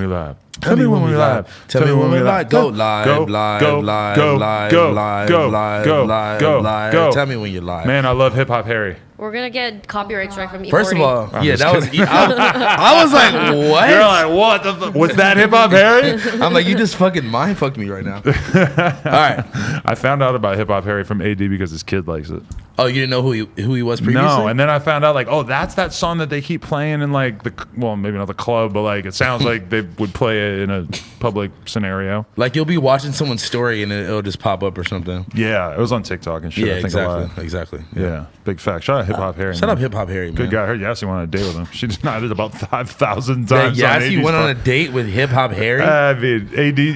we live. Tell me when we live. Tell me when we live. Go live, Go, live, go, live, go, live, go, live, go, live, go, live, go, live. go. Tell me when you're live. Man, I love Hip Hop Harry. We're gonna get copyright strike from E40. First of all, I'm yeah, just that was. kidding. I was like, what? You're like, what? The was that Hip Hop Harry? I'm like, you just fucking mind fucked me right now. All right. I found out about Hip Hop Harry from AD because his kid likes it. Oh, you didn't know who he was previously? No, and then I found out like, oh, that's that song that they keep playing in like well, maybe not the club, but like it sounds like they would play it in a public scenario. Like you'll be watching someone's story and it'll just pop up or something. Yeah, it was on TikTok and shit. Yeah, I think exactly. Yeah, big fact. Shout out Hip Hop Harry. Shut up, Hip Hop Harry, man. Good guy. I heard Yassi went on a date with him. She denied it about 5,000 times. Yeah, Yassi went on a date with Hip Hop Harry. I mean,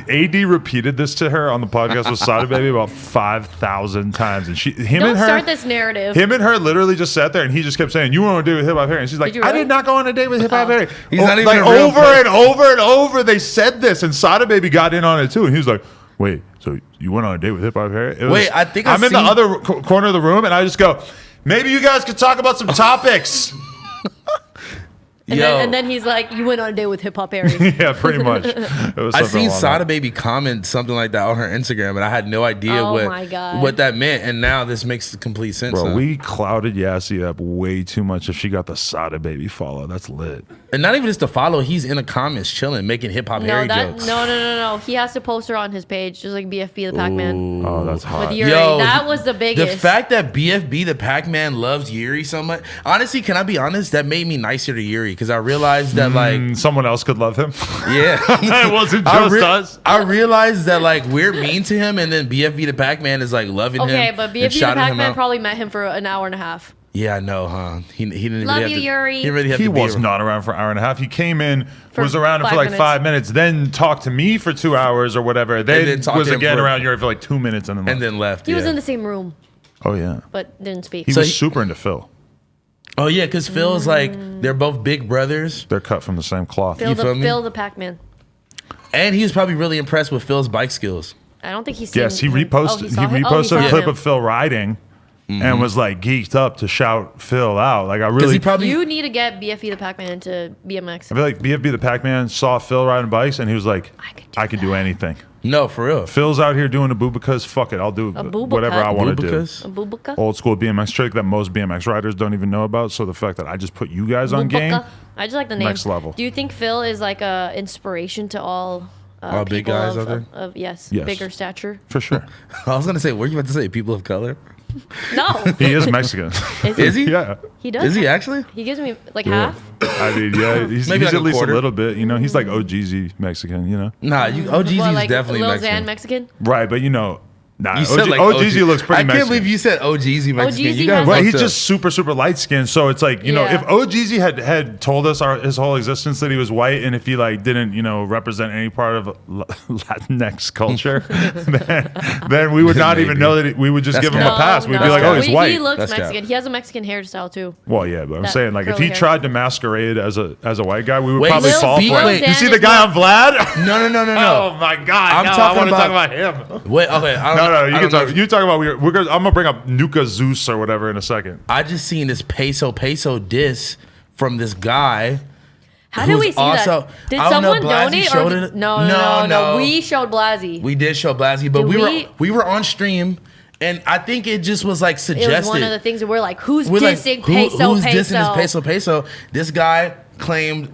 AD repeated this to her on the podcast with Sada Baby about 5,000 times, and Don't start this narrative. Him and her literally just sat there, and he just kept saying, "You want on a date with Hip Hop Harry?" And she's like, you "I really? did not go on a date with Hip Hop Harry." He's not even like a real over person. and over and over. They said this, and Sada Baby got in on it too, and he was like, "Wait, so you went on a date with Hip Hop Harry?" Wait, I think I'm I've in the seen- other corner of the room, and I just go, "Maybe you guys could talk about some topics." And then he's like, you went on a date with Hip Hop Harry. Yeah, pretty much. It was I something seen along Sada that. Baby comment something like that on her Instagram, and I had no idea Oh my God. what that meant. And now this makes complete sense. Bro, now. we clouded Yassi up way too much if she got the Sada Baby follow. That's lit. And not even just to follow, he's in the comments chilling, making Hip Hop Harry jokes. No. He has to post her on his page, just like BFB the Pac-Man. Oh, that's hot. With Yuri. Yo, that was the biggest. The fact that BFB the Pac-Man loves Yuri so much. Honestly, can I be honest? That made me nicer to Yuri because I realized that like Someone else could love him. yeah, It wasn't just us. I realized that like we're mean to him, and then BFB the Pac-Man is like loving him. Okay, but and BFB the shouting him Pac-Man out. probably met him for an hour and a half. Yeah, I know, huh? He didn't Love really you, have to, Yuri. He didn't really have He to be was around. not around for an hour and a half. He came in, For was around for 5 like minutes. 5 minutes, then talked to me for 2 hours or whatever. Then then talked was to him again for- around Yuri for like 2 minutes and then left. and then left. He was yeah. in the same room, Oh, yeah. but didn't speak. He So was he- super into Phil. Oh yeah, because Phil's like they're both big brothers, They're cut from the same cloth. Phil feel me? the Pac-Man. and he was probably really impressed with Phil's bike skills. I don't think he's seen Yes, he him. reposted. Oh, he saw him? Oh, reposted saw a clip him. of Phil riding, Mm-hmm. and was like geeked up to shout Phil out. Like I Because really, he probably You need to get BFB the Pac-Man into BMX. I feel like BFB the Pac-Man saw Phil riding bikes, and he was like, I could do do that." anything. no for real. Phil's out here doing a boobakas. Fuck it, I'll do boobakas? whatever I want to do. Boobakas? A Boobuka? Old school BMX trick that most BMX riders don't even know about. So the fact that I just put you guys on game, Boobuka? I just like the name. Next level. Do you think Phil is like a inspiration to all All big people guys of, out there? of yes, Yes. bigger stature? for sure. I was gonna say, were you about to say people of color? No. He is Mexican. Is he? Yeah. He does. Is he actually? He gives me like Yeah. half. I mean, yeah, he's Maybe like at a least quarter. a little bit. You know, he's like OGZ Mexican. You know, Nah, OGZ's Well, like definitely Lil Mexican. Xan Mexican. right? But you know, nah. You said like OGZ looks pretty I Mexican. can't believe you said OGZ Mexican. OGZ You guys has- Right, fucked he's up. just super light skinned. So it's like, you know, Yeah. if OGZ had told us his whole existence that he was white, and if he like didn't, you know, represent any part of Latinx culture, then we would not even Maybe. know that we would just That's give him cap. a pass. We'd be no. like, oh, he's He white. looks That's cap. Mexican. He has a Mexican hairstyle too. Well, yeah, but I'm That saying like if curly he hair. tried to masquerade as a white guy, we would Wait, probably Lil fall B- for wait. it. You see Dan the is guy not- on Vlad? No. Oh my God! I'm no, I talking want to talk about- about him. Wait, okay. I don't, No, I you don't can know talk. if- You talk about we're gonna. I'm gonna bring up Nuka Zeus or whatever in a second. I just seen this Peso Peso diss from this guy. How did who's we see also- that? Did I don't know, someone Blasey donate showed or it. no? We showed Blasey. We did show Blasey, but Did we were on stream, and I think it just was like It suggested. was one of the things that we're like, who's We're like, dissing who- Peso who's Peso? dissing this Peso Peso? This guy claimed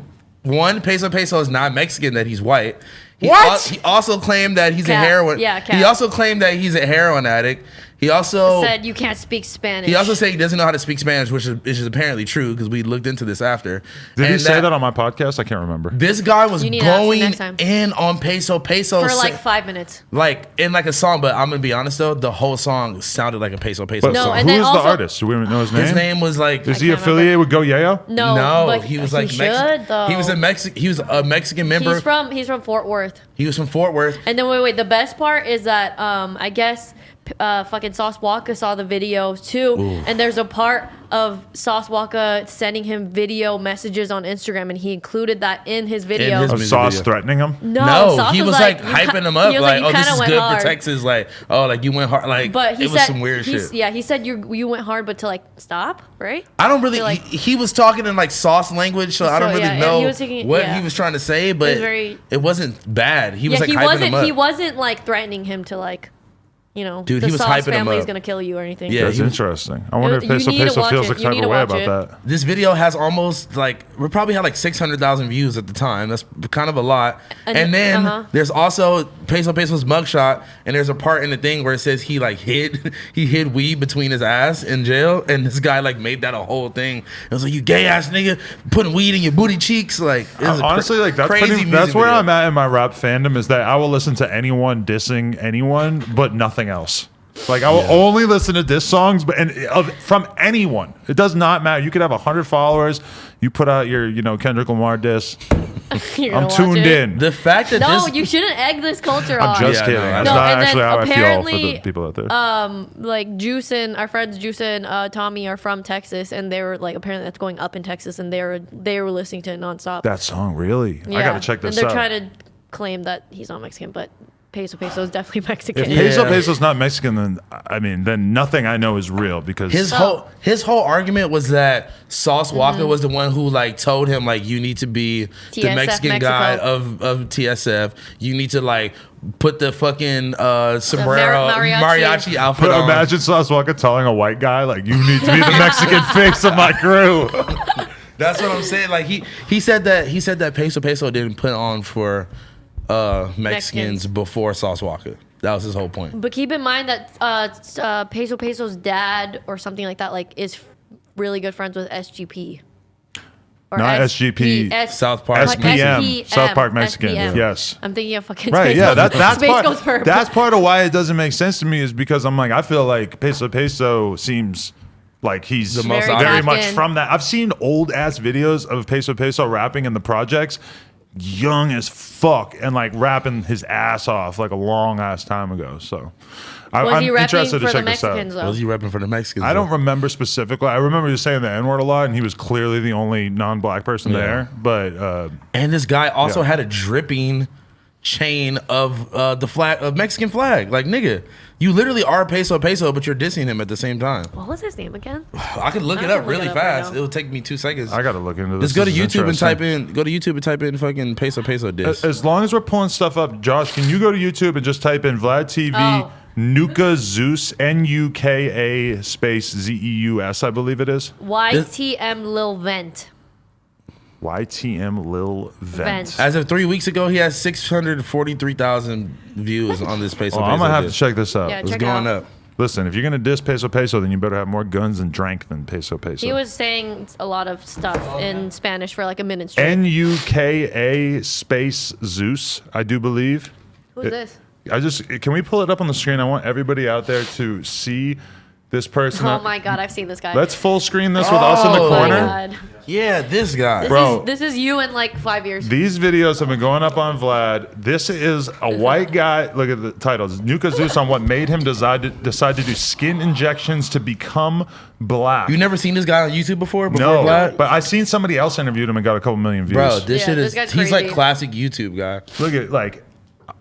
Peso Peso is not Mexican, that he's white. He What? He also claimed that he's a Cap. heroin. Yeah, cap. He also claimed that he's a heroin addict. He also Said you can't speak Spanish. He also said he doesn't know how to speak Spanish, which is apparently true because we looked into this after. Did he And say that on my podcast? I can't remember. This guy was You need to ask him going next time. in on Peso Peso for like 5 minutes. like in like a song, but I'm gonna be honest though, the whole song sounded like a Peso Peso But No, song. and who's then the also- artist? Do we know his name? His name was like Is he can't affiliated with Go Yayo? No, but he was like he Mexican. should though. He was a Mexican member. He's from Fort Worth. He was from Fort Worth. And then wait. The best part is that I guess fucking Sauce Walka saw the video too, and there's a part of Sauce Walka sending him video messages on Instagram, and he included that in his video. his Of music Sauce video. threatening him. No, Sauce he was like hyping him up, he was like, you "Oh, this kinda is went good hard. for Texas." Like, "Oh, like you went hard." Like, But he it said was some weird shit. Yeah, he said you went hard, but to like stop, right? I don't really. Like- he was talking in like sauce language, so I don't So, really yeah, know he was thinking- what yeah. he was trying to say, but very- it wasn't bad. He was like he hyping wasn't. him up. He wasn't like threatening him to like, Dude, the he was Sauce hyping him family is up. gonna kill you or anything. Yeah, That's he was- interesting. I wonder if You Peso need to Peso watch feels it. like You type need of to way watch about it. that. This video has almost like we probably had like 600,000 views at the time. That's kind of a lot. And then there's also Peso Peso's mugshot, and there's a part in the thing where it says he like hid weed between his ass in jail, and this guy like made that a whole thing. It was like, "You gay ass nigga putting weed in your booty cheeks." Like, it was a Honestly, like that's crazy pretty, music that's where video. I'm at in my rap fandom, is that I will listen to anyone dissing anyone, but nothing else. Like I will only listen to diss songs, but from anyone. It does not matter. You could have 100 followers. You put out your Kendrick Lamar diss. You're gonna I'm watch tuned it. in. The fact that No, this you shouldn't egg this culture I'm on. just Yeah, kidding. no, I That's know. not And then actually how I feel for apparently, the people out there. Like Juice and our friends Juice and Tommy are from Texas, and they were like, apparently that's going up in Texas, and they were listening to it nonstop. That song, really? I gotta check this and out. they're trying to claim that he's not Mexican, but Peso Peso is definitely Mexican. If Peso Yeah. Peso's not Mexican, then nothing I know is real, because his whole argument was that Sauce Walka was the one who like told him like, you need to be the TSF Mexican guy Mexico. of TSF. You need to like put the fucking sombrero mariachi outfit But on. imagine Sauce Walka telling a white guy, like, you need to be the Mexican face of my crew. That's what I'm saying. Like he said that Peso Peso didn't put on for Mexicans before Sauce Walka. That was his whole point. But keep in mind that Peso Peso's dad or something like that is really good friends with SGP. Or Not SGP, South Park. SPM, South Park Mexican. SPM. Yes. I'm thinking of fucking Right, Space yeah, Ghost- that's Space part. Ghost Perp. That's part of why it doesn't make sense to me, is because I'm like, I feel like Peso Peso seems like he's The most Very very much Mexican. from that. I've seen old ass videos of Peso Peso rapping in the projects, young as fuck, and like rapping his ass off like a long ass time ago. So Was I'm he rapping interested for to the check this out. Mexicans though? Was he repping for the Mexicans? I don't remember specifically. I remember just saying the N-word a lot, and he was clearly the only non-black person there. But And this guy also Yeah. had a dripping chain of the flag, of Mexican flag. Like, nigga, you literally are Peso Peso, but you're dissing him at the same time. What was his name again? I could look I it can up look really it up right fast. now. It'll take me 2 seconds. I got to look into this. Just go to This is YouTube and interesting. type in fucking Peso Peso diss. As long as we're pulling stuff up, Josh, can you go to YouTube and just type in Vlad TV Oh. Nuka Zeus, Nuka space Zeus, I believe it is. YTM Lil Vent. YTM Lil Vent. Vent. As of 3 weeks ago, he has 643,000 views on this Peso Oh, Peso I'm gonna have to diss. check this out. Yeah, It's check it going out. up. Listen, if you're gonna diss Peso Peso, then you better have more guns and drank than Peso Peso. He was saying a lot of stuff in Spanish for like a minute straight. Nuka space Zeus, I do believe. Who's this? Can we pull it up on the screen? I want everybody out there to see this person. Oh my god, I've seen this guy. Let's full screen this with us in the Oh. Oh my corner. god. Yeah, this guy. Bro. This is you in like 5 years. These videos have been going up on Vlad. This is a white guy. Look at the titles. Nuka Zeus on what made him decide to do skin injections to become black. You never seen this guy on YouTube before No, Vlad? but I seen somebody else interviewed him and got a couple million views. Bro, this Yeah, shit this is, guy's he's like crazy. classic YouTube guy. Look at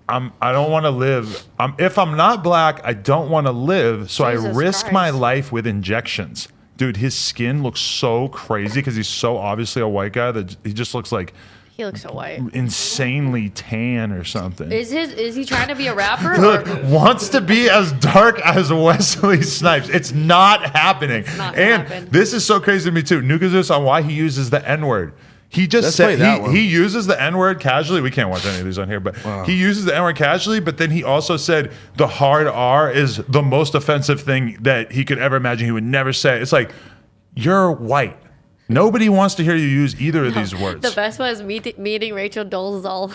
I don't want to live. If I'm not black, I don't want to live. So I Jesus risk my Christ. life with injections. Dude, his skin looks so crazy because he's so obviously a white guy that he just looks like He looks so white. insanely tan or something. Is he trying to be a rapper? Look, Or? wants to be as dark as Wesley Snipes. It's not happening. not And happen. this is so crazy to me too. Nuka Zeus on why he uses the N-word. He just Let's play said that one. he uses the N-word casually. We can't watch any of these on here, but he uses the N-word casually, but then he also said the hard R is the most offensive thing that he could ever imagine. He would never say. It's like, you're white. Nobody wants to hear you use either of these words. The best was meeting Rachel Dolezal.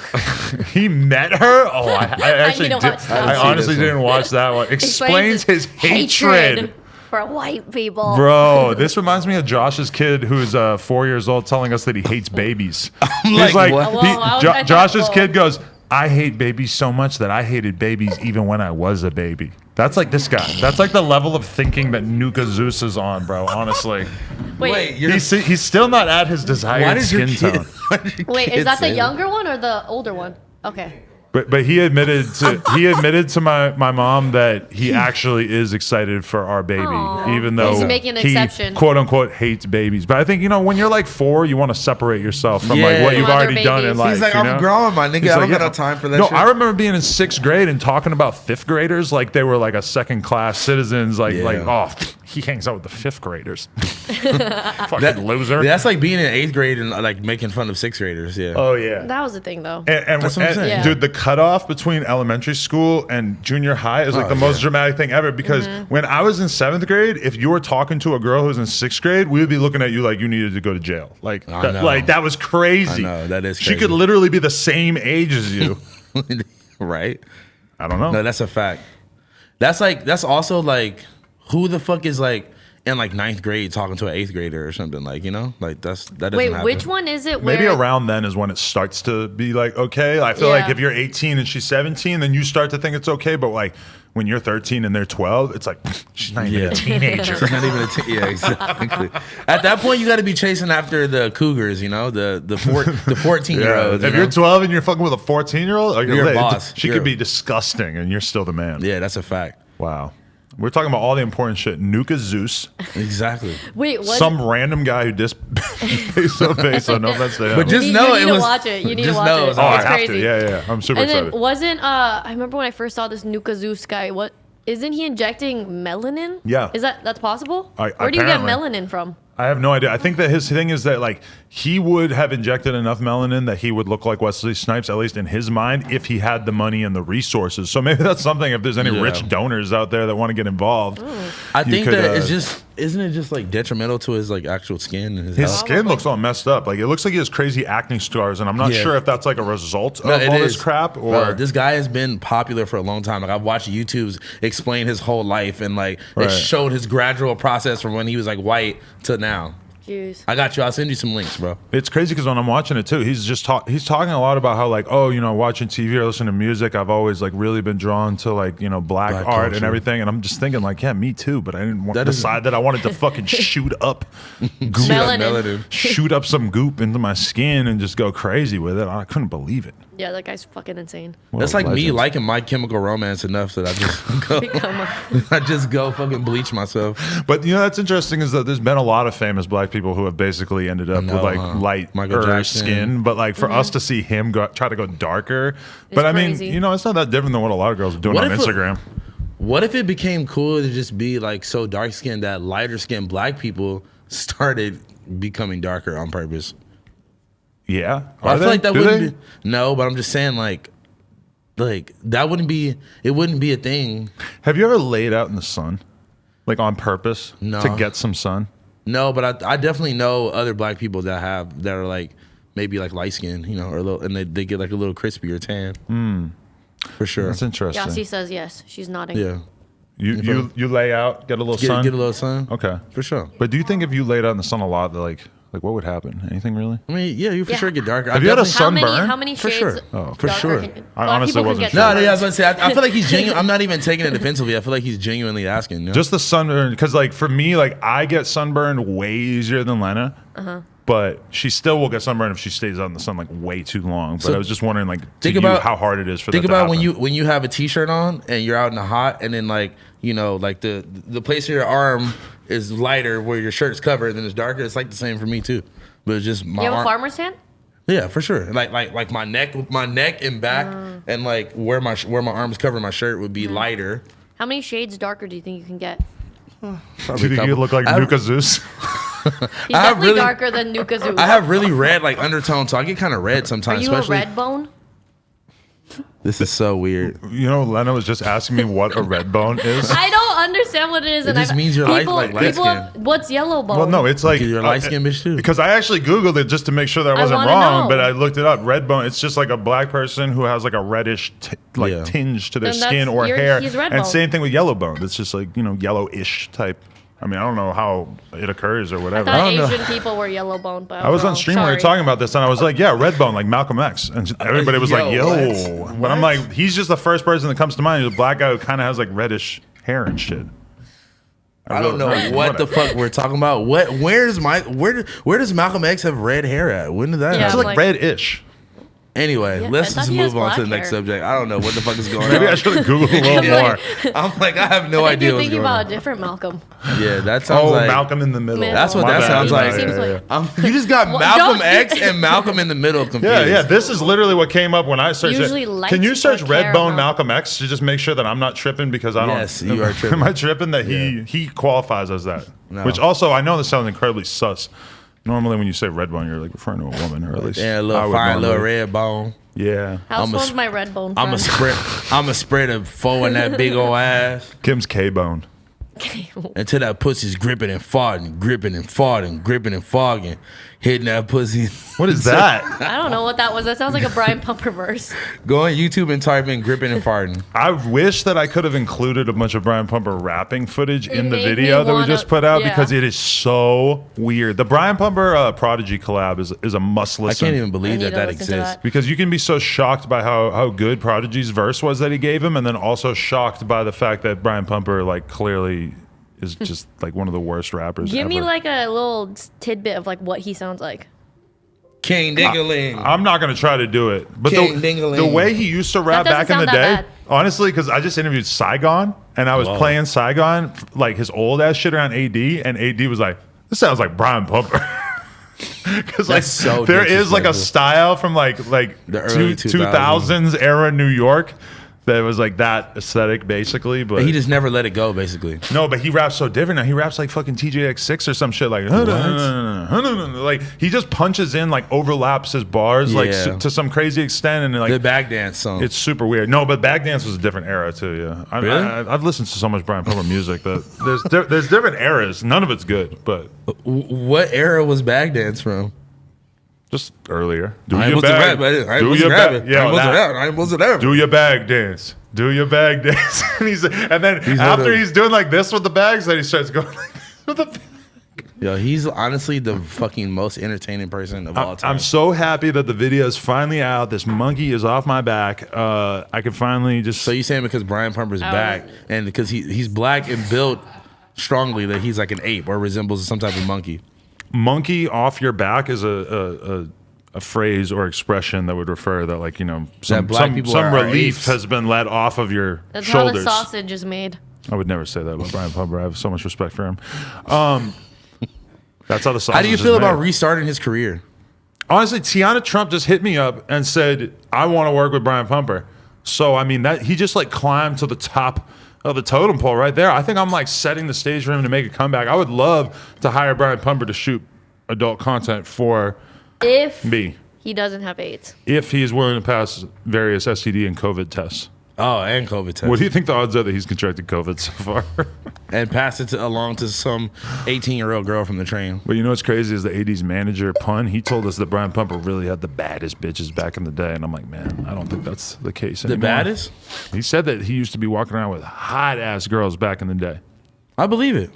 He met her? Oh, I actually need to did. watch that. I I honestly didn't see this didn't watch that one. Explains his hatred. for white people. Bro, this reminds me of Josh's kid who's 4 years old telling us that he hates babies. He's like, like, what? Whoa, I thought, Josh's whoa. kid goes, I hate babies so much that I hated babies even when I was a baby. That's like this guy. That's like the level of thinking that Nuka Zeus is on, bro. Honestly, Wait, he's still not at his desired skin tone. Wait, is that the younger one or the older one? Okay. But he admitted to my mom that he actually is excited for our baby, Aww. even though He's making an he exception. quote unquote hates babies. But I think when you're like 4, you want to separate yourself from like what you've From other already done in babies. life. He's like, you know? I'm growing, my nigga. He's I like, don't got no time for that No, shit. I remember being in 6th grade and talking about 5th graders like they were like a second class citizens. Like oh, he hangs out with the 5th graders. Fucking loser. That's like being in 8th grade and like making fun of 6th graders. Yeah. Oh yeah. That was the thing, though. And That's what I'm saying. Yeah. dude, the cutoff between elementary school and junior high is like the most dramatic thing ever. Because when I was in 7th grade, if you were talking to a girl who was in 6th grade, we would be looking at you like you needed to go to jail. Like that was crazy. I know, that is She crazy. could literally be the same age as you. Right? I don't know. No, that's a fact. That's also like, who the fuck is like in like 9th grade talking to an 8th grader or something, like, that doesn't Wait, happen. which one is it? Maybe where- around then is when it starts to be like, okay. I feel like if you're 18 and she's 17, then you start to think it's okay. But like when you're 13 and they're 12, it's like, she's not even a teenager. She's not even yeah, exactly. At that point, you got to be chasing after the cougars, the 14-year-olds. If you're 12 and you're fucking with a 14-year-old, You're a boss. She could be disgusting and you're still the man. Yeah, that's a fact. Wow. We're talking about all the important shit. Nuka Zeus. Exactly. Wait, what? Some random guy who dissed Peso Peso. No offense to him. But just you know need it to was. watch it. You need to just watch know it. it's oh, I It's have crazy. to. Yeah. I'm super And excited. then wasn't I remember when I first saw this Nuka Zeus guy. What isn't he injecting melanin? Yeah. That's possible? I- Where do you get apparently. melanin from? I have no idea. I think that his thing is that like he would have injected enough melanin that he would look like Wesley Snipes, at least in his mind, if he had the money and the resources. So maybe that's something. If there's any rich donors out there that want to get involved, I think could, that it's just, isn't it just like detrimental to his like actual skin and his his health? skin looks all messed up. Like it looks like he has crazy acne scars, and I'm not sure if that's like a result of No, all it this is. crap or Bro, this guy has been popular for a long time. Like I've watched YouTubes explain his whole life and like it showed his gradual process from when he was like white to now. Jeez. I got you. I'll send you some links, bro. It's crazy because when I'm watching it too, he's talking a lot about how like, oh, watching TV or listening to music, I've always like really been drawn to like, black art culture. and everything. And I'm just thinking like, yeah, me too. But I didn't decide that I wanted to fucking shoot up goop, Melanin. shoot up some goop into my skin and just go crazy with it. I couldn't believe it. Yeah, that guy's fucking insane. That's like me liking My Chemical Romance enough that I just go, Become I just go fucking bleach myself. But that's interesting is that there's been a lot of famous black people who have basically ended up with like Michael lighter Jackson. skin. But like for us to see him try to go darker, but I mean, crazy. it's not that different than what a lot of girls are doing on Instagram. What if it became cool to just be like so dark skinned that lighter skinned black people started becoming darker on purpose? Yeah, I feel like that wouldn't be, no, but I'm just saying like that wouldn't be, it wouldn't be a thing. Have you ever laid out in the sun, like on purpose, No. to get some sun? No, but I definitely know other black people that are like maybe like light skinned, or a little, and they get like a little crispier tan. For sure. That's interesting. Yasi says yes. She's nodding. Yeah. You lay out, get a little sun. Get a little sun. Okay, For sure. But do you think if you laid out in the sun a lot, that like what would happen? Anything really? I mean, yeah, you for Yeah. sure get darker. Have you had a definitely- sunburn? How many For shades? sure. Oh, for darker sure. can- I a lot of honestly people can wasn't get sure. No, sunburns. I was about to say, I feel like he's genuine. I'm not even taking it defensively. I feel like he's genuinely asking. Just the sunburn, because like for me, like I get sunburned way easier than Lena. But she still will get sunburned if she stays out in the sun like way too long. But So I was just wondering, like, think to you, about how hard it is for Think that to about happen. when you have a t-shirt on and you're out in the hot, and then like like the place of your arm is lighter where your shirt's covered, and it's darker. It's like the same for me too. But it's just my You have a arm. farmer's tan? Yeah, for sure. Like my neck and back, and like where my arms cover my shirt would be lighter. How many shades darker do you think you can get? Do you think you look like I- Nuka Zeus? He's I have definitely really- darker than Nuka Zeus. I have really red like undertones, so I get kind of red Are sometimes. you a especially Redbone? This is so weird. Lena was just asking me what a Redbone is. I don't understand what it is. It just means you're light people skin. what's yellow bone? Well, no, it's like You're a light-skinned bitch, too. Because I actually Googled it just to make sure that I wasn't wanna wrong, know. but I looked it up. Redbone, it's just like a black person who has like a reddish tinge to their Then skin or he's hair. Redbone. And same thing with yellow bone. It's just like yellowish type. I mean, I don't know how it occurs or I whatever. thought Asian people were yellow boned, but I was on stream when we were talking about this, and I was like, "Yeah, Redbone, like Malcolm X," and everybody was like, "Yo," but I'm like, he's just the first person that comes to mind. He's a black guy who kind of has like reddish hair and shit. I don't know what the fuck we're talking about. Where does Malcolm X have red hair at? When did that Yeah, happen? It's like red-ish. Anyway, Yeah, let's I thought just he has move on to the black next hair. subject. I don't know what the fuck is going on. Maybe I should have googled a little more. I'm like, I have no I think idea you're what's thinking going about on. a different Malcolm. Yeah, that sounds Oh, like Malcolm in the Middle. That's what My that bad. sounds like. Seems like You just got Well, Malcolm don't- X and Malcolm in the Middle confused. Yeah. This is literally what came up when I searched Usually it. light Can you search or Redbone caramel? Malcolm X to just make sure that I'm not tripping because I don't? Yes, you are tripping. Am I tripping that he qualifies as that? No. Which also I know this sounds incredibly sus. Normally when you say Redbone, you're like referring to a woman, or at least Yeah, a I little would fine, little normally. red bone. Yeah, House I'm a one's sp- my red bone I'm a friend. spread a foe in that big old ass Kim's K-Bone. until that pussy's gripping and farting, gripping and farting, gripping and fogging, hitting that pussy. What is that? I don't know what that was. That sounds like a Brian Pumper verse. Go on YouTube and type in gripping and farting. I wish that I could have included a bunch of Brian Pumper rapping footage in the made me video that we wanna- just put out yeah. because it is so weird. The Brian Pumper Prodigy collab is a must I listen. can't even I believe need that to that listen to exists. that. Because you can be so shocked by how good Prodigy's verse was that he gave him, and then also shocked by the fact that Brian Pumper like clearly is just like one of the worst rappers Give ever. me like a little tidbit of like what he sounds like. King Dingaling. I'm not gonna try to do it, but King Dingaling. the way he used to rap That back in doesn't the sound day, that bad. honestly, because I just interviewed Saigon and I was playing Saigon like his old ass shit around AD, and AD was like, "This sounds like Brian Pumper." Because like That's so there is like a disrespectful. style from like The early 2000s era New York that was like that aesthetic basically, but He just never let it go, basically. no, but he raps so different now. He raps like fucking TJX6 or some shit like like he just punches in like overlaps his bars like Yeah. to some crazy extent, and like The back dance song. it's super weird. No, but Backdance was a different era too. Yeah, Really? I've listened to so much Brian Pumper music that there's different eras. None of it's good, but What era was back dance from? just earlier. Do I your wasn't bag. rapping. I Do wasn't your bag. rapping. Yeah, I wasn't that. rapping. I wasn't rapping. Do your bag dance. Do your bag dance. and then He's after not a- he's doing like this with the bags, then he starts going like this with the bag. Yo, he's honestly the fucking most entertaining person of all time. I'm so happy that the video is finally out. This monkey is off my back. I can finally just. So you saying because Brian Pumper's Oh. back and because he's black and built strongly that he's like an ape or resembles some type of monkey? monkey off your back is a phrase or expression that would refer that like, you know, some black people are relief apes. has been let off of your That's how the shoulders. sausage is made. I would never say that about Brian Pumper. I have so much respect for him. That's how the sausage How do you is feel about made. restarting his career? Honestly, Tiana Trump just hit me up and said, I want to work with Brian Pumper. So, I mean, that he just like climbed to the top of the totem pole right there. I think I'm like setting the stage for him to make a comeback. I would love to hire Brian Pumper to shoot adult content for If me he doesn't have AIDS. if he is willing to pass various STD and COVID tests. Oh, and COVID test. What do you think the odds are that he's contracted COVID so far? And pass it along to some 18-year-old girl from the train. But you know what's crazy is the 80s manager Pun. He told us that Brian Pumper really had the baddest bitches back in the day, and I'm like, man, I don't think that's the case The anymore. baddest? He said that he used to be walking around with hot ass girls back in the day. I believe it.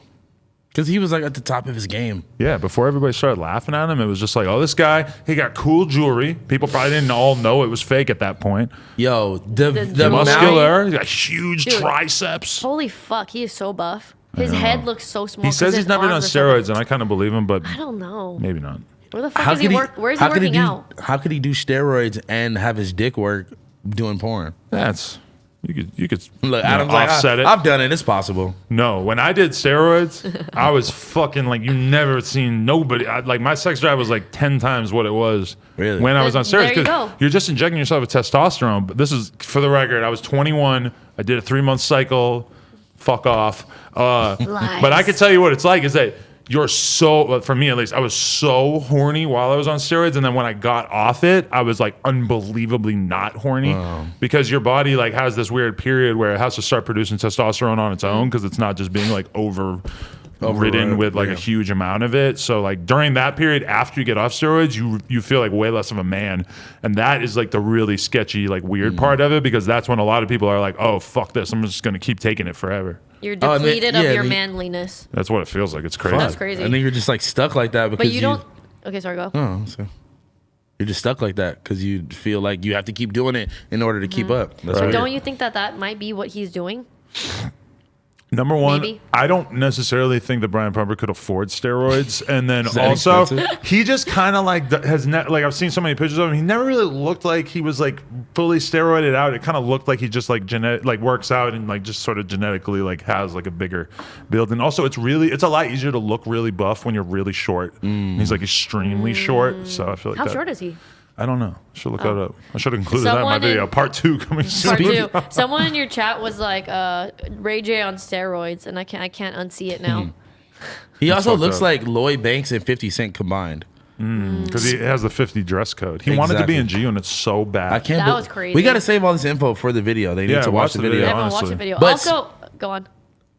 Because he was like at the top of his game. Yeah, before everybody started laughing at him, it was just like, oh, this guy, he got cool jewelry. People probably didn't all know it was fake at that point. Yo, the jewelry. amount, Muscular, he got huge Dude. triceps. Holy fuck, he is so buff. His head looks so small. He 'cause says his he's never done arms are so steroids, big. and I kind of believe him, but I don't know. maybe not. Where the fuck is he work? Where is he working out? How could he do steroids and have his dick work doing porn? That's you could Look, you know, Adam's like, offset it. I've done it. It's possible. No, when I did steroids, I was fucking like you never seen nobody. Like my sex drive was like 10 times what it was Really? when I was on There steroids. you 'Cause go. you're just injecting yourself with testosterone. But this is for the record. I was 21. I did a 3-month cycle. Fuck off. But I can tell you what it's like is that you're so, for me at least, I was so horny while I was on steroids, and then when I got off it, I was like unbelievably not horny because your body like has this weird period where it has to start producing testosterone on its own because it's not just being like ridden with like a huge amount of it. So like during that period, after you get off steroids, you feel like way less of a man, and that is like the really sketchy, like weird part of it, because that's when a lot of people are like, oh fuck this, I'm just gonna keep taking it forever. You're depleted of your manliness. That's what it feels like. It's crazy. That's crazy. And then you're just like stuck like that because but you don't. Okay, sorry, go. Oh, so you're just stuck like that because you feel like you have to keep doing it in order to keep up. That's But don't you think that might be what he's doing? Number one, Maybe. I don't necessarily think that Brian Pumper could afford steroids, and then also he just kind of like like I've seen so many pictures of him. He never really looked like he was like fully steroided out. It kind of looked like he just like works out and like just sort of genetically like has like a bigger build. And also, it's a lot easier to look really buff when you're really short. He's like extremely short, so I feel like How short is he? I don't know. I should look that up. I should have included that in my video. Part 2 coming soon. Part 2. Someone in your chat was like, Ray J on steroids, and I can't unsee it now. He also looks like Lloyd Banks and 50 Cent combined. Because he has the 50 dress code. He wanted to be in G, and it's so bad. I can't. That was crazy. We got to save all this info for the video. They need to watch the video. Everyone watch the video. But also, go on.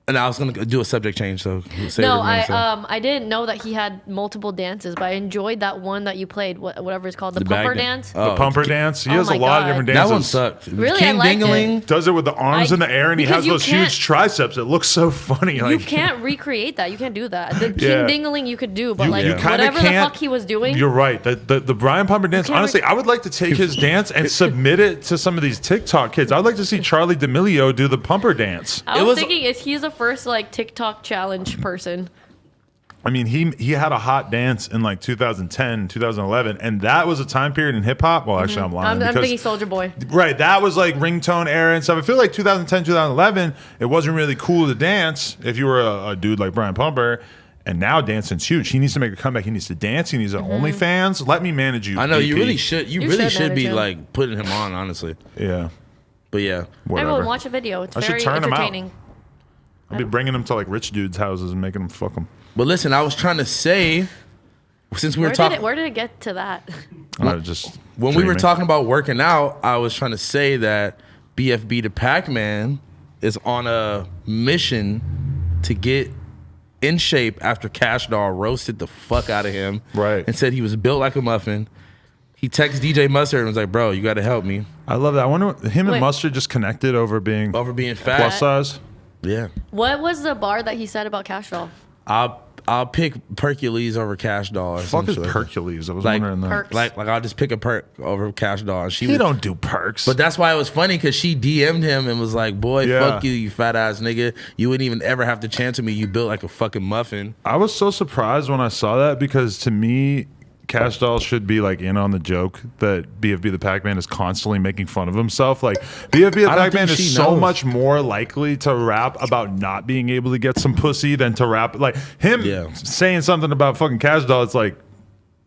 And I was gonna do a subject change, so I didn't know that he had multiple dances, but I enjoyed that one that you played, whatever it's called, the pumper dance. The pumper dance. He has a lot of different dances. That one sucked. Really, King I liked Dingling it. Does it with the arms in the air, and he has those huge triceps. It looks so funny. You can't recreate that. You can't do that. The King Dingling you could do, but whatever the fuck he was doing. You're right. The Brian Pumper dance. Honestly, I would like to take his dance and submit it to some of these TikTok kids. I'd like to see Charlie D'Amelio do the pumper dance. I was thinking, is he's the first like TikTok challenge person? I mean, he had a hot dance in like 2010, 2011, and that was a time period in hip hop. Well, actually, I'm lying. I'm thinking Soulja Boy. Right, that was like ringtone era and stuff. I feel like 2010, 2011, it wasn't really cool to dance if you were a dude like Brian Pumper. And now dancing's huge. He needs to make a comeback. He needs to dance. He needs an OnlyFans. Let me manage you. I know BP. you really should. You really should be like putting him on, honestly. Yeah. But yeah, whatever. Everyone watch a video. It's very turn entertaining. Him out. I'll be bringing them to like rich dudes' houses and making them fuck them. But listen, I was trying to say, since we were talking, where did it get to that? When we were talking about working out, I was trying to say that BFB the Pac-Man is on a mission to get in shape after Cash Doll roasted the fuck out of him, right? And said he was built like a muffin. He texted DJ Mustard and was like, "Bro, you got to help me." I love that. I wonder him and Mustard just connected over being fat, plus size. Yeah. What was the bar that he said about Cash Doll? I'll pick Hercules over Cash Doll. Fuck is Hercules? I was wondering that. Like I'll just pick a perk over Cash Doll. He don't do perks. But that's why it was funny because she DM'd him and was like, "Boy, fuck you, you fat ass nigga. You wouldn't even ever have to chance with me. You built like a fucking muffin." I was so surprised when I saw that because to me, Cash Doll should be like in on the joke that BFB the Pac-Man is constantly making fun of himself. Like BFB the Pac-Man is so much more likely to rap about not being able to get some pussy than to rap like him saying something about fucking Cash Doll. It's like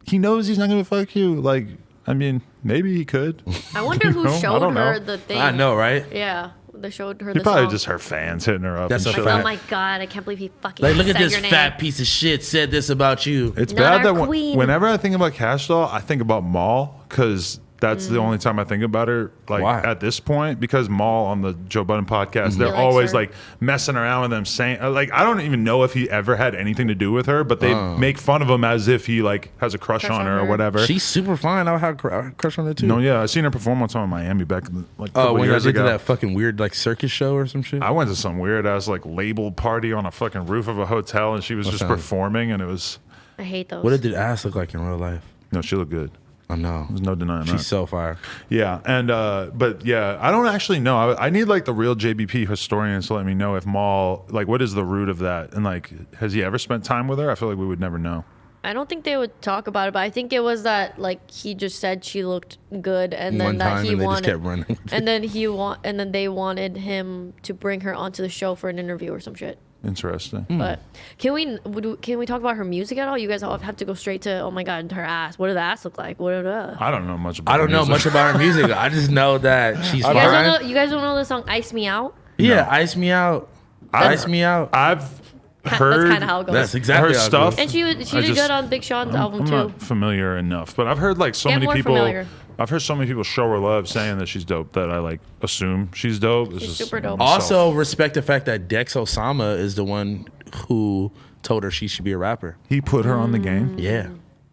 he knows he's not gonna fuck you. Like I mean, maybe he could. I wonder who showed her the thing. I know, right? Yeah. They showed her the song. Probably just her fans hitting her up. That's like, oh my god, I can't believe he fucking like, look at this your name. fat piece of shit said this about you. It's bad that whenever I think about Cash Doll, I think about Maul because that's the only time I think about her. Like at this point, because Maul on the Joe Budden podcast, they're always like messing around with them, saying like I don't even know if he ever had anything to do with her, but they make fun of him as if he like has a crush on her or whatever. She's super fine. I had a crush on her too. No, yeah, I seen her perform one time in Miami back like when I did that fucking weird like circus show or some shit. I went to some weird ass like label party on a fucking roof of a hotel, and she was just performing, and it was. I hate those. What did the ass look like in real life? No, she looked good. I know. There's no denying that. She's so fire. Yeah, and but yeah, I don't actually know. I need like the real JBP historians to let me know if Maul, like, what is the root of that, and like, has he ever spent time with her? I feel like we would never know. I don't think they would talk about it, but I think it was that like he just said she looked good, and then that he wanted, and then they wanted him to bring her onto the show for an interview or some shit. Interesting. But can we talk about her music at all? You guys all have to go straight to, oh my god, her ass. What did the ass look like? I don't know much about. I don't know much about her music. I just know that she's fine. You guys don't know the song "Ice Me Out"? Yeah, no. Ice Me Out. Ice Me Out. I've heard. That's kind of how it goes. That's exactly her stuff. And she did good on Big Sean's album too. I'm not familiar enough, but I've heard like so many people. I've heard so many people show her love, saying that she's dope, that I like assume she's dope. She's super dope. Also, respect the fact that Dex Osama is the one who told her she should be a rapper. He put her on the game? Yeah.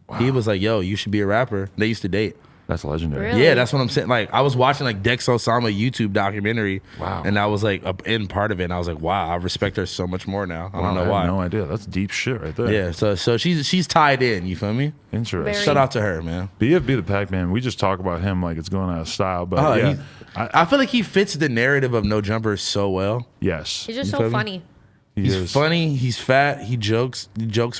Wow. He was like, yo, you should be a rapper. They used to date. That's legendary. Really? Yeah, that's what I'm saying. Like, I was watching like Dex Osama YouTube documentary. Wow. And I was like in part of it. And I was like, wow, I respect her so much more now. I don't know why. I have no idea. That's deep shit right there. Yeah, so she's tied in, you feel me? Interesting. Very. Shout out to her, man. BFB the Pac-Man, we just talk about him like it's going out of style. But I feel like he fits the narrative of No Jumper so well. yes. He's just You so feel me? funny. He's funny, he's fat, he jokes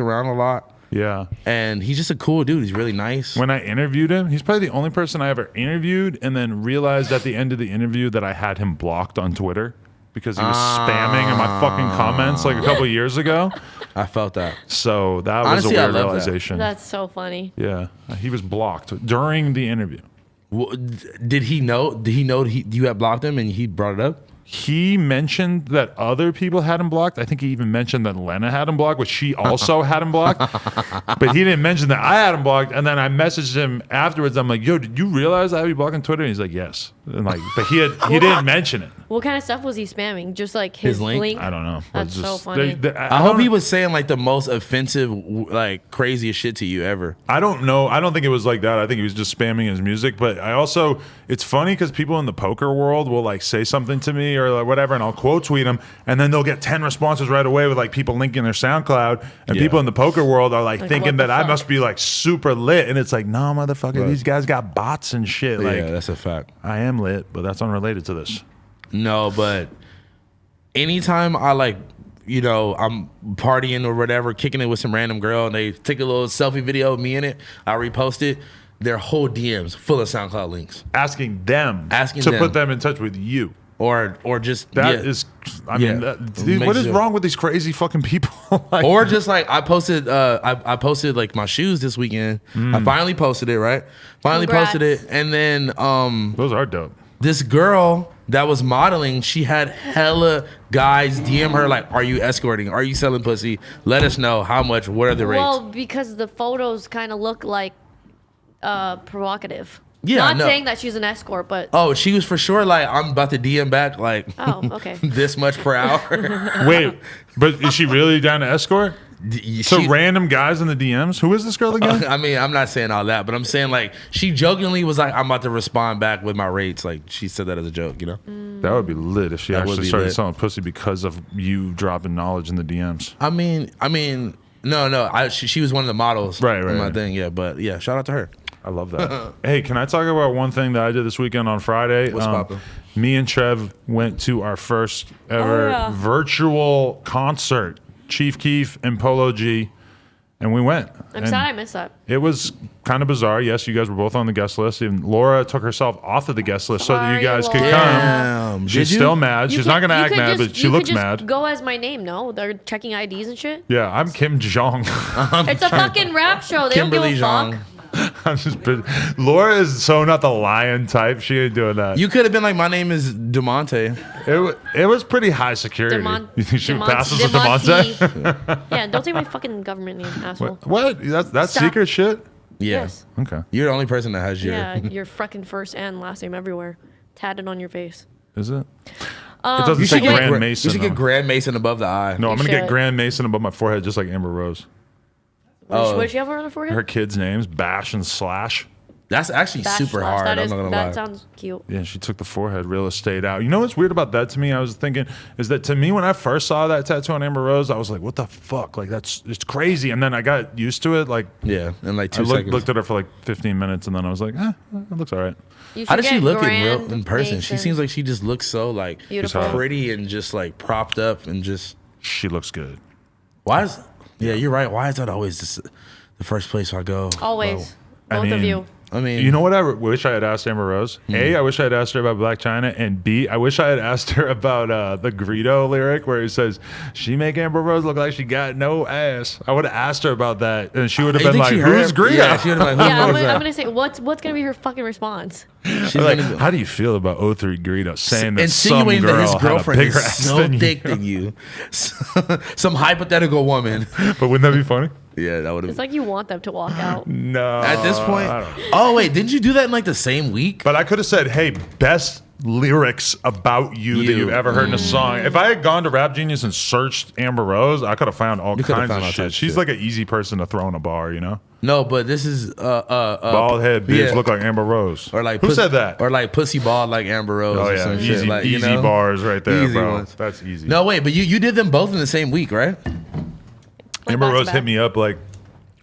around a lot. Yeah. And he's just a cool dude. He's really nice. When I interviewed him, he's probably the only person I ever interviewed and then realized at the end of the interview that I had him blocked on Twitter because he was spamming in my fucking comments like a couple years ago. I felt that. So that Honestly, was a I weird love that. realization. That's so funny. Yeah. He was blocked during the interview. Well, did he know? Did he know you had blocked him and he brought it up? He mentioned that other people had him blocked. I think he even mentioned that Lena had him blocked, which she also had him blocked. But he didn't mention that I had him blocked. And then I messaged him afterwards. I'm like, yo, did you realize I have you blocked on Twitter? And he's like, yes. And like, but he didn't mention it. What kind of stuff was he spamming? Just like his link? I don't know. That's It's so funny. I hope he was saying like the most offensive, like craziest shit to you ever. I don't know. I don't think it was like that. I think he was just spamming his music. But I also, it's funny because people in the poker world will like say something to me or like whatever, and I'll quote tweet them, and then they'll get 10 responses right away with like people linking their SoundCloud, and people in the poker world are like thinking that I must be like super lit, and it's like, no, motherfucker, Right. these guys got bots and shit. Like, Yeah, that's a fact. I am lit, but that's unrelated to this. No, but anytime I like, you know, I'm partying or whatever, kicking it with some random girl, and they take a little selfie video of me in it, I repost it. Their whole DMs full of SoundCloud links, Asking them Asking to them. put them in touch with you. or just That is, I mean, dude, what is wrong with these crazy fucking people? Like, or just like I posted, I posted like my shoes this weekend. I finally posted it, right? Finally Congrats. posted it, and then those are dope. this girl that was modeling, she had hella guys DM her like, "Are you escorting? Are you selling pussy? Let us know how much. What are the rates?" Well, because the photos kind of look like provocative. Yeah, Not I know. saying that she's an escort, but Oh, she was for sure like, I'm about to DM back like, oh, okay. this much per hour. Wait, but is she really down to escort? So She- random guys in the DMs? Who is this girl again? I mean, I'm not saying all that, but I'm saying like, she jokingly was like, I'm about to respond back with my rates. Like, she said that as a joke, you know? That would be lit if she That would actually be started lit. selling pussy because of you dropping knowledge in the DMs. I mean, no. She was one of the models. Right, in my right. thing, yeah. But yeah, shout out to her. I love that. Hey, can I talk about one thing that I did this weekend on Friday? What's poppin'? Me and Trev went to our first ever virtual concert, Chief Keef and Polo G, and we went. I'm And sad I missed that. It was kind of bizarre. Yes, you guys were both on the guest list. Even Laura took herself off of the guest list so that you Sorry, guys could Laura. come. Damn. She's Did you? still mad. She's not going to act mad, but she looks mad. Go as my name, no? They're checking IDs and shit. Yeah, I'm Kim Jong. It's a fucking rap show. They Kimberly don't give a Jong. fuck. I'm just. Laura is so not the lion type. She ain't doing that. You could have been like, my name is Demonte. It was pretty high security. You think she passes with Demonte? Yeah, don't take my fucking government name, asshole. What? That's Stop. secret shit? Yeah. Yes. Okay. You're the only person that has your. Yeah, your fucking first and last name everywhere, tatted on your face. Is it? It doesn't You say should, get, Grand Mason. you should get though. Grand Mason above the eye. No, I'm going to get should. Grand Mason above my forehead just like Amber Rose. What did she have on her forehead? Her kids' names, Bash and Slash. That's actually Bash super slash. hard. That I'm is- not gonna lie. That sounds cute. Yeah, she took the forehead real estate out. You know what's weird about that to me? I was thinking is that to me when I first saw that tattoo on Amber Rose, I was like, "What the fuck? Like it's crazy." And then I got used to it. Like Yeah, in like I 2 seconds. looked at her for like 15 minutes, and then I was like, "It looks all right." You How should does she get look in Grand person? She Mason. seems like she just looks so like Beautiful. pretty and just like propped up and just. She looks good. Why is? Yeah, you're right. Why is that always just the first place I go? Always. I Both of mean, you. I mean, You know what I wish I had asked Amber Rose? A, I wish I had asked her about Black China, and B, I wish I had asked her about the Greedo lyric where he says, "She make Amber Rose look like she got no ass." I would have asked her about that, and she would have You been think like, she heard "Who's it? Greedo?" Yeah, she would have been like, Yeah, who is I'm that? gonna say what's gonna be her fucking response? She's Like, gonna- how do you feel about O3 Greedo saying that some insinuating girl that his had a girlfriend bigger is ass so than thick you? than you, some hypothetical woman. But wouldn't that be funny? Yeah, that would It's have. like you want them to walk out. No. At this point, I don't know. oh wait, didn't you do that in like the same week? But I could have said, "Hey, best lyrics about you that you've ever heard in a song. If I had gone to Rap Genius and searched Amber Rose, I could have found all kinds of shit. She's like an easy person to throw in a bar, you know? No, but this is bald head bitch look like Amber Rose. Or like who said that? Or like pussy bald like Amber Rose. Oh yeah, easy, like, easy bars right there, easy bro. Ones. That's easy. No, wait, but you did them both in the same week, right? Amber Rose hit me up like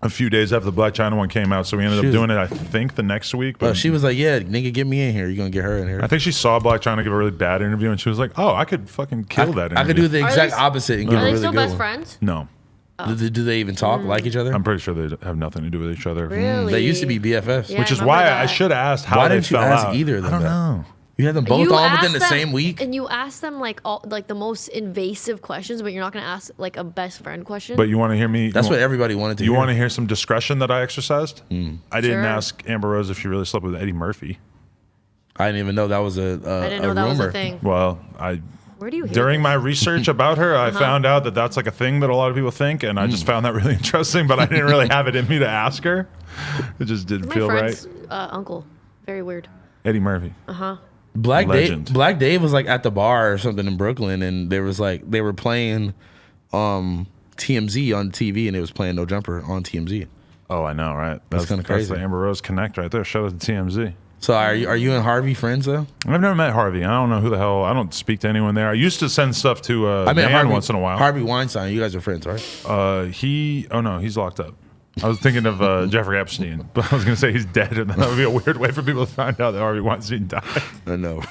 a few days after the Black China one came out, so we ended up doing it, I think, the next week. But she was like, yeah, nigga, get me in here. You're going to get her in here. I think she saw Black China give a really bad interview, and she was like, oh, I could fucking kill that interview. I could do the exact opposite and give a really good one. Are they still best friends? No. Oh. Do they even talk, like each other? I'm pretty sure they have nothing to do with each other. Really? They used to be BFFs. Yeah, which is why I should have asked how they fell out. Why didn't you ask either of them? I don't know. You had them both on within the same week, and you asked them like the most invasive questions, but you're not gonna ask like a best friend question. But you want to hear me? That's what everybody wanted to hear. You want to hear some discretion that I exercised? I didn't ask Amber Rose if she really slept with Eddie Murphy. I didn't even know that was a I didn't know that was a thing. Well, where do you hear during my research about her, I found out that that's like a thing that a lot of people think, and I just found that really interesting. But I didn't really have it in me to ask her. It just didn't feel right. Uncle, very weird. Eddie Murphy. Black Dave was like at the bar or something in Brooklyn, and there was like they were playing TMZ on TV, and it was playing No Jumper on TMZ. Oh, I know, right? That's kind of crazy. That's the Amber Rose connect right there. Shout out to TMZ. So are you and Harvey friends though? I've never met Harvey. I don't know who the hell. I don't speak to anyone there. I used to send stuff to Dan once in a while. Harvey Weinstein. You guys are friends, right? Oh no, he's locked up. I was thinking of Jeffrey Epstein, but I was going to say he's dead, and that would be a weird way for people to find out that Harvey Weinstein died. I know.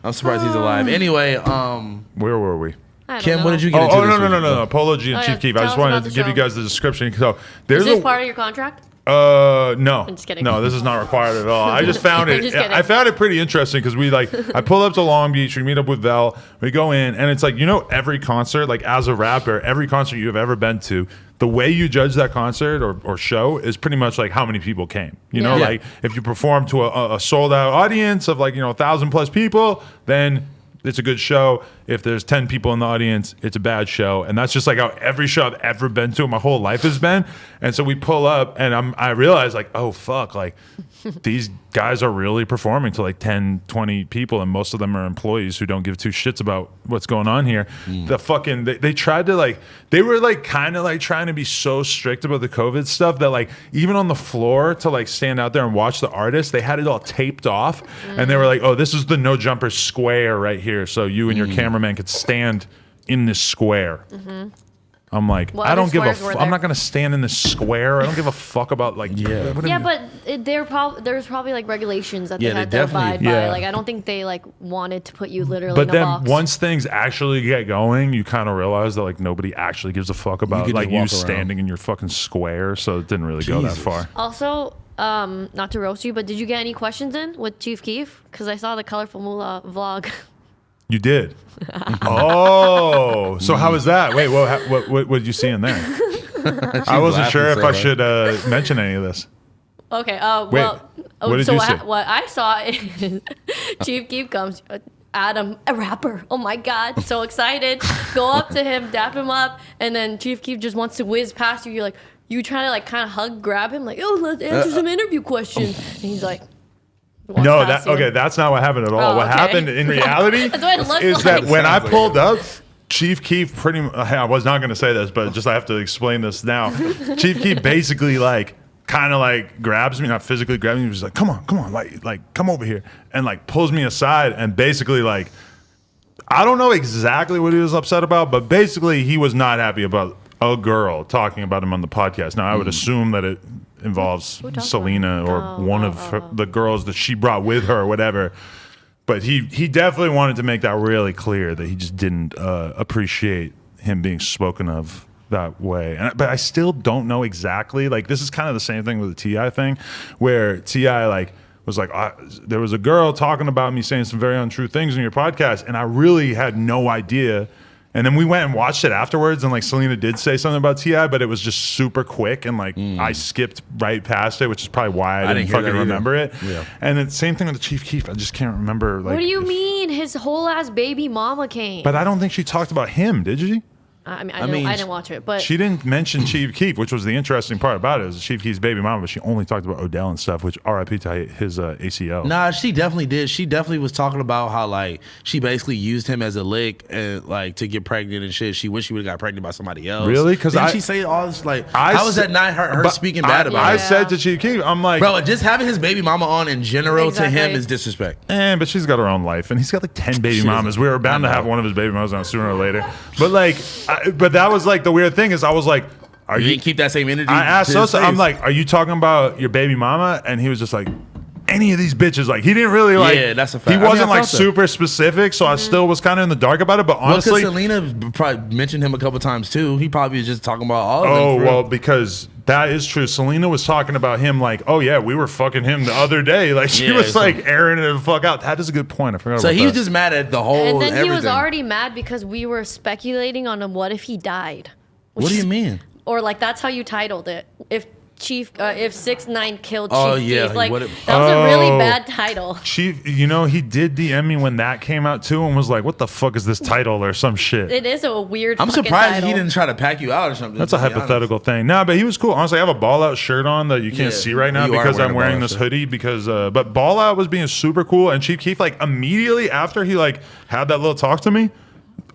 I'm surprised he's alive. Anyway, where were we? Kim, what did you get into? Oh, no. Polo G and Chief Keef. I just wanted to give you guys the description. So is this part of your contract? No. I'm just kidding. No, this is not required at all. I just found it. I found it pretty interesting because I pull up to Long Beach, we meet up with Vel, we go in, and it's like, every concert, like as a rapper, every concert you have ever been to, the way you judge that concert or show is pretty much like how many people came. Like if you perform to a sold out audience of 1,000+ people, then it's a good show. If there's 10 people in the audience, it's a bad show. And that's just like how every show I've ever been to in my whole life has been. And so we pull up, and I realize oh fuck, these guys are really performing to 10, 20 people, and most of them are employees who don't give two shits about what's going on here. They tried to they were kind of trying to be so strict about the COVID stuff that even on the floor to stand out there and watch the artists, they had it all taped off, and they were like, oh, this is the No Jumper square right here, so you and your cameraman could stand in this square. I'm like, I don't give I'm not gonna stand in this square. I don't give a fuck about but there's probably regulations that they had to abide by. I don't think they wanted to put you literally in a box. But then once things actually get going, you kind of realize that nobody actually gives a fuck about you standing in your fucking square. So it didn't really go that far. Also, not to roast you, but did you get any questions in with Chief Keef? Because I saw the Colorful Moolah vlog. You did? Oh, so how was that? Wait, what did you see in there? I wasn't sure if I should mention any of this. Okay. What did you see? What I saw is Chief Keef comes. Adam, a rapper. Oh my God, so excited. Go up to him, dap him up, and then Chief Keef just wants to whiz past you. You're like, you trying to kind of hug, grab him, let's answer some interview questions. And he's like, no, that's not what happened at all. What happened in reality is that when I pulled up, Chief Keef I was not going to say this, but just I have to explain this now. Chief Keef basically kind of grabs me, not physically grabs me, he's like, come on, come over here, and pulls me aside, and basically I don't know exactly what he was upset about, but basically he was not happy about a girl talking about him on the podcast. Now I would assume that it involves Selena or one of the girls that she brought with her or whatever. But he definitely wanted to make that really clear that he just didn't appreciate him being spoken of that way. But I still don't know exactly. This is kind of the same thing with the T.I. thing, where T.I. was there was a girl talking about me saying some very untrue things in your podcast, and I really had no idea. And then we went and watched it afterwards, and Selena did say something about T.I., but it was just super quick, and I skipped right past it, which is probably why I didn't fucking remember it. Yeah. And the same thing with the Chief Keef. I just can't remember. What do you mean? His whole ass baby mama came. But I don't think she talked about him, did she? I didn't watch it, but she didn't mention Chief Keef, which was the interesting part about it. Is Chief Keef's baby mama, but she only talked about Odell and stuff, which R.I.P. to his ACL. Nah, she definitely did. She definitely was talking about how like she basically used him as a lick and like to get pregnant and shit. She wished she would have got pregnant by somebody else. Really? Because she say all this like how was that not her speaking bad about I it? said to Chief Keef, I'm like, bro, just having his baby mama on in general to him is disrespect. But she's got her own life, and he's got like 10 baby mamas. We were bound to have one of his baby mamas on sooner or later. But like, but that was like the weird thing is I was like, "Are you didn't keep that same energy?" I asked Sosa, I'm like, "Are you talking about your baby mama?" And he was just like, "Any of these bitches." Like he didn't really like. Yeah, that's a fact. He wasn't like super specific, so I still was kind of in the dark about it. But honestly, Selena probably mentioned him a couple times too. He probably was just talking about all of them. Oh well, because that is true. Selena was talking about him like, "Oh yeah, we were fucking him the other day." Like she was like airing it the fuck out. That is a good point. I forgot. So about he was that. just mad at the whole. And then everything. he was already mad because we were speculating on him. What if he died? What do you mean? Or like that's how you titled it. If 6ix9ine killed Oh, Chief yeah, Keef, like what that was a really bad title. Chief, he did DM me when that came out too, and was like, "What the fuck is this title?" or some shit. It is a weird. I'm surprised title. he didn't try to pack you out or something. That's a hypothetical thing. Nah, but he was cool. Honestly, I have a Ball Out shirt on that you can't see right now because I'm wearing this hoodie. Because, but Ball Out was being super cool, and Chief Keef like immediately after he like had that little talk to me.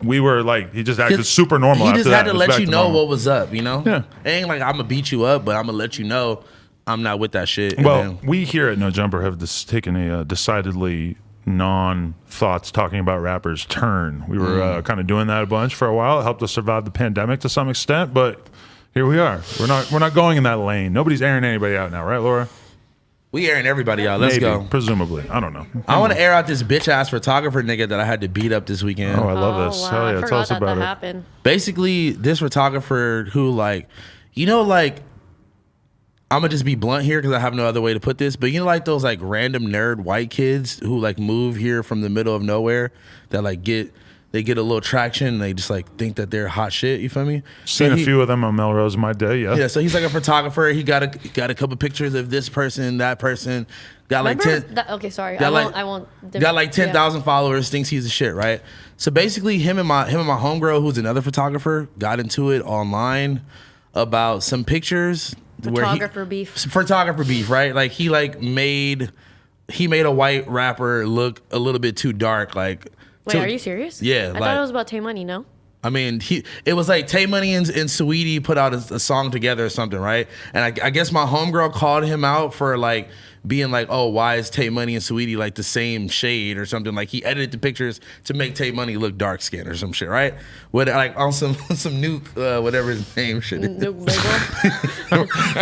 We were like, he just acted super normal. He just had to let you know normal. what was up, Yeah. It ain't like I'm gonna beat you up, but I'm gonna let you know I'm not with that shit. Well, we here at No Jumper have taken a decidedly non-thoughts talking about rappers turn. We were kind of doing that a bunch for a while. It helped us survive the pandemic to some extent, but here we are. We're not going in that lane. Nobody's airing anybody out now, right, Laura? We airing everybody out. Let's go. Presumably. I don't know. I want to air out this bitch ass photographer nigga that I had to beat up this weekend. Oh, I love this. Wow. Hell yeah, tell us about that it. happened. Basically, this photographer who like, like, I'm gonna just be blunt here because I have no other way to put this, but like those like random nerd white kids who like move here from the middle of nowhere that like get a little traction and they just like think that they're hot shit. You feel me? Seen a few of them on Melrose in my day. Yeah. Yeah. So he's like a photographer. He got a couple pictures of this person, that person. Got like 10. Okay, sorry. I won't. Got like 10,000 followers. Thinks he's a shit, right? So basically, him and my homegirl, who's another photographer, got into it online about some pictures. Photographer beef, right? Like he made a white rapper look a little bit too dark. Like, wait, are you serious? Yeah, I thought it was about Tay Money. No. I mean, it was like Tay Money and Saweetie put out a song together or something, right? And I guess my homegirl called him out for like being like, oh, why is Tay Money and Saweetie like the same shade or something? Like he edited the pictures to make Tay Money look dark skinned or some shit, right? With like on some Nuke, whatever his name shit is.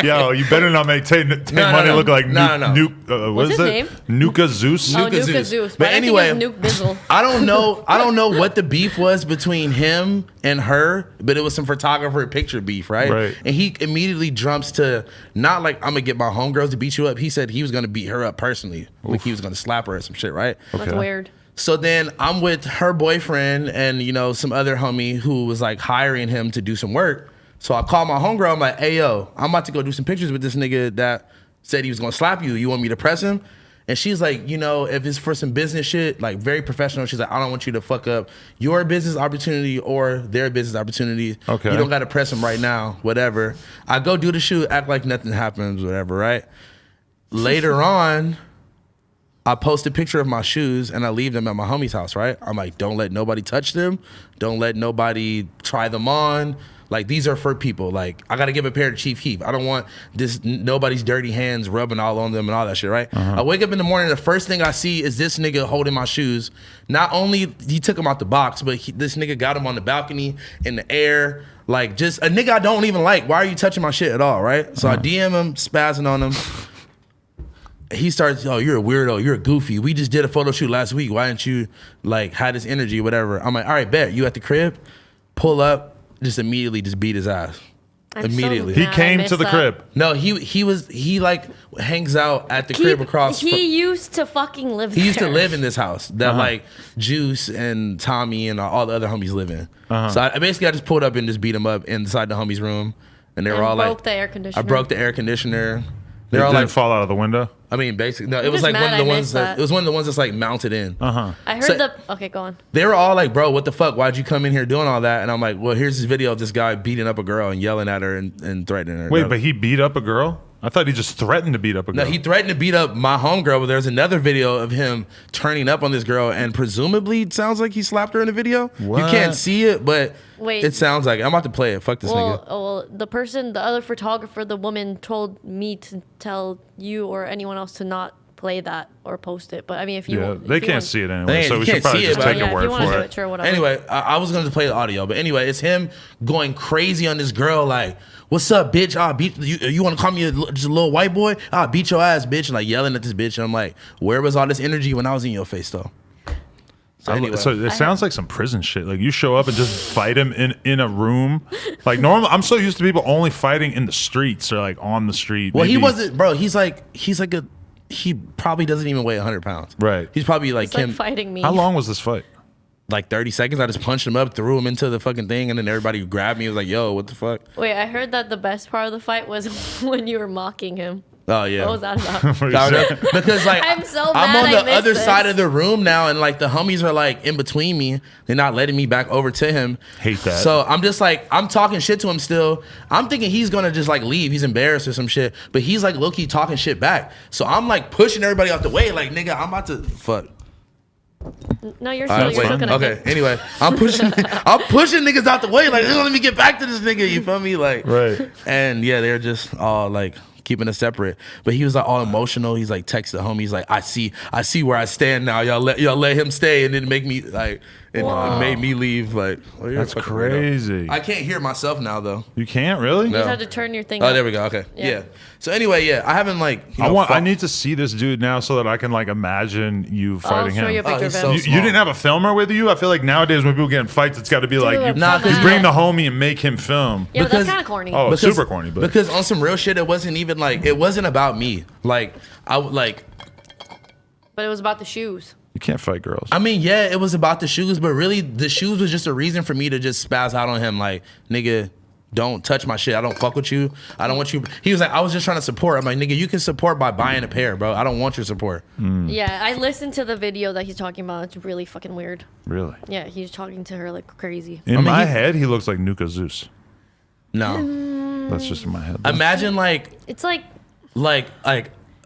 Yo, you better not make Tay Money look like Nuke. What is it? Nuka Zeus. Nuka Zeus. But anyway, Nuke Bizzle. I don't know what the beef was between him and her, but it was some photographer picture beef, right? And he immediately jumps to not like I'm gonna get my homegirls to beat you up. He said he was gonna beat her up personally. Like he was gonna slap her or some shit, right? That's weird. So then I'm with her boyfriend and some other homie who was like hiring him to do some work. So I call my homegirl. I'm like, hey yo, I'm about to go do some pictures with this nigga that said he was gonna slap you. You want me to press him? And she's like, if it's for some business shit, like very professional, she's like, I don't want you to fuck up your business opportunity or their business opportunity. Okay. You don't got to press them right now, whatever. I go do the shoot, act like nothing happens, whatever, right? Later on, I post a picture of my shoes and I leave them at my homie's house, right? I'm like, don't let nobody touch them. Don't let nobody try them on. Like, these are for people. Like, I got to give a pair to Chief Keef. I don't want nobody's dirty hands rubbing all on them and all that shit, right? I wake up in the morning, the first thing I see is this nigga holding my shoes. Not only he took them out the box, but this nigga got them on the balcony, in the air. Like, just a nigga I don't even like. Why are you touching my shit at all, right? So I DM him, spazzing on him. He starts, oh, you're a weirdo, you're a goofy. We just did a photo shoot last week. Why didn't you, like, have this energy, whatever? I'm like, all right, bet. You at the crib? Pull up. Just immediately just beat his ass. Immediately. So he came to the crib. No, he like hangs out at the crib across. He used to fucking live there. He used to live in this house that like Juice and Tommy and all the other homies live in. So I just pulled up and just beat him up inside the homie's room. And they were all like, broke the air conditioner. I broke the air conditioner. It didn't fall out of the window. I mean, basically, no. It was like one of the ones that. It was one of the ones that's like mounted in. I heard Okay, go on. They were all like, "Bro, what the fuck? Why'd you come in here doing all that?" And I'm like, "Well, here's this video of this guy beating up a girl and yelling at her and threatening her." Wait, but he beat up a girl? I thought he just threatened to beat up a girl. No, he threatened to beat up my homegirl, but there's another video of him turning up on this girl, and presumably it sounds like he slapped her in the video. What? You can't see it, but Wait. it sounds like it. I'm about to play it. Fuck this nigga. Well, the other photographer, the woman told me to tell you or anyone else to not play that or post it. But I mean, if you they can't see it anyway, so we should probably just take your word for it. Sure, whatever. Anyway, I was going to play the audio, but anyway, it's him going crazy on this girl, like, "What's up, bitch? I'll beat you. You want to call me just a little white boy? I'll beat your ass, bitch!" And like yelling at this bitch. And I'm like, where was all this energy when I was in your face, though? So, anyway. So it sounds like some prison shit. Like you show up and just fight him in a room. Like normal. I'm so used to people only fighting in the streets or like on the street. Well, he wasn't, bro. He probably doesn't even weigh 100 pounds. Right. He's probably like It's like fighting me. How long was this fight? Like 30 seconds. I just punched him up, threw him into the fucking thing, and then everybody grabbed me and was like, "Yo, what the fuck?" Wait, I heard that the best part of the fight was when you were mocking him. Oh yeah. What was that about? Because like I'm so mad I'm on I the missed other this. side of the room now, and like the homies are like in between me. They're not letting me back over to him. Hate that. So I'm just like, I'm talking shit to him still. I'm thinking he's gonna just like leave. He's embarrassed or some shit. But he's like low key talking shit back. So I'm like pushing everybody out the way. Like, nigga, I'm about to fuck. No, you're still gonna okay. Anyway, I'm pushing niggas out the way. Like, let me get back to this nigga. You feel me? Like, right. And yeah, they're just all like keeping us separate. But he was like all emotional. He's like text the homies like, I see where I stand now. Y'all let him stay, and then make me like it made me leave. Like, well, that's crazy. I can't hear myself now though. You can't really? You just have to turn your thing. Oh, there we go. Okay. Yeah. So anyway, yeah, I haven't like. I need to see this dude now so that I can like imagine you fighting him. You a picture of him. You didn't have a filmer with you? I feel like nowadays when people get in fights, it's got to be like you bring the homie and make him film. Yeah, but that's kind of corny. Oh, it's super corny. But because on some real shit, it wasn't even like it wasn't about me. Like I would like. But it was about the shoes. You can't fight girls. I mean, yeah, it was about the shoes, but really the shoes was just a reason for me to just spaz out on him. Like, nigga, don't touch my shit. I don't fuck with you. I don't want you. He was like, I was just trying to support. I'm like, nigga, you can support by buying a pair, bro. I don't want your support. Yeah, I listened to the video that he's talking about. It's really fucking weird. Really? Yeah, he's talking to her like crazy. In my head, he looks like Nuka Zeus. No. That's just in my head. Imagine like. It's like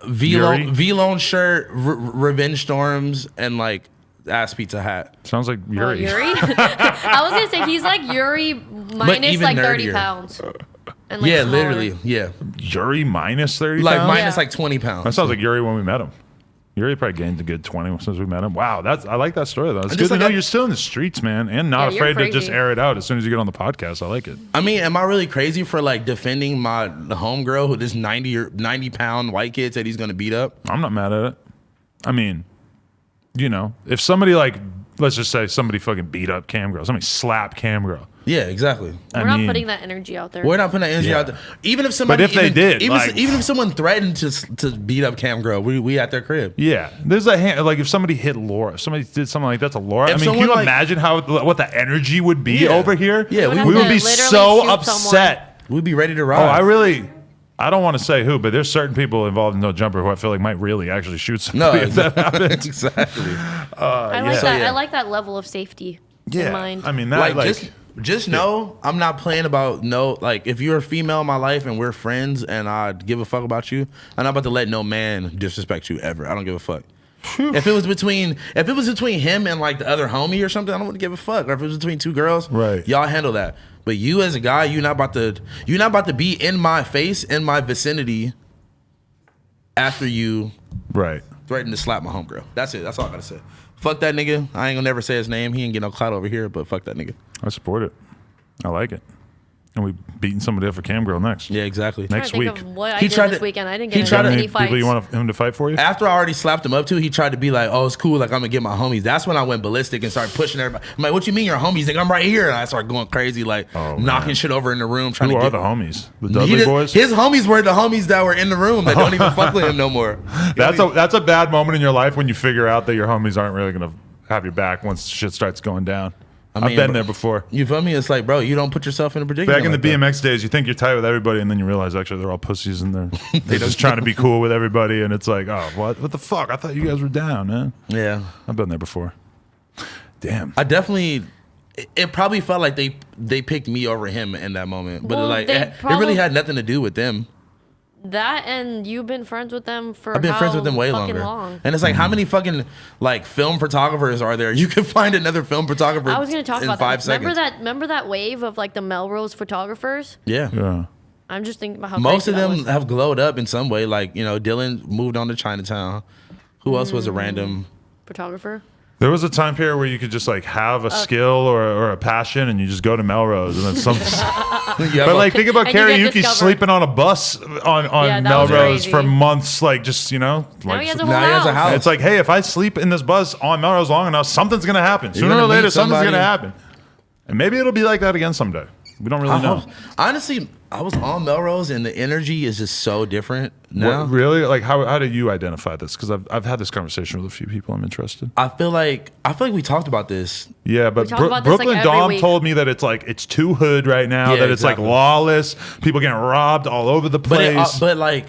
V-Lone shirt, Revenge Storms, and like ass pizza hat. Sounds like Yuri. Yuri? I was gonna say he's like Yuri minus like 30 pounds. And, like, yeah, smaller. literally. Yeah. Yuri minus 30 like pounds? minus like 20 pounds. That sounds like Yuri when we met him. Yuri probably gained a good 20 since we met him. Wow, I like that story though. It's good to know you're still in the streets, man, and not afraid to just air it out as soon as you get on the podcast. I like it. I mean, am I really crazy for like defending the homegirl who this 90 pound white kid said he's gonna beat up? I'm not mad at it. I mean, you know, if somebody like, let's just say somebody fucking beat up Cam Girl, somebody slapped Cam Girl. Yeah, exactly. We're not putting that energy out there. We're not putting that energy out there. Even if somebody, but if they did, even if someone threatened to beat up Cam Girl, we at their crib. Yeah, there's like if somebody hit Laura, if somebody did something like that to Laura. I mean, can you imagine what the energy would be over here? Yeah, we would be so upset. We'd be ready to ride. I don't want to say who, but there's certain people involved in No Jumper who I feel like might really actually shoot somebody if that happens. Exactly. I like that. I like that level of safety in mind. I mean, that just know I'm not playing about like if you're a female in my life and we're friends and I give a fuck about you, I'm not about to let no man disrespect you ever. I don't give a fuck. If it was between him and like the other homie or something, I don't want to give a fuck. Or if it was between two girls, right? Y'all handle that. But you as a guy, you're not about to be in my face, in my vicinity after you threaten to slap my homegirl. That's it. That's all I gotta say. Fuck that nigga. I ain't gonna never say his name. He ain't get no clout over here, but fuck that nigga. I support it. I like it. And we beating somebody up for Cam Girl next. Yeah, exactly. Next week. What I did this weekend. I didn't get any fights. People you want him to fight for you? After I already slapped him up too, he tried to be like, "Oh, it's cool. Like I'm gonna get my homies." That's when I went ballistic and started pushing everybody. I'm like, "What you mean your homies? Like I'm right here." And I started going crazy, like knocking shit over in the room. Who are the homies? The Dudley boys? His homies were the homies that were in the room that don't even fuck with him no more. That's a bad moment in your life when you figure out that your homies aren't really gonna have your back once shit starts going down. I mean, I've been there before. You feel me? It's like, bro, you don't put yourself in a predicament. Back in the BMX days, you think you're tight with everybody, and then you realize actually they're all pussies, and they're just trying to be cool with everybody, and it's like, oh, what the fuck? I thought you guys were down, man. Yeah, I've been there before. Damn. I definitely. It probably felt like they picked me over him in that moment, but it really had nothing to do with them. That and you've been friends with them for I've been friends with them way longer. And it's like, how many fucking like film photographers are there? You can find another film photographer. I was going to talk about 5 that. seconds. Remember that wave of like the Melrose photographers? Yeah. I'm just thinking about how most of them have glowed up in some way. Like, you know, Dylan moved on to Chinatown. Who else was a random photographer? There was a time period where you could just like have a skill or a passion, and you just go to Melrose, and then some. But like, think about karaoke sleeping on a bus on Melrose for months, like just now he has a house. It's like, hey, if I sleep in this bus on Melrose long enough, something's gonna happen. Sooner or later, something's gonna happen, and maybe it'll be like that again someday. We don't really know. Honestly, I was on Melrose, and the energy is just so different now. What, really? Like, how do you identify this? Because I've had this conversation with a few people. I'm interested. I feel like we talked about this. Yeah, but Brooklyn Dom told me that it's too hood right now. That it's like lawless. People getting robbed all over the place. But like,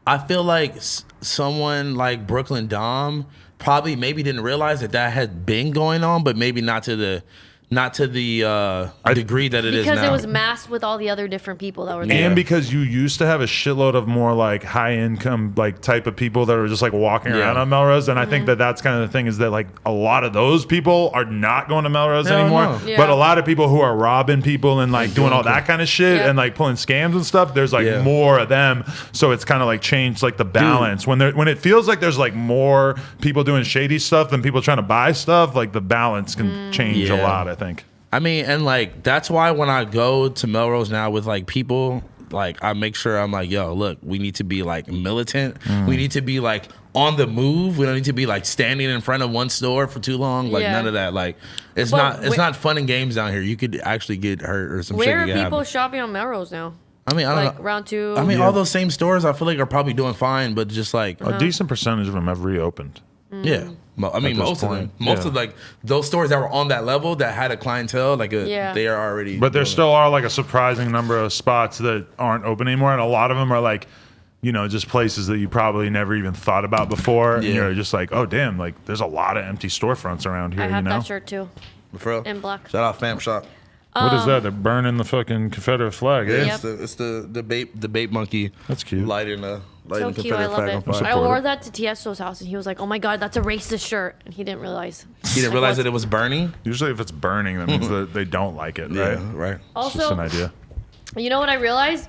I feel like someone like Brooklyn Dom probably maybe didn't realize that had been going on, but maybe not to the degree that it is now. Because it was masked with all the other different people that were there. And because you used to have a shitload of more like high income like type of people that were just like walking around on Melrose. And I think that's kind of the thing is that like a lot of those people are not going to Melrose anymore. No. Yeah. But a lot of people who are robbing people and like doing all that kind of shit and like pulling scams and stuff, there's like more of them. So it's kind of like changed like the balance. When it feels like there's like more people doing shady stuff than people trying to buy stuff, like the balance can change a lot, I think. I mean, and like that's why when I go to Melrose now with like people, like I make sure I'm like, yo, look, we need to be like militant. We need to be like on the move. We don't need to be like standing in front of one store for too long. Like none of that. Like it's not fun and games down here. You could actually get hurt or some shit. Where are people shopping on Melrose now? I mean, I don't know. Round two. I mean, all those same stores I feel like are probably doing fine, but just like a decent percentage of them have reopened. Yeah. I mean, most of them. Most of like those stores that were on that level that had a clientele, like they are already. But there still are like a surprising number of spots that aren't open anymore, and a lot of them are like, you know, just places that you probably never even thought about before. And you're just like, oh damn, like there's a lot of empty storefronts around here. I have that shirt too. For real? In black. Shout out Fam Shop. What is that? They're burning the fucking Confederate flag. Yeah, it's the bait monkey. That's cute. Lighting the cute. I love it. I wore that to Tiesto's house, and he was like, "Oh my god, that's a racist shirt," and he didn't realize. He didn't realize that it was burning. Usually, if it's burning, that means that they don't like it, right? Yeah, right. Also, it's just an idea. You know what I realized?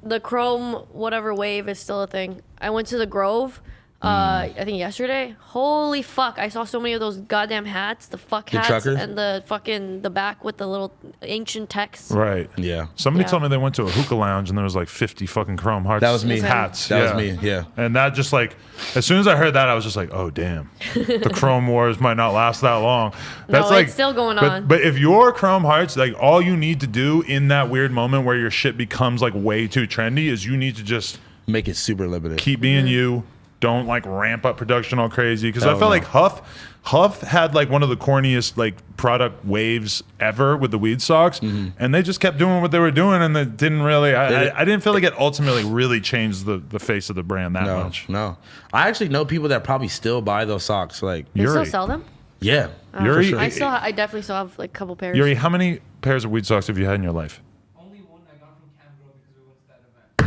The chrome whatever wave is still a thing. I went to the Grove. I think yesterday. Holy fuck! I saw so many of those goddamn hats, the hats, and the back with the little ancient text. Right. Yeah. Somebody told me they went to a hookah lounge and there was like 50 fucking chrome hearts. That was me. Hats. That was me. Yeah. And that just like, as soon as I heard that, I was just like, oh damn, the chrome wars might not last that long. That's no, like it's still going on. But if you're chrome hearts, like all you need to do in that weird moment where your shit becomes like way too trendy is you need to just make it super limited. Keep being you. Don't like ramp up production all crazy because I felt like Huff had like one of the corniest like product waves ever with the weed socks, and they just kept doing what they were doing, and they didn't really. I didn't feel like it ultimately really changed the face of the brand that much. No, I actually know people that probably still buy those socks. Like they still sell them. Yeah, Yuri, sure. I definitely still have like a couple pairs. Yuri, how many pairs of weed socks have you had in your life?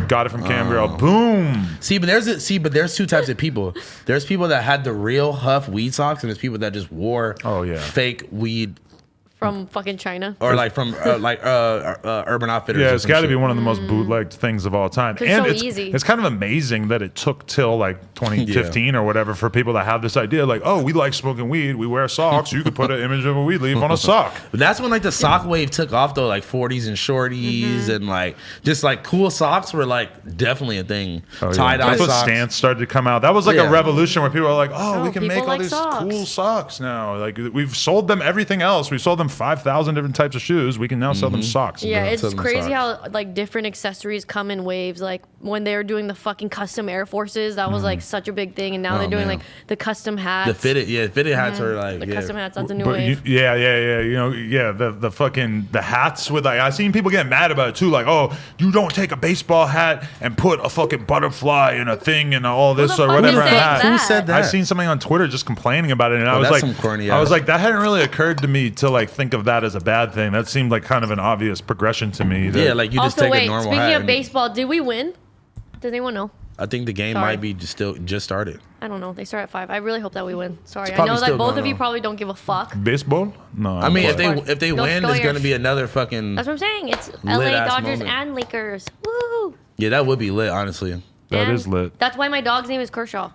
Got it from Cam Girl. Boom. But there's two types of people. There's people that had the real Huff weed socks, and there's people that just wore fake weed from fucking China, or like from Urban Outfitters. Yeah, it's got to be one of the most bootlegged things of all time. And it's so easy. It's kind of amazing that it took till like 2015 or whatever for people to have this idea. Like, oh, we like smoking weed. We wear socks. You could put an image of a weed leaf on a sock. But that's when like the sock wave took off though. Like 40s and shorties and like just like cool socks were like definitely a thing. Tie dye socks. That's when Stance started to come out. That was like a revolution where people were like, oh, we can make all these cool socks now. Like we've sold them everything else. We sold them 5,000 different types of shoes. We can now sell them socks. Yeah, it's crazy how like different accessories come in waves. Like when they were doing the fucking custom Air Forces, that was like such a big thing, and now they're doing like the custom hats. The fitted hats are like the custom hats. That's a new wave. The fucking the hats with like I seen people getting mad about it too. Like, oh, you don't take a baseball hat and put a fucking butterfly in a thing and all this or whatever hat. Who said that? I seen something on Twitter just complaining about it, and I was like, that hadn't really occurred to me to like think of that as a bad thing. That seemed like kind of an obvious progression to me. Like you just take a normal hat. Speaking of baseball, did we win? Does anyone know? I think the game might be just started. I don't know. They start at 5. I really hope that we win. Sorry, I know that both of you probably don't give a fuck. Baseball? No. I mean, if they win, there's gonna be another fucking. That's what I'm saying. It's LA Dodgers and Lakers. Woo! Yeah, that would be lit, honestly. That is lit. That's why my dog's name is Kershaw.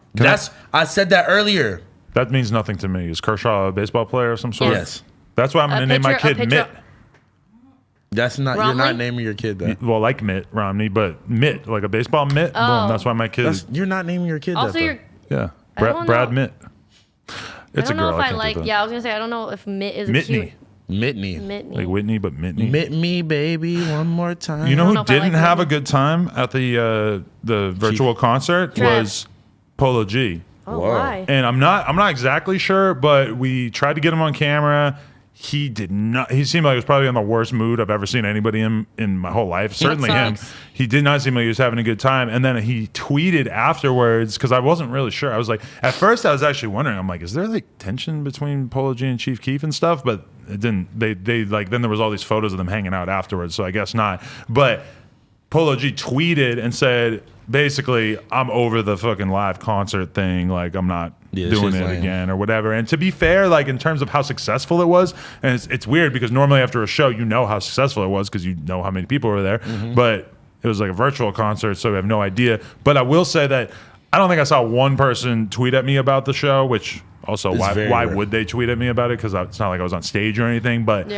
I said that earlier. That means nothing to me. Is Kershaw a baseball player of some sort? Yes. That's why I'm gonna name my kid Mitt. That's not. Romney? You're not naming your kid that. Well, like Mitt Romney, but Mitt, like a baseball mitt. Oh. Boom. That's why my kid. You're not naming your kid also, that. Yeah. Brad Mitt. It's a girl. I was gonna say I don't know if Mitt is Mitney. Mitney. Like Whitney, but Mitney. Mitt me, baby, one more time. You know who didn't have a good time at the virtual concert was Polo G. Oh, why? And I'm not exactly sure, but we tried to get him on camera. He did not. He seemed like he was probably in the worst mood I've ever seen anybody in my whole life. Certainly him. He did not seem like he was having a good time. And then he tweeted afterwards because I wasn't really sure. I was like, at first I was actually wondering. I'm like, is there like tension between Polo G and Chief Keef and stuff? But it didn't. They like then there was all these photos of them hanging out afterwards. So I guess not. But Polo G tweeted and said, basically, I'm over the fucking live concert thing. Like, I'm not doing it again or whatever. And to be fair, like in terms of how successful it was, and it's weird because normally after a show, you know how successful it was because you know how many people were there. But it was like a virtual concert, so we have no idea. But I will say that I don't think I saw one person tweet at me about the show, which also why would they tweet at me about it? Because it's not like I was on stage or anything. But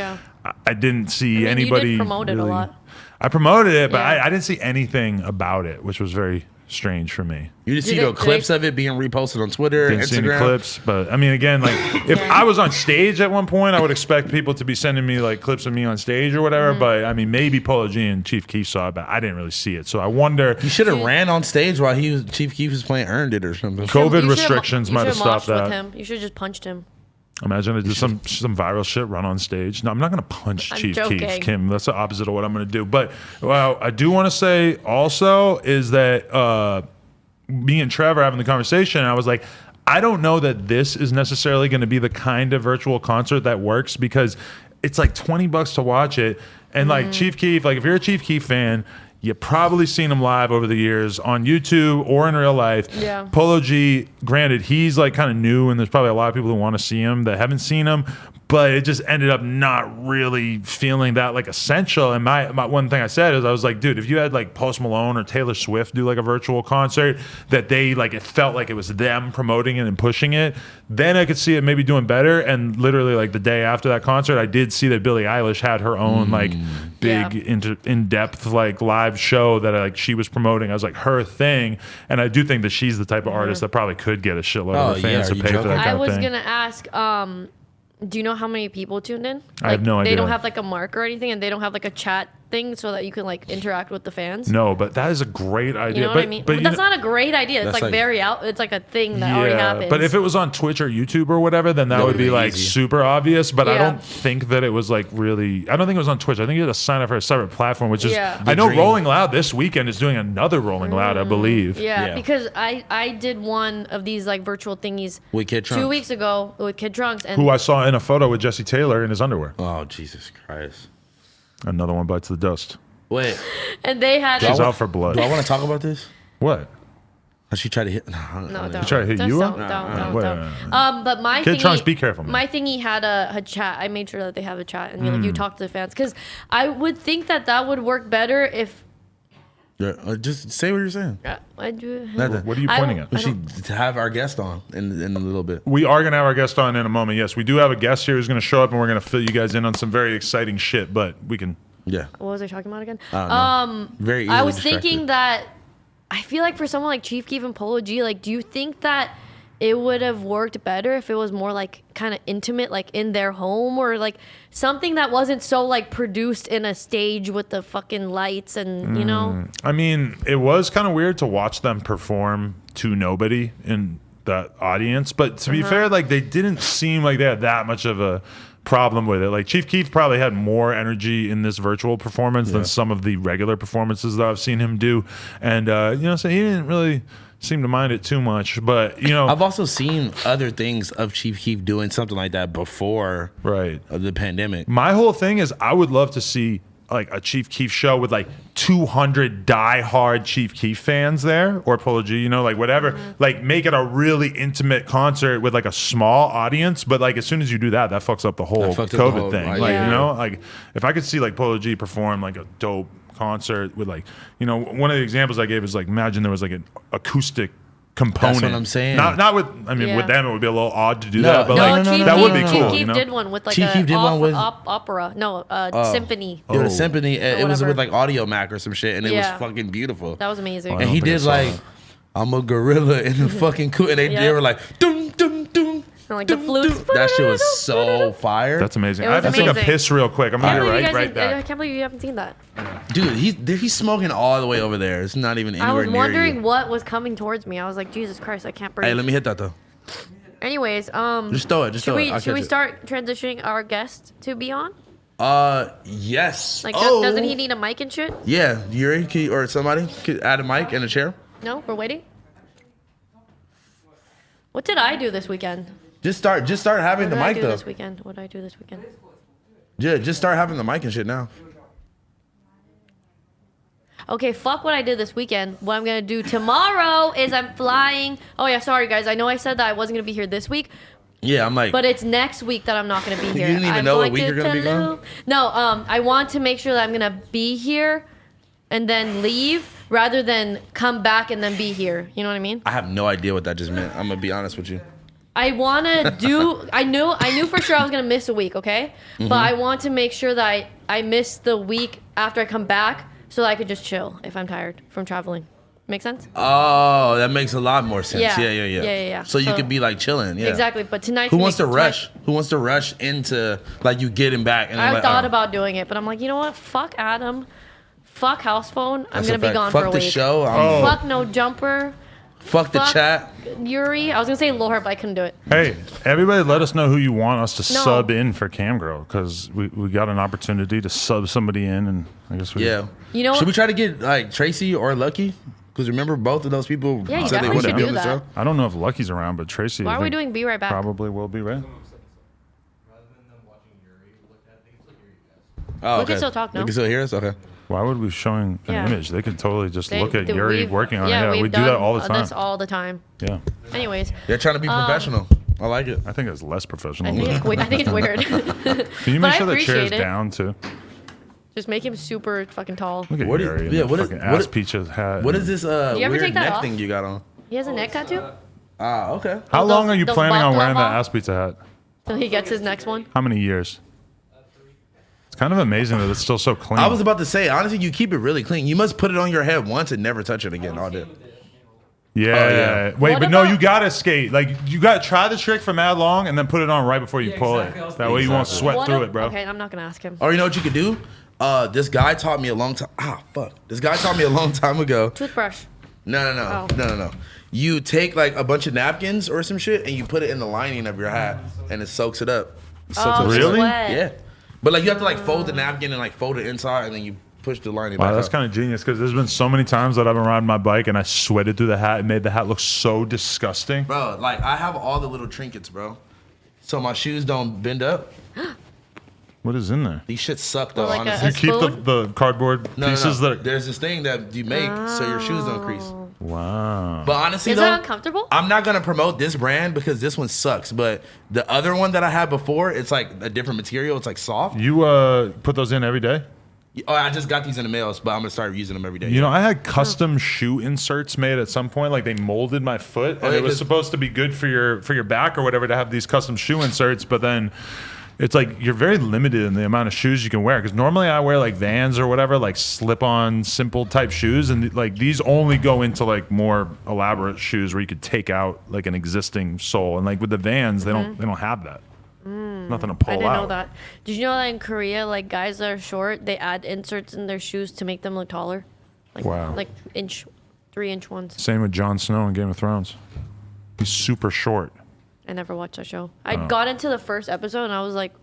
I didn't see anybody. You did promote it a lot. I promoted it, but I didn't see anything about it, which was very strange for me. You just see the clips of it being reposted on Twitter, Didn't Instagram. see any clips, but I mean, again, like if I was on stage at one point, I would expect people to be sending me like clips of me on stage or whatever. But I mean, maybe Polo G and Chief Keef saw it, but I didn't really see it. So I wonder. You should have ran on stage while Chief Keef was playing Earned It or something. COVID restrictions might have stopped that. With him. You should have just punched him. Imagine I did some viral shit, run on sage. No, I'm not going to punch Chief Keef, Kim. That's the opposite of what I'm going to do. But I do want to say also is that me and Trevor having the conversation, and I was like, I don't know that this is necessarily going to be the kind of virtual concert that works because it's like $20 to watch it. And like Chief Keef, like if you're a Chief Keef fan, you've probably seen him live over the years on YouTube or in real life. Yeah. Polo G, granted, he's like kind of new, and there's probably a lot of people who want to see him that haven't seen him, but it just ended up not really feeling that like essential. And my one thing I said is I was like, dude, if you had like Post Malone or Taylor Swift do like a virtual concert that they like, it felt like it was them promoting it and pushing it, then I could see it maybe doing better. And literally like the day after that concert, I did see that Billie Eilish had her own like big in-depth like live show that like she was promoting as like her thing. And I do think that she's the type of artist that probably could get a shitload of fans to pay for that kind of thing. I was gonna ask, do you know how many people tuned in? I have no idea. They don't have like a mark or anything, and they don't have like a chat thing so that you can like interact with the fans. No, but that is a great idea. You know what I mean? But that's not a great idea. It's like very out. It's like a thing that already happens. But if it was on Twitch or YouTube or whatever, then that would be like super obvious. But I don't think that it was like really. I don't think it was on Twitch. I think you had to sign up for a separate platform, which is. I know Rolling Loud this weekend is doing another Rolling Loud, I believe. Yeah, because I did one of these like virtual thingies with Kid Trunks 2 weeks ago with Kid Trunks, and who I saw in a photo with Jesse Taylor in his underwear. Oh Jesus Christ! Another one bites the dust. Wait. And they had. She's out for blood. Do I want to talk about this? What? She tried to hit. No, don't. She tried to hit you up? Don't. But my Kid Trunks, be careful, man. My thingy had a chat. I made sure that they have a chat, and like you talk to the fans, because I would think that would work better if. Just say what you're saying. What are you pointing at? We should have our guest on in a little bit. We are going to have our guest on in a moment. Yes, we do have a guest here who's going to show up, and we're going to fill you guys in on some very exciting shit, but we can... Yeah. What was I talking about again? Very I was thinking that I feel like for someone like Chief Keef and Polo G, like, do you think that it would have worked better if it was more like kind of intimate, like in their home, or like something that wasn't so like produced in a stage with the fucking lights and you know. I mean, it was kind of weird to watch them perform to nobody in the audience, but to be fair, like they didn't seem like they had that much of a problem with it. Like Chief Keef probably had more energy in this virtual performance than some of the regular performances that I've seen him do, and so he didn't really seem to mind it too much. But I've also seen other things of Chief Keef doing something like that before the pandemic. My whole thing is I would love to see like a Chief Keef show with like 200 diehard Chief Keef fans there, or Polo G, like whatever. Like make it a really intimate concert with like a small audience, but like as soon as you do that fucks up the whole COVID thing. Like like if I could see like Polo G perform like a dope concert with like one of the examples I gave is like imagine there was like an acoustic component. That's what I'm saying. Not with with them it would be a little odd to do that, but that would be cool. Chief Keef did one with like opera, symphony. It was a symphony. It was with like Audio Mac or some shit, and it was fucking beautiful. That was amazing. And he did like I'm a gorilla in the fucking cool, and they were like dum dum dum. Like the flutes. That shit was so fire. That's amazing. I have to take a piss real quick. I'm gonna get right back. I can't believe you haven't seen that. Dude, he's smoking all the way over there. It's not even anywhere near you. I was wondering what was coming towards me. I was like, Jesus Christ, I can't breathe. Hey, let me hit that though. Anyways, just throw it. Should we start transitioning our guest to be on? Yes. Like, doesn't he need a mic and shit? Yeah, Yuri or somebody could add a mic and a chair. No, we're waiting. What did I do this weekend? Just start having the mic though. What did I do this weekend? Yeah, just start having the mic and shit now. Okay, fuck what I did this weekend. What I'm gonna do tomorrow is I'm flying. Oh yeah, sorry guys. I know I said that I wasn't gonna be here this week. Yeah, I'm like. But it's next week that I'm not gonna be here. You didn't even know what week you're gonna be gone? No, I want to make sure that I'm gonna be here and then leave rather than come back and then be here. You know what I mean? I have no idea what that just meant. I'm gonna be honest with you. I want to do. I knew for sure I was gonna miss a week, okay? But I want to make sure that I miss the week after I come back, so that I could just chill if I'm tired from traveling. Make sense? Oh, that makes a lot more sense. Yeah. So you could be like chilling. Yeah. Exactly. But tonight. Who wants to rush? Who wants to rush into like you getting back? And I thought about doing it, but I'm like, you know what? Fuck Adam. Fuck house phone. I'm gonna be gone for a week. Fuck the show. Fuck no jumper. Fuck the chat. Yuri. I was gonna say Lore, but I couldn't do it. Hey, everybody let us know who you want us to sub in for Cam Girl, because we got an opportunity to sub somebody in, and I guess we... Yeah. You know what? Should we try to get like Tracy or Lucky? Because remember both of those people said they definitely wouldn't be should on the do show. that. I don't know if Lucky's around, but Tracy... Why are we doing Be Right Back? Probably will be, right? Oh, We can still talk, no? They can still hear us? Okay. Why would we be showing an image? They could totally just look at Yuri we've- working on it. yeah, Yeah, we've we do that all the done time. this all the time. Yeah. Anyways, They're trying to be professional. I like it. I think it's less professional. I think it's weird. Can you But make I sure the chair's appreciate it. down, too? Just make him super fucking tall. Look at What is- Yuri in yeah, the what is- fucking what ass is- peaches hat. What is this you ever weird take that neck off? thing you got on? He has a neck tattoo? Ah, okay. How long are you those planning on buckle wearing that off? ass pizza hat? Till he gets his next one. How many years? It's kind of amazing that it's still so clean. I was about to say, honestly, you keep it really clean. You must put it on your head once and never touch it again all day. Yeah. Wait, What but no, about- you gotta skate. Like you gotta try the trick for mad long and then put it on right before you pull exactly. it. That way you won't sweat What through if- it, bro. Okay, I'm not gonna ask him. Or you know what you could do? This guy taught me a long time. This guy taught me a long time ago. Toothbrush. No. Oh. No. You take like a bunch of napkins or some shit and you put it in the lining of your hat and it soaks it up. It soaks Oh, up. Really? sweat. Yeah. But like you have to like fold the napkin and like fold it inside and then you push the lining Wow, back that's up. kind of genius because there's been so many times that I've been riding my bike and I sweated through the hat and made the hat look so disgusting. Bro, like I have all the little trinkets, bro. So my shoes don't bend up. What is in there? These shits suck though, Or like a- honestly. You keep spoon? the cardboard pieces no. that. There's this thing that you make so your shoes don't crease. Wow. But honestly Is though, that uncomfortable? I'm not gonna promote this brand because this one sucks. But the other one that I had before, it's like a different material. It's like soft. You put those in every day? Oh, I just got these in the mail, but I'm gonna start using them every day. You know, I had custom shoe inserts made at some point. Like they molded my foot, and yeah, it was 'cause- supposed to be good for your back or whatever to have these custom shoe inserts. But then it's like you're very limited in the amount of shoes you can wear. Because normally I wear like Vans or whatever, like slip-on, simple type shoes, and like these only go into like more elaborate shoes where you could take out like an existing sole. And like with the Vans, they don't have that. Nothing to pull out. I didn't know that. Did you know that in Korea, like guys that are short, they add inserts in their shoes to make them look taller? Like, wow. Like 3-inch ones. Same with Jon Snow in Game of Thrones. He's super short. I never watched that show. I got into the first episode and I was like,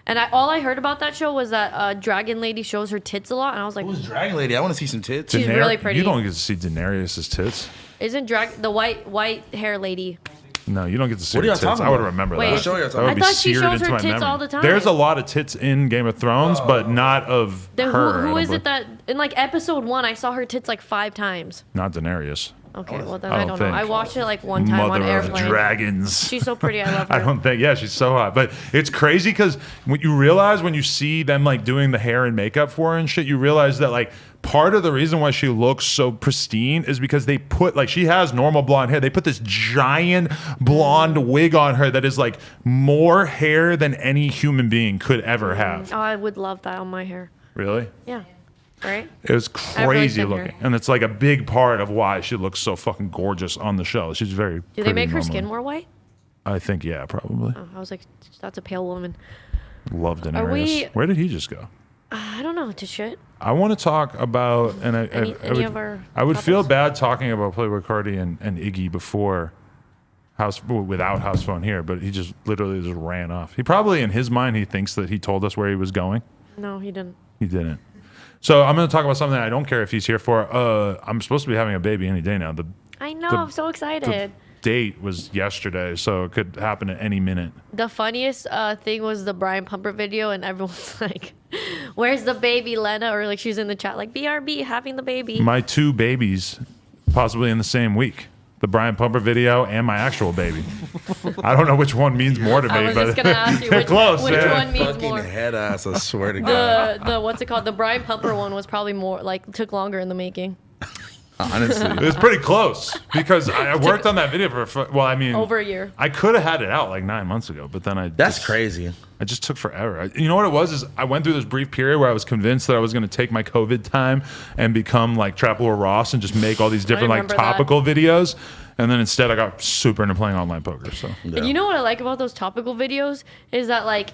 all I heard about that show was that Dragon Lady shows her tits a lot, and I was like, who's Dragon Lady? I want to see some tits. She's really pretty. You don't get to see Daenerys' tits. Isn't the white hair lady? No, you don't get to see what her are tits. talking I would about? remember Wait, that. Show you. That would I be thought she seared shows into her my tits memory. all the time. There's a lot of tits in Game of Thrones, but not of her. Who is it that in like episode 1 I saw her tits like 5 times? Not Daenerys. Okay, well then I I don't don't know. think. I watched it like one time Mother on of airplane. dragons. She's so pretty. I love her. I don't think. Yeah, she's so hot. But it's crazy because when you realize when you see them like doing the hair and makeup for her and shit, you realize that like part of the reason why she looks so pristine is because they put like she has normal blonde hair. They put this giant blonde wig on her that is like more hair than any human being could ever have. Oh, I would love that on my hair. Really? Yeah. Right? It was crazy thin looking. hair. And it's like a big part of why she looks so fucking gorgeous on the show. She's very Do they make her skin more white? I think, yeah, probably. Oh, I was like, that's a pale woman. Love Daenerys. Are we- Where did he just go? I don't know. To shit. I want to talk about, and I would feel bad talking about Playboy Cardi and Iggy before without House Phone here, but he just literally just ran off. He probably, in his mind, he thinks that he told us where he was going. No, he didn't. He didn't. So I'm going to talk about something I don't care if he's here for. I'm supposed to be having a baby any day now. I know. I'm so excited. Date was yesterday, so it could happen at any minute. The funniest thing was the Brian Pumper video, and everyone's like, "Where's the baby, Lena?" Or like she's in the chat like, "BRB having the baby." My 2 babies, possibly in the same week. The Brian Pumper video and my actual baby. I don't know which one means more to me, I was but just gonna ask you which close, one means Fucking more. head ass, I swear to God. The what's it called? The Brian Pumper one was probably more like took longer in the making. Honestly. It was pretty close because I worked on that video for Over a year. I could have had it out like 9 months ago, but then That's crazy. I just took forever. You know what it was? Is I went through this brief period where I was convinced that I was going to take my COVID time and become like Trapper Ross and just make all these different like remember that. topical videos. And then instead I got super into playing online poker. So Yeah. And you know what I like about those topical videos is that like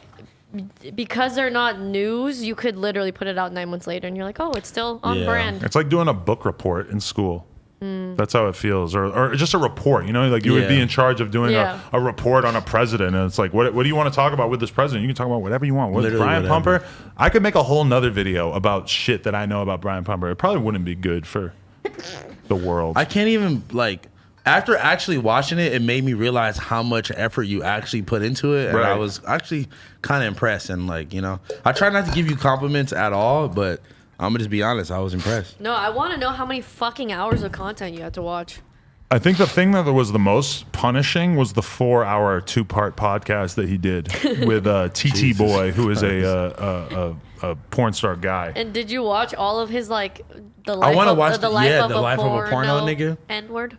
because they're not news, you could literally put it out 9 months later and you're like, oh, it's still on brand. it's like doing a book report in school. That's how it feels, or just a report. You know, like you would be in charge of doing a report on a president, and it's like, what do you want to talk about with this president? You can talk about whatever you want. With Literally Brian whatever. Pumper, I could make a whole nother video about shit that I know about Brian Pumper. It probably wouldn't be good for the world. I can't even like. After actually watching it, it made me realize how much effort you actually put into it, and Right. I was actually kind of impressed. And like, you know, I try not to give you compliments at all, but I'm gonna just be honest, I was impressed. No, I want to know how many fucking hours of content you had to watch. I think the thing that was the most punishing was the 4-hour 2-part podcast that he did with TT Boy, who is a porn star guy. And did you watch all of his like the I life wanna of watch the the- life yeah, of the a life of a porno nigga. N-word?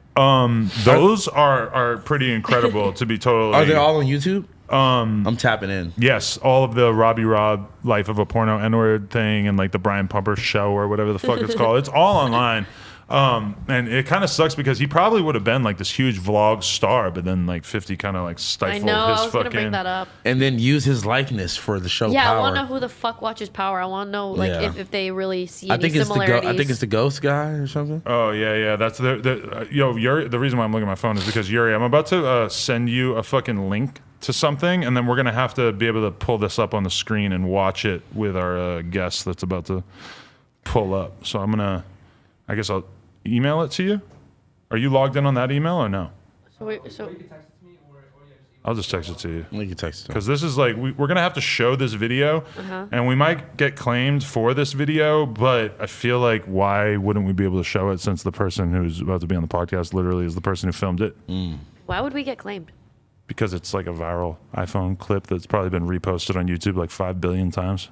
Those are pretty incredible to be totally. Are they all on YouTube? I'm tapping in. Yes, all of the Robbie Rob Life of a Porno N-word thing and like the Brian Pumper show or whatever the fuck it's called. It's all online. And it kind of sucks because he probably would have been like this huge vlog star, but then like 50 kind of like I stifled know. his I was fucking. gonna bring that up. And then use his likeness for the show. Yeah, Power. I want to know who the fuck watches Power. I want to know like Yeah. if they really see I any think it's similarities. I think it's the ghost guy or something. Oh yeah. That's Yuri. The reason why I'm looking at my phone is because Yuri, I'm about to send you a fucking link to something, and then we're gonna have to be able to pull this up on the screen and watch it with our guest that's about to pull up. So I guess I'll email it to you. Are you logged in on that email or no? So I'll just text it to you. You can text it. Because this is like, we're going to have to show this video, and we might get claimed for this video, but I feel like why wouldn't we be able to show it since the person who's about to be on the podcast literally is the person who filmed it? why would we get claimed? Because it's like a viral iPhone clip that's probably been reposted on YouTube like 5 billion times.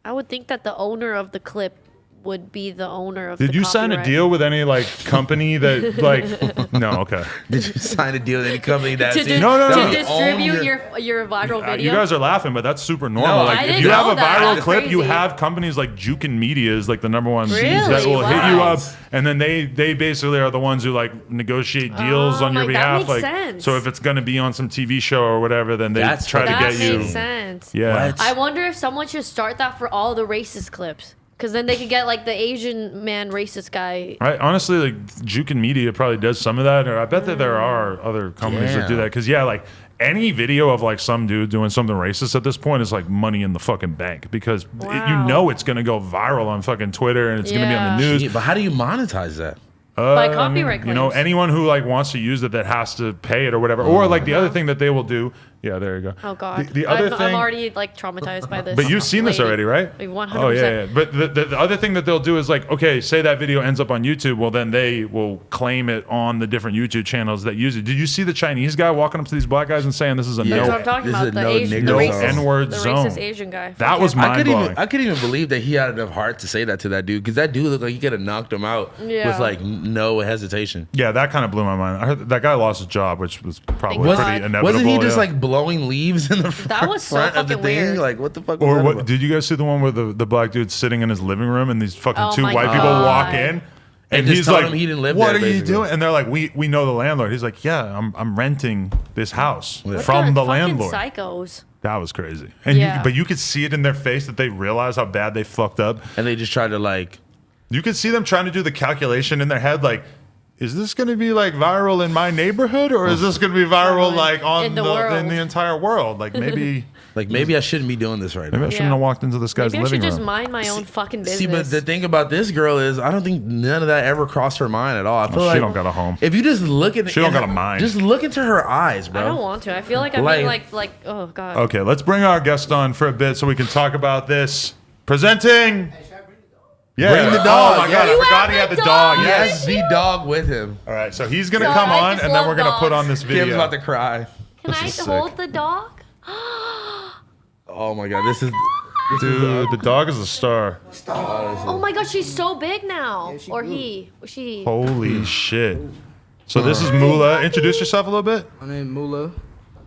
I would think that the owner of the clip would be the owner of. Did you sign a deal with any like company that like? No, okay. Did you sign a deal with any company that to distribute your viral video? You guys are laughing, but that's super normal. No, like if you have a viral clip, you have companies like Jukin Media is like the number one that will hit you up, and then they basically are the ones who like negotiate deals on your behalf. That makes like sense. so if it's gonna be on some TV show or whatever, then they try to get you. That makes sense. Yeah. I wonder if someone should start that for all the racist clips. Because then they could get like the Asian man racist guy. Honestly, like Jukin Media probably does some of that, or I bet that there are other companies that do that. Because like any video of like some dude doing something racist at this point is like money in the fucking bank because it's gonna go viral on fucking Twitter and it's gonna be on the news. But how do you monetize that? By copyright claims. Anyone who like wants to use it that has to pay it or whatever. Or like the other thing that they will do. Yeah, there you go. Oh God. The other thing. I'm already like traumatized by this. But you've seen this already, right? 100%. Oh yeah. But the other thing that they'll do is like, okay, say that video ends up on YouTube. Well, then they will claim it on the different YouTube channels that use it. Did you see the Chinese guy walking up to these black guys and saying this is a That's what I'm talking about. The racist N-word zone. The racist Asian guy. That was mind-blowing. I couldn't even believe that he had enough heart to say that to that dude because that dude looked like he could have knocked him out with like no hesitation. Yeah, that kind of blew my mind. I heard that guy lost his job, which was probably pretty inevitable. Wasn't he just like blowing leaves in the that was so front of the thing? weird. Like, what the fuck was that about? Did you guys see the one where the black dude's sitting in his living room and these fucking two white people walk in? And he's like, he didn't live what there, are you doing? And they're like, we know the landlord. He's like, yeah, I'm renting this house What from the fucking landlord. Psychos. That was crazy. And but you could see it in their face that they realize how bad they fucked up. And they just tried to like... You could see them trying to do the calculation in their head like, is this going to be like viral in my neighborhood or is this going to be viral like in the entire world? Like maybe... maybe I shouldn't be doing this right now. Maybe I shouldn't have walked into this guy's living room. Maybe I should just mind my own fucking business. See, but the thing about this girl is, I don't think none of that ever crossed her mind at all. I feel like she don't got a home. If you just look at she don't got a mind. Just look into her eyes, bro. I don't want to. I feel like I'm being like, oh god. Okay, let's bring our guest on for a bit so we can talk about this. Presenting. Yeah. Bring the dog. Oh my god, I forgot he had the dog. He has the dog with him. All right, so he's gonna come on, and then we're gonna put on this video. Kim's about to cry. Can I hold the dog? Oh my god, this is dude. The dog is a star. Oh my god, she's so big now. Yeah, or he. She. Holy shit. So this is Mula. Introduce yourself a little bit. My name is Mula.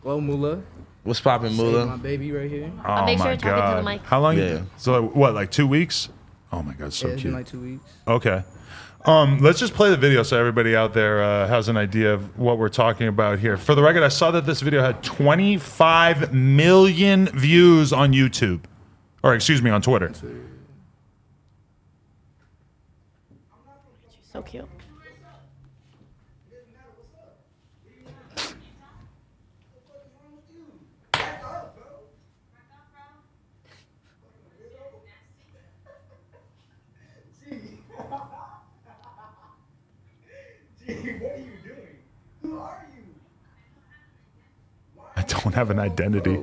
Hello, Mula. What's poppin', My Mula? baby right here. Oh make sure my you're talking to the god. mic. How long? Yeah. So what? Like 2 weeks? Oh my god, so It's been cute. like 2 weeks. Okay. Let's just play the video so everybody out there has an idea of what we're talking about here. For the record, I saw that this video had 25 million views on YouTube. Or excuse me, on Twitter. She's so cute. I don't have an identity.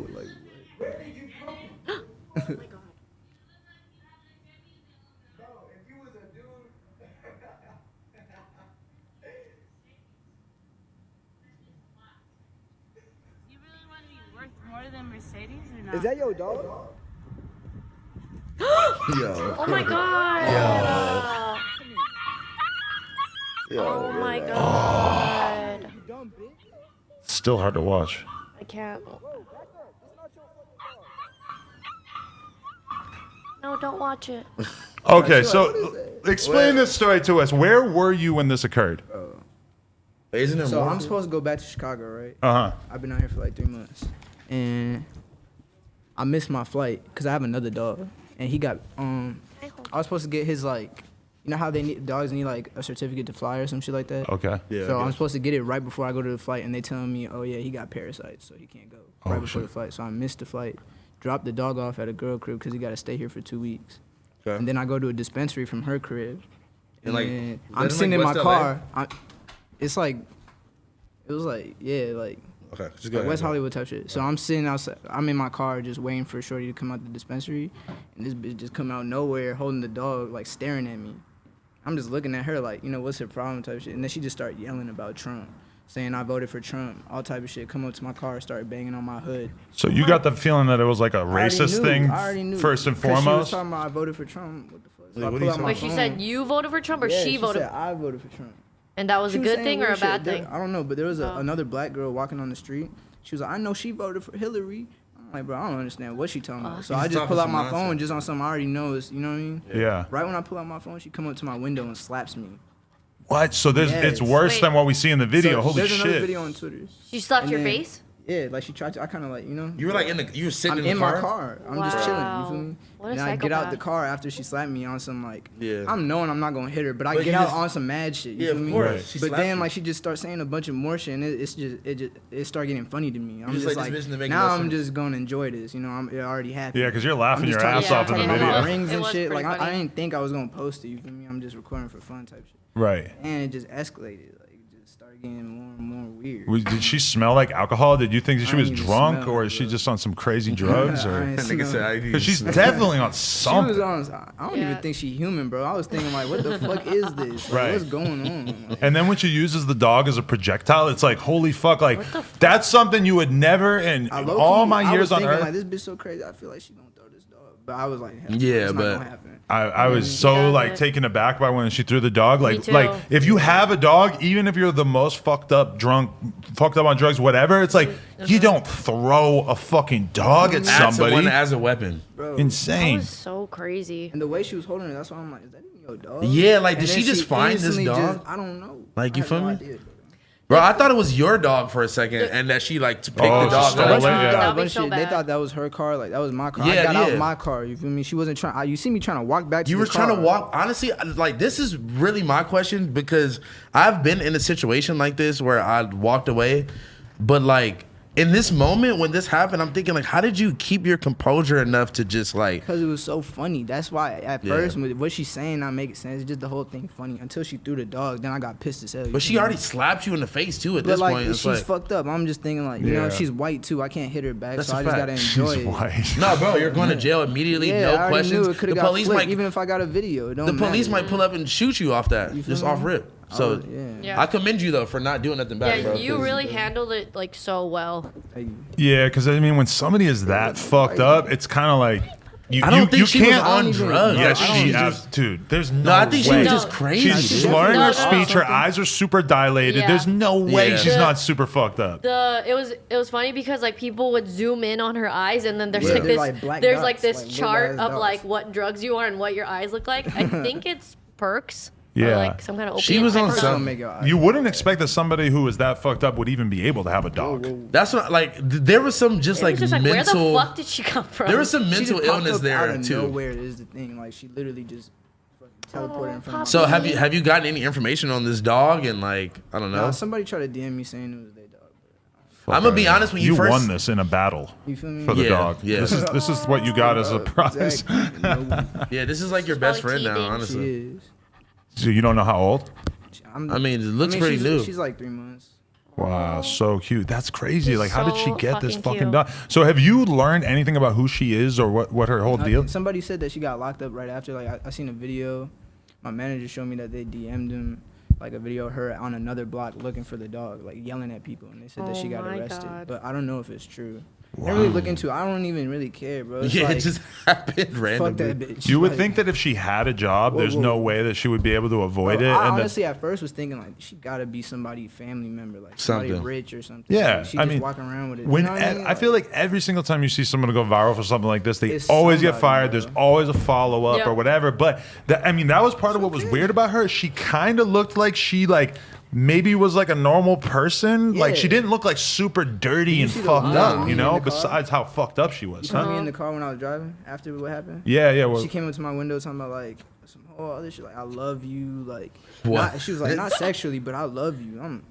Is that your dog? Oh my god. Oh my god. Still hard to watch. I can't. No, don't watch it. Okay, so explain this story to us. Where were you when this occurred? Isn't it So more? I'm supposed to go back to Chicago, right? Uh-huh. I've been out here for like 3 months. And I missed my flight because I have another dog. And he got, I was supposed to get his like, you know how dogs need like a certificate to fly or some shit like that? Okay. Yeah, So I'm supposed to get it right before I go to the flight, and they telling me, oh yeah, he got parasites, so he can't go right before the flight. So I missed the flight, dropped the dog off at a girl crib because he got to stay here for 2 weeks. Okay. And then I go to a dispensary from her crib, And, like, then is I'm that in, sitting in like, my West LA? car. It was like, yeah, like Okay, just go like ahead. West Hollywood type shit. So I'm sitting outside. I'm in my car just waiting for Shorty to come out the dispensary, and this bitch just come out nowhere holding the dog, like staring at me. I'm just looking at her like, you know, what's her problem type shit. And then she just started yelling about Trump, saying I voted for Trump, all type of shit. Come up to my car, started banging on my hood. So you got the feeling that it was like a I already racist knew- thing I already knew. first and 'Cause she was foremost? talking about I voted for Trump. What the fuck? So I pull out my Wait, she phone. said you voted for Trump or Yeah, she voted? Said I voted for Trump. And that was a good thing or a bad thing? I don't know, but there was another black girl walking on the street. She was like, I know she voted for Hillary. I'm like, bro, I don't understand what she talking about. So I just pull out my phone just on something I already know. You know what I mean? Yeah. Right when I pull out my phone, she come up to my window and slaps me. What? So it's worse Wait. than what we see in the video. So Holy there's shit. another video on Twitter. She slapped your then- face? Yeah, like she tried to. I kind of like, You were like you were sitting I'm in the car? my car. I'm just chilling. You feel me? What a And I get out the psychopath. car after she slapped me on some like. Yeah. I'm knowing I'm not gonna hit her, but I But get you out just- on some mad shit. You Yeah, feel of me? course. Right. She But slapped then you. like she just starts saying a bunch of more shit, and it started getting funny to me. I'm just just like, like, this bitch didn't make now no I'm sense. just gonna enjoy this. You know, I'm already happy. Yeah, because you're laughing I'm your just ass talking- off in the yeah, talking about video. rings It and was shit. pretty Like I funny. didn't think I was gonna post it. You feel me? I'm just recording for fun type shit. Right. And it just escalated. Like it just started getting more and more weird. Did she smell like alcohol? Did you think that she I was didn't even drunk, smell or it, is she bro. just on some crazy drugs? I Or ain't That nigga smell said it. I because she's definitely on She was something. on. I don't Yeah. even think she human, bro. I was thinking like, what the fuck is this? Like, Right. What's going on? Like, And then when she uses the dog as a projectile, it's like, holy fuck! Like that's something you would never in I all my I years was on thinking, Earth. like, this bitch so crazy. I feel like she gonna throw this dog, but I was like, hell, Yeah, it's not but- gonna happen. I was so Yeah, like but- taken aback by when she threw the dog. Me Like too. if you have a dog, even if you're the most fucked up, drunk, fucked up on drugs, whatever, it's like you don't throw a fucking dog at Add somebody. someone as a weapon. Bro. That Insane. was so crazy. And the way she was holding her, that's why I'm like, is that even your dog? Yeah, like, And did then she just find this instantly dog? I don't know. Like, I you have feel no me? idea, bro. Bro, I thought it was your dog for a second, and that she like picked Oh, the dog stole up. it, They yeah. That'd be bunch so of shit. They bad. thought that was her car. Like that was my car. Yeah, I got yeah. out my car. You feel me? She wasn't trying. You see me trying to walk back to You the were trying to car. walk. Honestly, like this is really my question because I've been in a situation like this where I walked away, but like in this moment when this happened, I'm thinking like, how did you keep your composure enough to just like? Because it was so funny. That's why at Yeah. first, with what she's saying, not making sense. It's just the whole thing funny until she threw the dog. Then I got pissed as hell. you But she feel me? already slapped you in the face too. At But this like, point, it's she's like, fucked up. I'm just thinking like, you know, Yeah. she's white too. I can't hit her back, That's so a I just fact. gotta enjoy She's it. white. no, bro, you're going to jail immediately. Yeah, No I already questions. knew it could The have got police flipped, might even if I got a video. It don't the police matter. might pull up and shoot you off that, You feel just me? off rip. So Yeah. Yeah. I commend you though for not doing nothing bad, Yeah, bro. you 'cause- really handled it like so well. Like, Yeah, because I mean, when somebody is that fucked up, it's kind of like you. I don't think you she was can't on even- drugs. Yeah, I she don't has, dude. There's no. No, I think she way. was just No. crazy. She's dude. slurring No, her no. speech. Her eyes are super dilated. Yeah. There's no way Yeah. she's The- not super fucked up. It was funny because like people would zoom in on her eyes and then there's Yeah. like They're this like black there's dots, like this like little chart ass of dots. like what drugs you are and what your eyes look like. I think it's perks. Or Yeah. like some kind of She opiate was type on of It's drug. gonna make your eyes. You wouldn't expect that somebody who was that fucked up would even be able to have a dog. That's what like. There was some just It like was just like, where mental. the fuck did she come from? There was some She mental just popped illness up there out of too. Nowhere is the thing. Like she literally just fucking teleported in front of So me. have you gotten any information on this dog and like I don't know. Nah, somebody tried to DM me saying it was their dog. I'm gonna be honest when you first won this in a battle You feel me? for the Yeah, dog. yeah. This is what you got as a prize. Exactly. No, Yeah, this is like your She's best probably friend now, teething. honestly. she is. So you don't know how old? I mean, it looks pretty she's, new. She's like 3 months. Wow, so cute. That's crazy. She's Like, how did she so get this fucking fucking cute. dog? So, have you learned anything about who she is or what her whole deal? Somebody said that she got locked up right after. Like I seen a video. My manager showed me that they DM'd him like a video of her on another block looking for the dog, like yelling at people, and they said that she Oh got my arrested. God. But I don't know if it's true. I didn't really look into it. I don't even really care, bro. It's Yeah, like, it just happened fuck randomly. that bitch. You would Like, think that if she had a job, Whoa, there's whoa. no way that she would be able to avoid bro, it. I And that, honestly at first was thinking like she gotta be somebody family member, like somebody Something. rich or something. yeah, Like, she I just mean, walking around with it. when you know what I mean? I feel like every single time you see someone go viral for something like this, they It's always get somebody, fired. bro. There's always a follow up Yeah. or whatever. But I mean, that was part of what was weird about her. She kind of looked like she maybe was like a normal person. Like she Yeah. didn't look like super dirty you and see the fucked video of up, me you in know. the car? Besides how fucked up she was, You saw huh? me in the car when I was driving after what happened. Yeah. Well, She came up to my window talking about like some whole other shit, like I love you, like What? Not, she was like not sexually, but I love you. I'm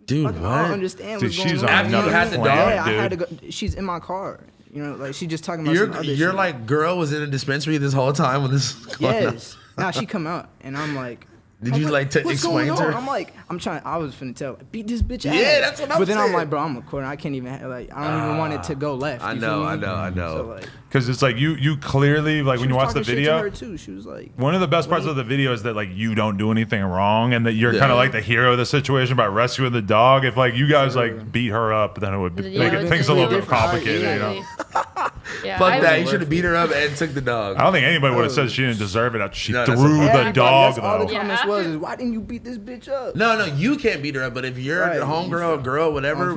Dude, like, I don't what? understand Dude, what's going she's on. on After you another had the planet, dog? Yeah, I had to dude. go. She's in my car. You know, like she just talking about some other Your shit. like girl was in a dispensary this whole time when this was going on. yes. Now she come out and I'm like. Did you like What's explain going to on? her? I'm like, I was finna tell, like, beat this bitch ass. Yeah, that's what I'm But then I'm saying. like, bro, I'm recording. I can't even, I don't even want it to go left. I you know, feel I me? know, I know. So like, because it's like you clearly like when she you was watch the talking shit to video. her too. She was like, One of the best parts of the video is that like you don't do anything wrong and that you're Yeah. kind of like the hero of the situation by rescuing the dog. If like you guys like beat her up, then it would Yeah, make it would things be a little bit different. complicated, you know. Exactly. Yeah, Fuck that. You should have beat her up and took the I dog. don't think anybody would have said she didn't deserve it after she No, threw that's the dog, That's all the though. comments was is, why didn't you beat this bitch up? No, you can't beat her up. But if your homegirl, girl, whatever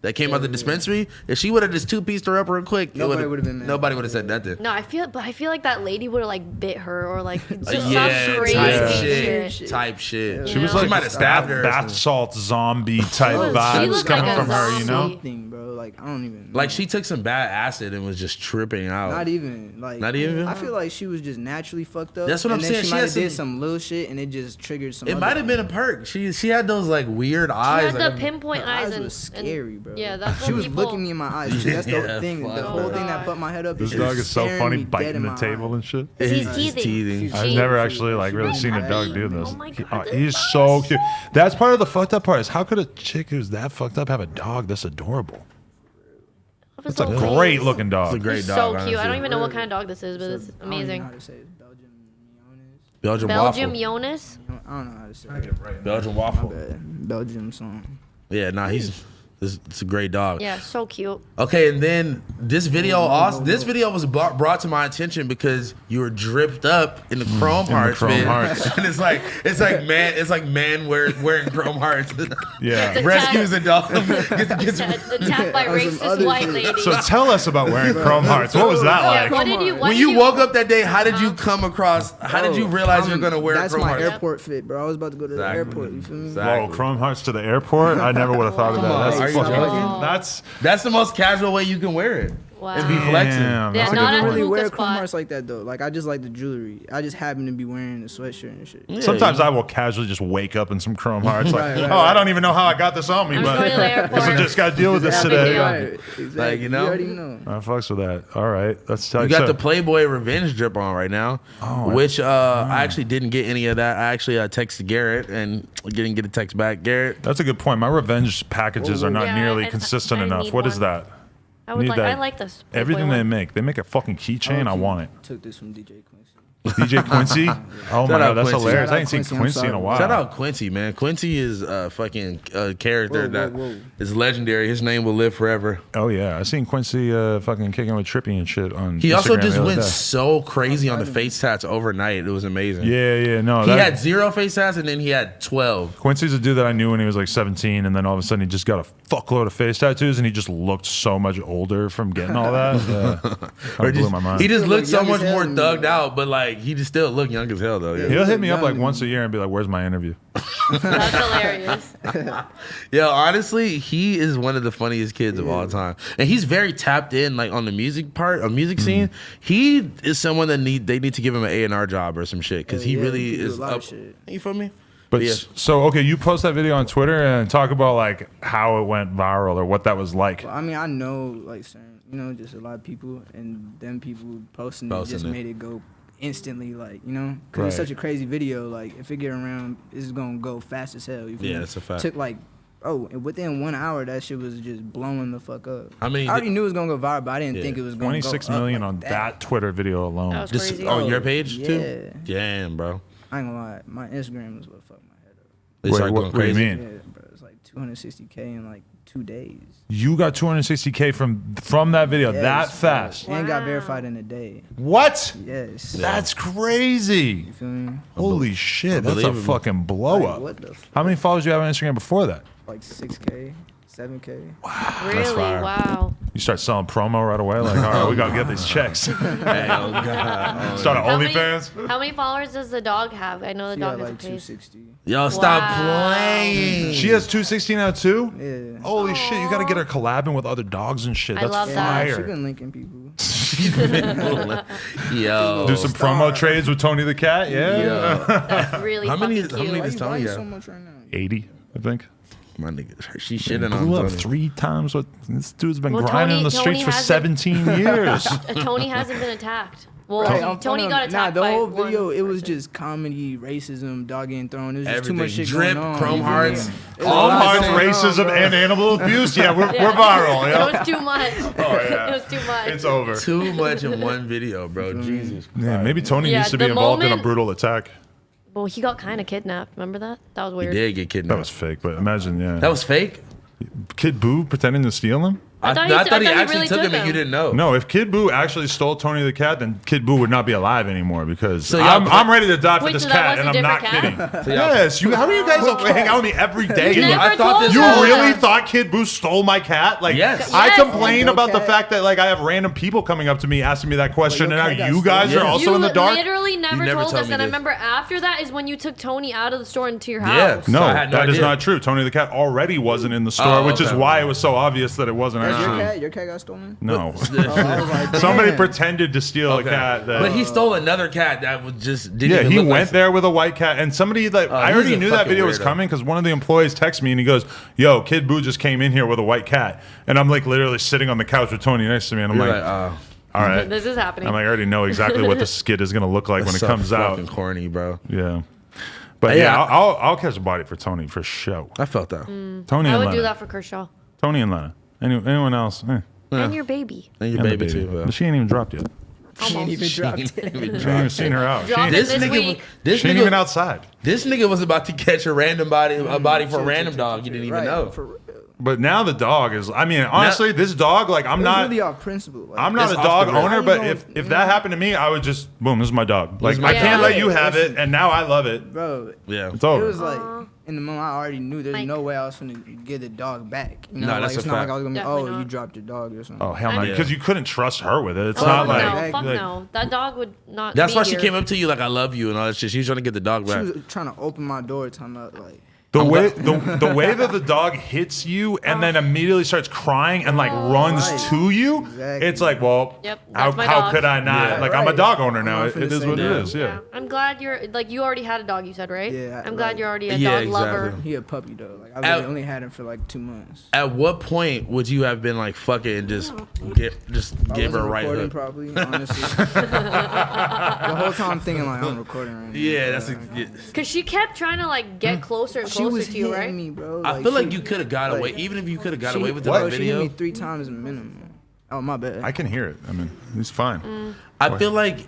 that came out the dispensary, if she would have just two-pieced her up real quick, Nobody would have been mad. Nobody would have said nothing. No, I feel like that lady would have like bit her or like just some Yeah, crazy shit. type shit. She was like might have stabbed her. bath salt zombie type She vibes looked coming like a from her, you know? Something, bro. Like I don't even. Like she took some bad acid and was just tripping out. Not even. Like Not even? I feel like she was just naturally fucked up. That's what I'm and then saying. She She might had have did some little shit and it just triggered some. It might have been a perk. She had those like weird eyes. She had like, the pinpoint Her eyes eyes and was scary, bro. Yeah, that's she when was people, looking me in my eyes. Too. That's the Yeah, thing. fuck The whole that. thing that fucked my head up. This is dog is so staring funny, me dead biting in the my table eye. and shit. He's He's teething. I've never actually like really seen a dog do this. Oh my God, He's so cute. That's part of the fucked up part is how could a chick who's that fucked up have a dog that's adorable? It's a great looking dog. It's a great He's dog. so cute. honestly. I don't even know what kind of dog this is, but it's I don't even know amazing. how to say it. Belgian Belgium waffle. Jonas. I don't know how to say it. Belgian waffle. Belgium song. Yeah, it's a great dog. Yeah, so cute. Okay, and then this video was brought to my attention because you were dripped up in the Chrome Hearts, Chrome man. Hearts. And it's like man wearing Chrome Hearts. Yeah. Rescues a dog. Attacked by racist white lady. So tell us about wearing Chrome Hearts. What was that Yeah, like? what did you? When you woke up that day, how did you come across? How did you realize you're gonna wear That's Chrome my Hearts? airport fit, bro. I was about to go to the Exactly. airport. You feel me? Whoa, Chrome Hearts to the airport? I never would have thought of that. on, That's are you fucking. joking? That's the most casual way you can wear it. Wow. And be flexing. Damn, Yeah, that's a not good at I don't point. really hookah wear spot. Chrome Hearts like that though. Like I just like the jewelry. I just happen to be wearing a sweatshirt and shit. Yeah, Sometimes I will casually just wake up in some Chrome Hearts. Like, Right, right, I don't even know how I got this on me, I'm but going to the airport. I just got to deal with this Exactly. today. Yeah. I Right, exactly. Like, you know? You already know. fucks with that. All right. Let's tell You got the Playboy Revenge drip on right now, which I actually didn't get any of that. I actually texted Garrett and didn't get a text back. Garrett, That's a good point. My revenge packages are not Yeah, nearly I consistent need enough. What is one. that? I would Need like. that. I like this. Playboy Everything one. they make. They make a fucking keychain. I want it. Took this from DJ Quincy. DJ Quincy. Oh my out god, that's Quincy. hilarious. Shout I out ain't seen Quincy, I'm Quincy in a sorry. while. shout out Quincy, man. Quincy is a fucking character Whoa, whoa, whoa. is legendary. His name will live forever. Oh yeah, I seen Quincy fucking kicking with Trippy and shit on. He Instagram also the just other went day. so crazy on the face tats overnight. It was amazing. Yeah, no. He had 0 face tats and then he had 12. Quincy's a dude that I knew when he was like 17, and then all of a sudden he just got a fuckload of face tattoos, and he just looked so much older from getting all that. That blew my mind. He just Still looked look so young much as hell more to me, thugged though. out, but like he just still looked young as hell though. Yeah. He'll hit me up like young. once a year and be like, "Where's my interview?" That's hilarious. Yo, honestly, he is one of the funniest kids of all time, and he's very tapped in, like on the music part, a music scene. He is someone that they need to give him an A&R job or some shit because he Yeah, really he can do is a lot of up. shit. You feel me? But yeah. so okay, you post that video on Twitter and talk about like how it went viral or what that was like. Well, I mean, I know like certain, just a lot of people, and them people posting it just it. made it go instantly, like because it's Right. such a crazy video. Like if it get around, it's gonna go fast as hell. You feel Yeah, me? that's a fact. Took like. Oh, and within 1 hour, that shit was just blowing the fuck up. I mean, I already knew it was gonna go viral, but I didn't Yeah. think it was gonna 26 go up million like on that Twitter video alone. That was Just crazy. on your page too. Yeah. Damn, bro. I ain't gonna lie, my Instagram was what fucked my head up. They Wait, started what going do you crazy. mean? Yeah, bro, it's like 260K in like 2 days. You got 260K from that video Yes, that bro. fast. And got Wow. verified in a day. What? Yes. That's crazy. You feel me? Holy shit, that's a Unbelievable. fucking blow Like, up. what the f- How many followers do you have on Instagram before that? like 6K, 7K. Really? fire. Wow. You start selling promo right away? Like, all right, we gotta get these checks. Hey, oh god. Start an How many- OnlyFans? How many followers does the dog have? I know the She dog got has a like page. 260. Yo, stop Wow. playing. She has 260 now too? Yeah. Holy shit, you gotta get her collabing with other dogs and shit. I That's love that. She fire. been linking people. Yo. Do some promo trades with Tony the Cat? Yeah. Yo. That's really How many- fucking how many cute. does Tony Why you got? so much right now? 80, I think. My nigga, she shitting on Blew up Tony. 3 times what this dude's been Well, grinding in the Tony streets for hasn't- 17 years. Tony hasn't been attacked. Well, Right, I'm Tony telling got you, attacked the by whole one video, it was person. just comedy, racism, dog getting thrown. It was just Everything. too much shit Drip, going on. Chrome you feel me? Hearts, It was a All lot hard going on, racism bro. and animal abuse. Yeah, we're viral. It Yeah. was too much. Oh, yeah. It was too much. It's over. Too much in one video, bro. Jesus. Yeah, maybe Tony Yeah, used to be the involved in a moment- brutal attack. Well, he got kind of kidnapped. Remember that? That was He weird. did get That kidnapped. was fake, but imagine, yeah. That was fake? Kid Boo pretending to steal him? I thought he actually really took him and you didn't know. No, if Kid Buu actually stole Tony the cat, then Kid Buu would not be alive anymore because I'm ready to die for this cat, and I'm not kidding. Yes, how do you guys hang out with me every day? I thought you really thought Kid Buu stole my cat? Like, yes. I complain about the fact that like I have random people coming up to me asking me that question, and now you guys are also in the dark. You literally never told us, and I remember after that is when you took Tony out of the store into your house. Yeah, no, that is not true. Tony the cat already wasn't in the store, which is why it was so obvious that it wasn't actually. Your cat got stolen? No. Like, Somebody pretended to steal a cat. But he stole another cat that was just didn't yeah, even he look went there with a white cat, and somebody like I already knew that video was coming because one of the employees texted me and he goes, "Yo, Kid Buu just came in here with a white cat," and I'm like literally sitting on the couch with Tony next to me, and I'm like, all right, this is happening. I'm like, I already know exactly what the skit is gonna look like when it comes out. Fucking corny, bro. Yeah. But yeah, I'll catch a body for Tony for show. I felt that. Tony, I would and do Lena. that for Kershaw. Tony and Lena. Anyone else? And your baby. And your baby too. But she ain't even dropped yet. She ain't even dropped it. I ain't even seen her out. She Drop ain't, it this week. she ain't even outside. This nigga was about to catch a body for a random dog you didn't even know. For real. But now the dog is. I mean, honestly, this dog, like, I'm not really off principle. Like, I'm not a dog owner, but if that happened to me, I would just boom. This is my dog. Like, I can't let you have it, and now I love it. Bro, Yeah, it's over. it was like in the moment I already knew there's no way I was gonna get the dog back. You know, No, that's it's a not fact. like I was gonna be, Definitely you not. dropped your dog or something. Oh hell no, Yeah. because you couldn't trust her with it. It's Oh, not no, like fuck no. That dog would not. that's be why she here. came up to you like I love you and all that shit. She was trying to get the dog She back. was trying to open my door, talking about like. the way that the dog hits you and then immediately starts crying and like runs to you. Exactly. It's like, well, Yep, how that's my how dog. could I not? Yeah, like I'm a right. dog owner now. I'm It not finna is say what that. it is. Yeah. I'm glad you're like you already had a dog. You said right? Yeah, I'm glad you're already a Yeah, dog lover. exactly. He a puppy though. Like I only had him for like 2 months. At what point would you have been like fuck it and just give her a right recording hook? probably, honestly. The whole time I'm thinking like I'm recording right now. Yeah, that's Cause she kept trying to like get closer and She closer was to you, hitting right? me, bro. I feel like you could have got away, even if you could have got away with it on She hit video. me 3 times minimum. Oh my bad. I can hear it. I mean, he's fine. I feel like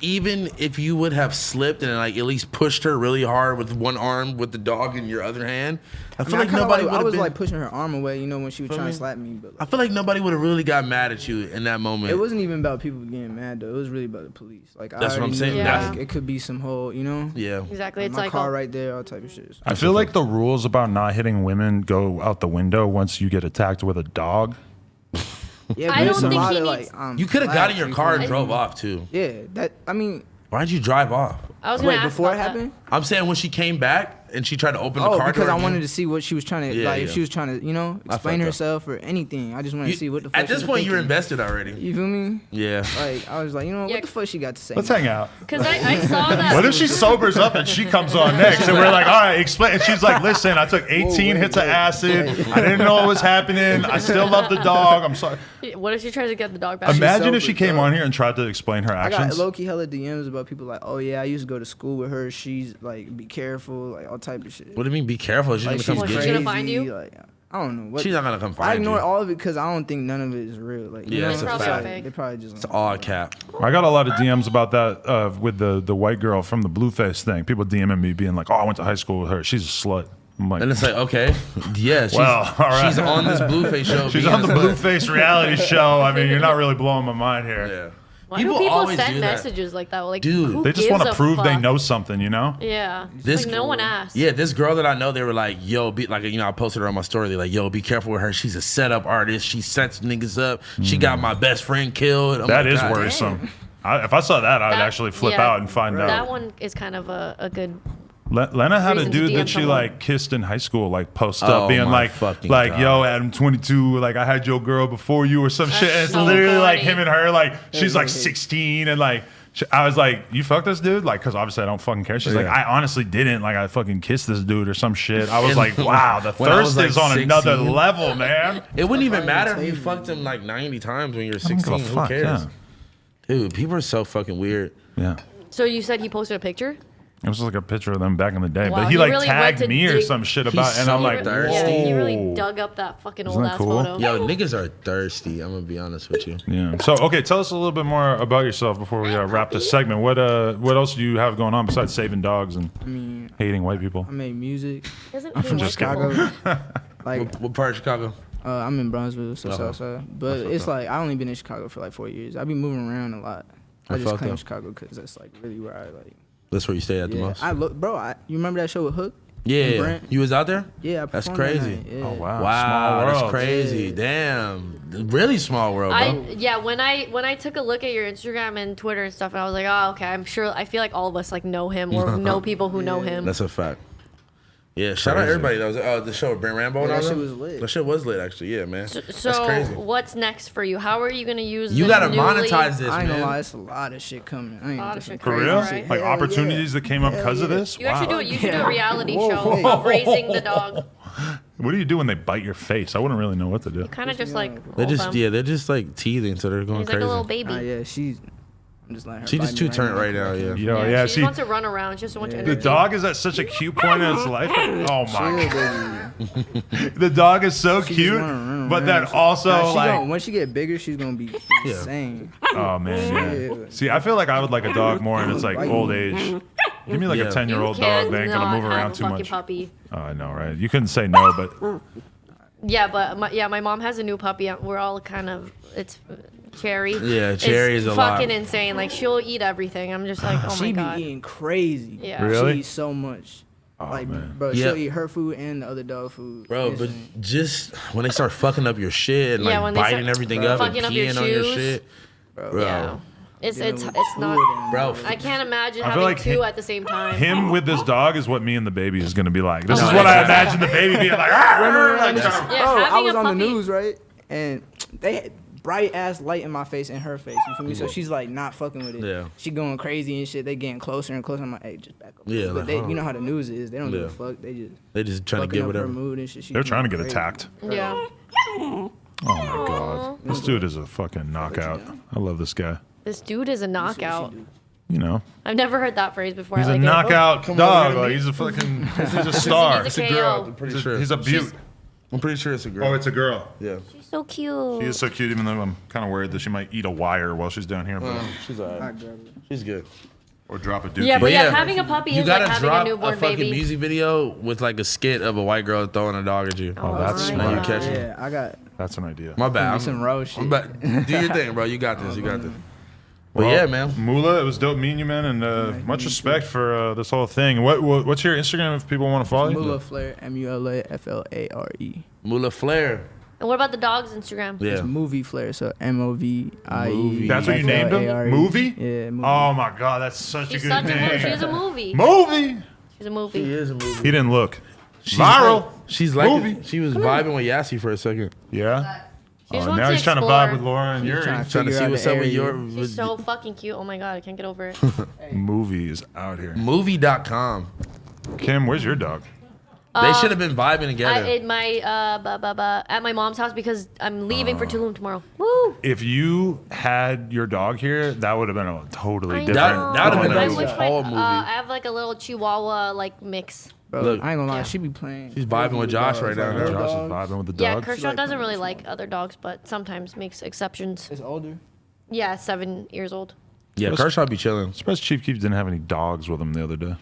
even if you would have slipped and like at least pushed her really hard with one arm with the dog in your other hand, I feel like nobody would I have was been. like pushing her arm away, you know, when she was trying to slap me. But I like, feel like nobody would have really got mad at you in that moment. it wasn't even about people getting mad though. It was really about the police. Like That's what I'm already saying. knew, Yeah. like, it could be some whole, you know. Yeah. Exactly. It's My like car right there, all type of shit. I feel like the rules about not hitting women go out the window once you get attacked with a dog. Yeah, I but don't it's a think lot he of, needs- like, You could have got in your car and like, drove off too. Yeah, that I mean, Why'd you drive off? I was gonna wait, ask before it about that. happened. I'm saying when she came back and she tried to open the car Because door I again. wanted to see what she was trying to, Yeah, like, if yeah. she was trying to, you know, I explain felt that. herself or anything. I just wanted to see what the fuck At she this was point, you're thinking. invested already. You feel me? Yeah. Like, I was like, you know, Yeah. what the fuck she got to say? Let's hang out. Cause I saw that. What if she sobers up and she comes on next and we're like, all right, explain. And she's like, listen, I took 18 hits of acid. I didn't know what was happening. I still love the dog. I'm sorry. What if she tries to get the dog back? Imagine if sober, she came bro. on here and tried to explain her I got actions. low key hella DMs about people like, oh yeah, I used to go to school with her. She's like, be careful, like all type of shit. What do you mean? Be careful. She's Like, gonna come she's get you. gonna find you? Like, I don't know. What, She's not gonna come I find ignore you. all of it because I don't think none of it is real. Like, you Yeah, know, it's a Probably fact. fake. They probably just. It's all cap. I got a lot of DMs about that with the white girl from the Blueface thing. People DMing me being like, oh, I went to high school with her. She's a slut. I'm like, And it's like, okay, yeah, she's, Well, all right. she's on this Blueface show. she's being on the a slut. Blueface reality show. I mean, you're not really blowing my mind here. Yeah. Why do people always send do that. messages like that? Like, Dude, who They just gives want to a prove they fuck? know something, you know? Yeah. This Like, no one asked. Yeah, this girl that I know, they were like, yo, be like, you know, I posted her on my story. They're like, yo, be careful with her. She's a setup artist. She sets niggas up. She got my best friend killed. I'm That like, is God worrisome. If I saw that, I would That- actually flip yeah, out and find That out. one is kind of a good. Lena had a reason to dude DM that she someone. like kissed in high school, like post Oh up, being my like, fucking yo, God. Adam 22, like I had your girl before you or some shit. And it's so literally like corny. him and her, like she's like 16 and like. I was like, you fucked this dude? Like, because obviously I don't fucking care. She's like, Yeah. I honestly didn't. Like, I fucking kissed this dude or some shit. I was And like, wow, the when I was, thirst like, is on 16. another level, man. It wouldn't even matter if you fucked him like 90 times when you're I don't give 16. a Who fuck, cares? yeah. Dude, people are so fucking weird. Yeah. So you said he posted a picture? It was just like a picture of them back in the day. Wow, but he he like really went tagged to me or dig- some shit He's about and I'm so like, thirsty. Yeah, he really whoa. dug up that fucking Isn't old that ass cool? photo. Yo, niggas are thirsty. I'm gonna be honest with you. Yeah. So okay, tell us a little bit more about yourself before we wrap this segment. What else do you have going on besides saving dogs and I mean, hating white people? I made music. Doesn't I'm he from like Chicago. people? Like, What part of Chicago? I'm in Bronzeville, so Uh-huh. Southside. But it's like I only been in Chicago for like 4 years. I be moving around a lot. I just claim Chicago because that's like really where I like. That's where you stay at the most. I look, bro. You remember that show with Hook? Yeah, you was out there? Yeah, I that's performed crazy. that night, yeah. Oh wow, Wow, small world. that's crazy. Yeah. Damn, really small world, bro. When I took a look at your Instagram and Twitter and stuff, I was like, oh, okay, I'm sure. I feel like all of us like know him or know people who know him. That's a fact. Yeah, shout out everybody that was the show with Brent Rambo and all that shit was lit. That shit was lit, actually. Yeah, man. So that's crazy. what's next for you? How are you gonna use? You gotta monetize this, I ain't man. gonna lie, it's a lot of shit coming. I ain't A lot gonna of shit For crazy, real? right? Like Hell opportunities that came up because of this? You actually do it. You should do Yeah. a reality Whoa, show whoa. of raising the dog. What do you do when they bite your face? I wouldn't really know what to do. Kind of just like They're roll just them. they're just like teething, so they're going He's crazy. like a little baby. Yeah, I'm just letting her. She bite just me too turned right now, yeah. Yo, Yeah, yeah, she see, wants to run around. She doesn't want the energy. dog is at such a cute point in its life. Oh my Chill, god, baby. the dog is so She just cute, wanna run but then around. also Nah, she like, gonna, once she get bigger, she's gonna be insane. oh man, yeah. Yeah. See, I feel like I would like a dog more in its like old age. Give me like Yeah. a 10-year-old You dog. They ain't gonna cannot move around have a too fucking much. Puppy. Oh, I know, right? You couldn't say no, but Yeah, but my mom has a new puppy. We're all kind of Cherry. Yeah, Cherry is a lot. fucking insane. Like she'll eat everything. I'm just like, oh my She be god. eating crazy. Yeah. Really? She eats so much. oh Like, man. bro, Yeah. she'll eat her food and the other dog food. Bro, It's but insane. just when they start fucking up your shit and Yeah, like when they biting start everything up and fucking up your peeing on your shoes. shit. Bro. Yeah. It's Dealing with it's two not. of them, Bro, I can't imagine I feel having like two hi- at the same time. Him with this dog is what me and the baby is gonna be like. This Oh, is yeah. what I imagine the baby being like. "Arr!" Like, trying to- Yeah, Bro, I having was a on the puppy- news, right? And they had bright ass light in my face and her face. You feel me? So she's like not fucking with it. Yeah. She going crazy and shit. They getting closer and closer. I'm like, hey, just back up. Yeah, But like, they, huh. you know how the news is. They don't give Yeah. a fuck. They just trying to fucking get up whatever. her mood and shit. She They're going trying to get crazy. attacked. Yeah. Oh my god, this dude is a fucking knockout. I love this guy. This dude is a knockout. You know, I've never heard that phrase before. he's I a like knockout come dog. over to Like, me. he's a fucking. He's a star. He's a It's a girl. KO. I'm pretty sure. He's a beaut. I'm pretty sure it's a girl. Oh, it's a girl. yeah. it. She's so cute. She is so cute, even though I'm kind of worried that she might eat a wire while she's down here, but, She's alright. She's good. or drop a dookie. Yeah, but yeah, having a puppy you is like gotta having a drop newborn a fucking baby. music video with like a skit of a white girl throwing a dog at you. Oh, that's my smart. You catch it. Yeah, I got That's an idea. My bad. some road shit. But do your thing, bro. You got this. You got this. Well, Well, yeah, man. Mula, it was dope meeting you, man, and much respect for this whole thing. What's your Instagram if people want to follow you? Mula Flair, MULAFLARE. Mula Flair. And what about the dog's Instagram? Yeah. It's Movie Flair, so MOVIE. That's what you named him? Movie? Yeah, movie. Oh my God, that's such She's a good such a name. movie. She's a movie. Movie. She's a movie. She is a movie. He didn't look. She's Viral. Like, she's like Movie. She was vibing with Yassi for a second. Yeah. She just Oh, wants now to he's trying to explore. vibe with Laura and Yuri. trying to Trying to Figure see out what's the up with area. your She's so fucking cute. Oh my god, I can't get over it. Movies out here. movie.com. Kim, where's your dog? They should have been vibing together. In my at my mom's house because I'm leaving for Tulum tomorrow. Woo! If you had your dog here, that would have been a totally I different. know. That would've been a I movie. wish whole movie. I have like a little Chihuahua like mix. Bro, Look. I ain't gonna lie, Yeah. she be playing. She's vibing with Josh right now. Her Josh is dog, vibing with the Yeah, dog. Kershaw like doesn't playing really small. like other dogs, but sometimes makes exceptions. It's older. Yeah, 7 years old. Yeah, Kershaw be chilling. Surprised Chief Keef didn't have any dogs with him the other day.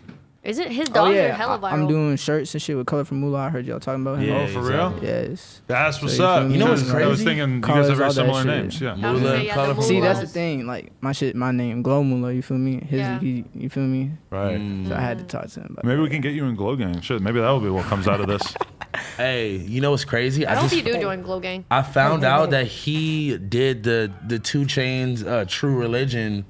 Is it his Oh dogs are yeah, hella viral? I'm doing shirts and shit with Color from Moolah. I heard y'all talking about him. Yeah, Oh, for real? Yes. That's what's So you up. feel me? You know what's I was crazy? thinking you guys Colors, have very all that similar shit. names. Yeah. I was Moolah, gonna say, yeah, the colorful. See, that's Moolahs. the thing. Like my name, Glow Moolah. You feel me? His, Yeah. you feel me? Right. So I had to talk to him about Maybe we can get you in Glow Gang. Shit, maybe that will be what comes out of this. Hey, you know what's crazy? I hope you do join Glow Gang. I found out that he did the 2 Chainz True Religion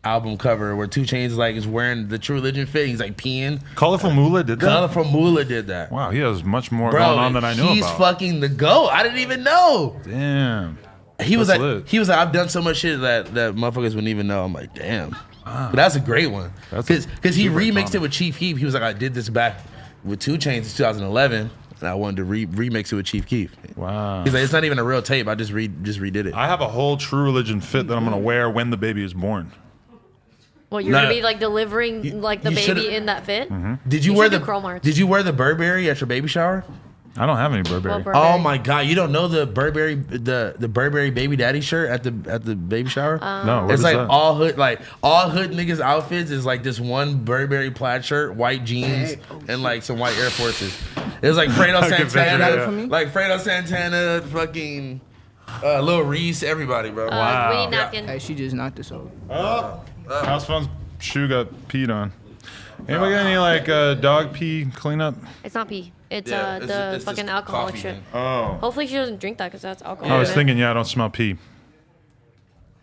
album cover where 2 Chainz like is wearing the True Religion fit. He's like peeing. Colorful Moolah did that? Colorful Moolah did that. Wow, he has much more Bro, going on than I knew he's about. fucking the GOAT. I didn't even know. Damn. He was That's like, lit. I've done so much shit that motherfuckers wouldn't even know. I'm like, damn. But that's a great one. That's Because he super remixed iconic. it with Chief Keef. He was like, I did this back with 2 Chainz in 2011, and I wanted to remix it with Chief Keef. Wow. He's like, it's not even a real tape. I just redid it. I have a whole True Religion fit that I'm going to wear when the baby is born. Well, you're Nah. gonna be like delivering like the you baby should've- in that fit. Did you You wear should the do Chrome Arts. Did you wear the Burberry at your baby shower? I don't have any Burberry. Well, Burberry. Oh my god, you don't know the Burberry the Burberry baby daddy shirt at the baby shower? No, what it's is like that? all hood niggas outfits is like this one Burberry plaid shirt, white jeans, and like some white Air Forces. It was like Fredo I can picture Santana, it, like Fredo Santana, fucking Lil Reese, everybody, bro. Wow. Winnie napkin. Hey, she just knocked us over. House phone's shoe got peed on. Anybody got any like dog pee cleanup? It's not pee. It's it's fucking just alcoholic coffee, shit. man. Oh. Hopefully she doesn't drink that because that's alcohol. I was in it. thinking, I don't smell pee.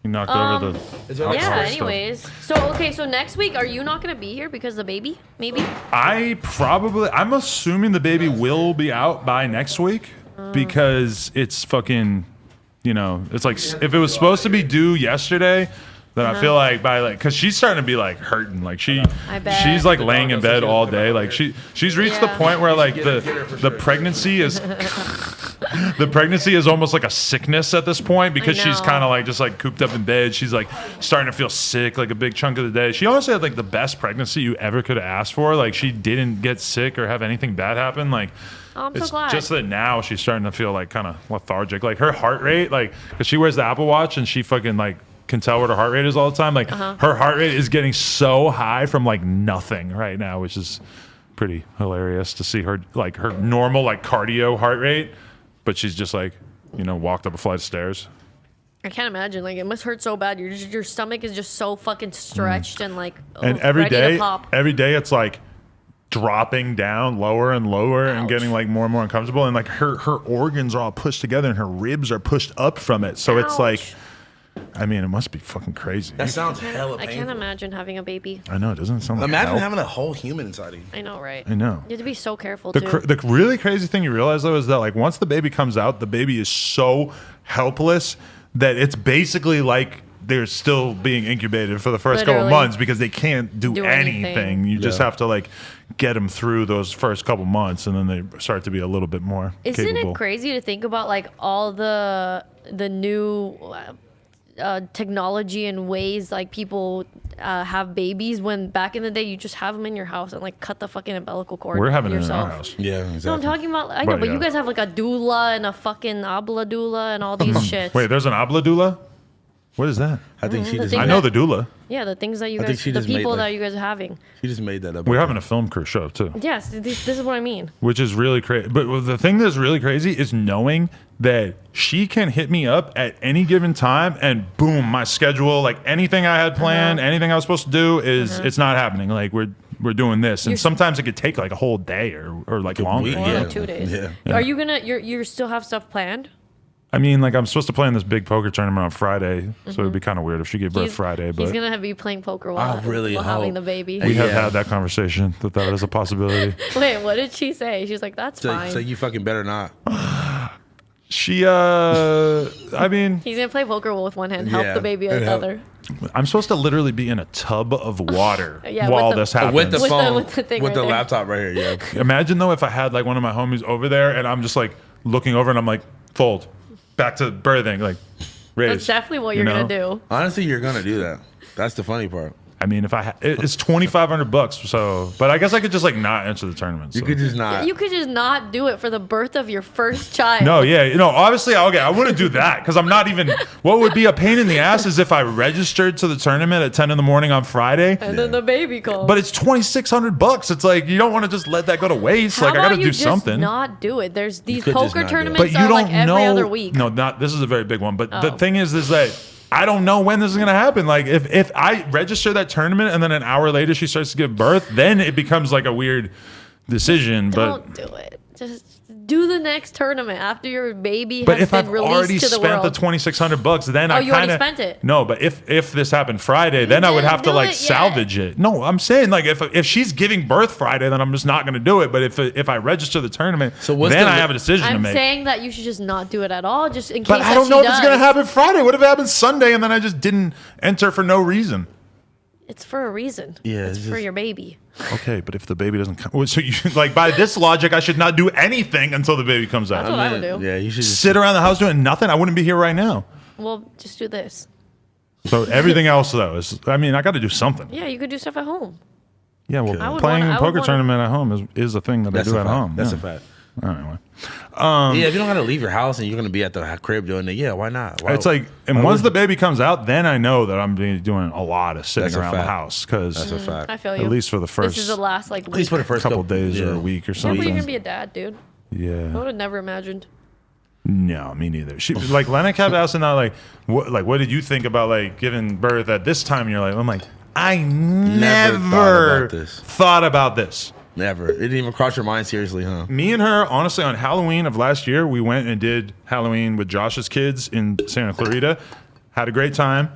You knocked over the. Yeah, Yeah. stuff. Anyways, so next week, are you not gonna be here because the baby? Maybe. I'm assuming the baby will be out by next week because it's fucking, it's like if it was supposed to be due yesterday, then I feel like because she's starting to be like hurting, like I bet. she's like laying in bed all day, like she's reached the point where like the pregnancy is. The pregnancy is almost like a sickness at this point because she's kind of like just like cooped up in bed. She's like starting to feel sick like a big chunk of the day. She honestly had like the best pregnancy you ever could have asked for. Like she didn't get sick or have anything bad happen. Like I'm so it's glad. just that now she's starting to feel like kind of lethargic. Like her heart rate, like because she wears the Apple Watch and she fucking like can tell what her heart rate is all the time. Like her heart rate is getting so high from like nothing right now, which is pretty hilarious to see her like her normal like cardio heart rate. But she's just like, walked up a flight of stairs. I can't imagine. Like it must hurt so bad. Your stomach is just so fucking stretched and like And every ready day, to pop. it's like dropping down lower and lower and getting like more and more uncomfortable. And like her organs are all pushed together and her ribs are pushed up from it. So it's like, I mean, it must be fucking crazy. That sounds hella I painful. can't imagine having a baby. I know, doesn't it sound like Imagine hell? having a whole human inside of you. I know, right? I know. You have to be so careful The, too. the really crazy thing you realize though is that like once the baby comes out, the baby is so helpless that it's basically like they're still being incubated for the first couple Literally. months because they can't do anything. anything. You just have to like get them through those first couple months, and then they start to be a little bit more Isn't capable. it crazy to think about like all the new technology and ways like people have babies when back in the day you just have them in your house and like cut the fucking umbilical cord. We're having yourself. it in our house. Yeah, No, I'm exactly. talking about. I know, But but yeah. you guys have like a doula and a fucking abla doula and all these shits. Wait, there's an abla doula? What is that? I think she the just thing I made, know the doula. Yeah, the things that you I think guys, she the just made, people like- that you guys are having. she just made that up. We're having a film crew show too, Yes, this is what I mean. which is really crazy. But the thing that's really crazy is knowing that she can hit me up at any given time and boom, my schedule, like anything I had planned, anything I was supposed to do is it's not happening. Like we're doing this, and sometimes it could take like a whole day or like longer. week, Or Yeah. like 2 days. Yeah. Are you gonna? You still have stuff planned? I mean, like I'm supposed to play in this big poker tournament on Friday, so it'd be kind of weird if she gave birth Friday. He's But gonna be playing poker I while, really while having hope- the baby. we have Yeah. had that conversation that is a possibility. Wait, what did she say? She's like, that's fine. So you fucking better not. She, I mean, He's gonna play poker with one hand, help Yeah, the baby with and the help. other. I'm supposed to literally be in a tub of water Yeah, with while the- this happens. With the With the- phone, with the thing with right the there. laptop right here. Yeah. Imagine though if I had like one of my homies over there and I'm just like looking over and I'm like, fold, back to birthing, like raise. That's definitely what you you're know? gonna do. Honestly, you're gonna do that. That's the funny part. I mean, if it's $2,500, so, but I guess I could just like not enter the tournament. You so. could just not. You could just not do it for the birth of your first child. No, yeah, obviously, okay, I wouldn't do that because I'm not even. What would be a pain in the ass is if I registered to the tournament at 10 in the morning on Friday, And then the baby comes. but it's $2,600. It's like you don't want to just let that go to waste. How like I about got to you do just something. not do it. There's these could just poker not do it. tournaments But you are don't like every know. other week. No, not this is a very big one. But the Oh. thing is that I don't know when this is gonna happen. Like if I register that tournament and then an hour later she starts to give birth, then it becomes like a weird decision. Don't do it. Just do the next tournament after your baby But has if been I've released already to the spent world. the $2,600, then I you already kind of spent it? No, but if this happened Friday, then I would didn't have to do like it yet. salvage it. No, I'm saying like if she's giving birth Friday, then I'm just not going to do it. But if I register the tournament, So what's then the- I have a decision to I'm make. saying that you should just not do it at all, just in case. But I that don't she know if it's going to does. happen Friday. What if it happens Sunday and then I just didn't enter for no reason? It's for a reason. Yeah, it's it's for just- your baby. Okay, but if the baby doesn't come, so you like by this logic, I should not do anything until the baby comes That's out. what I would do. Yeah, you should just. Sit around the house doing nothing. I wouldn't be here right now. Well, just do this. So everything else though is, I mean, I got to do something. Yeah, you could do stuff at home. Yeah, well, I would playing wanna- a I would poker wanna- tournament at home is a thing that That's I do a at fact. home. That's yeah. a fact. Anyway. If you don't gotta leave your house and you're gonna be at the crib doing it, why not? It's like, and once the baby comes out, then I know that I'm doing a lot of sitting around the house because that's a fact. I feel you. At least for the first. This is the last like. At least for the first couple days or a week or something. Never you're gonna be a dad, dude. Yeah. I would have never imagined. No, me neither. She like Lena kept asking that what did you think about like giving birth at this time in your life? I'm like, I never thought about this. Never. It didn't even cross your mind seriously, huh? Me and her, honestly, on Halloween of last year, we went and did Halloween with Josh's kids in Santa Clarita. Had a great time.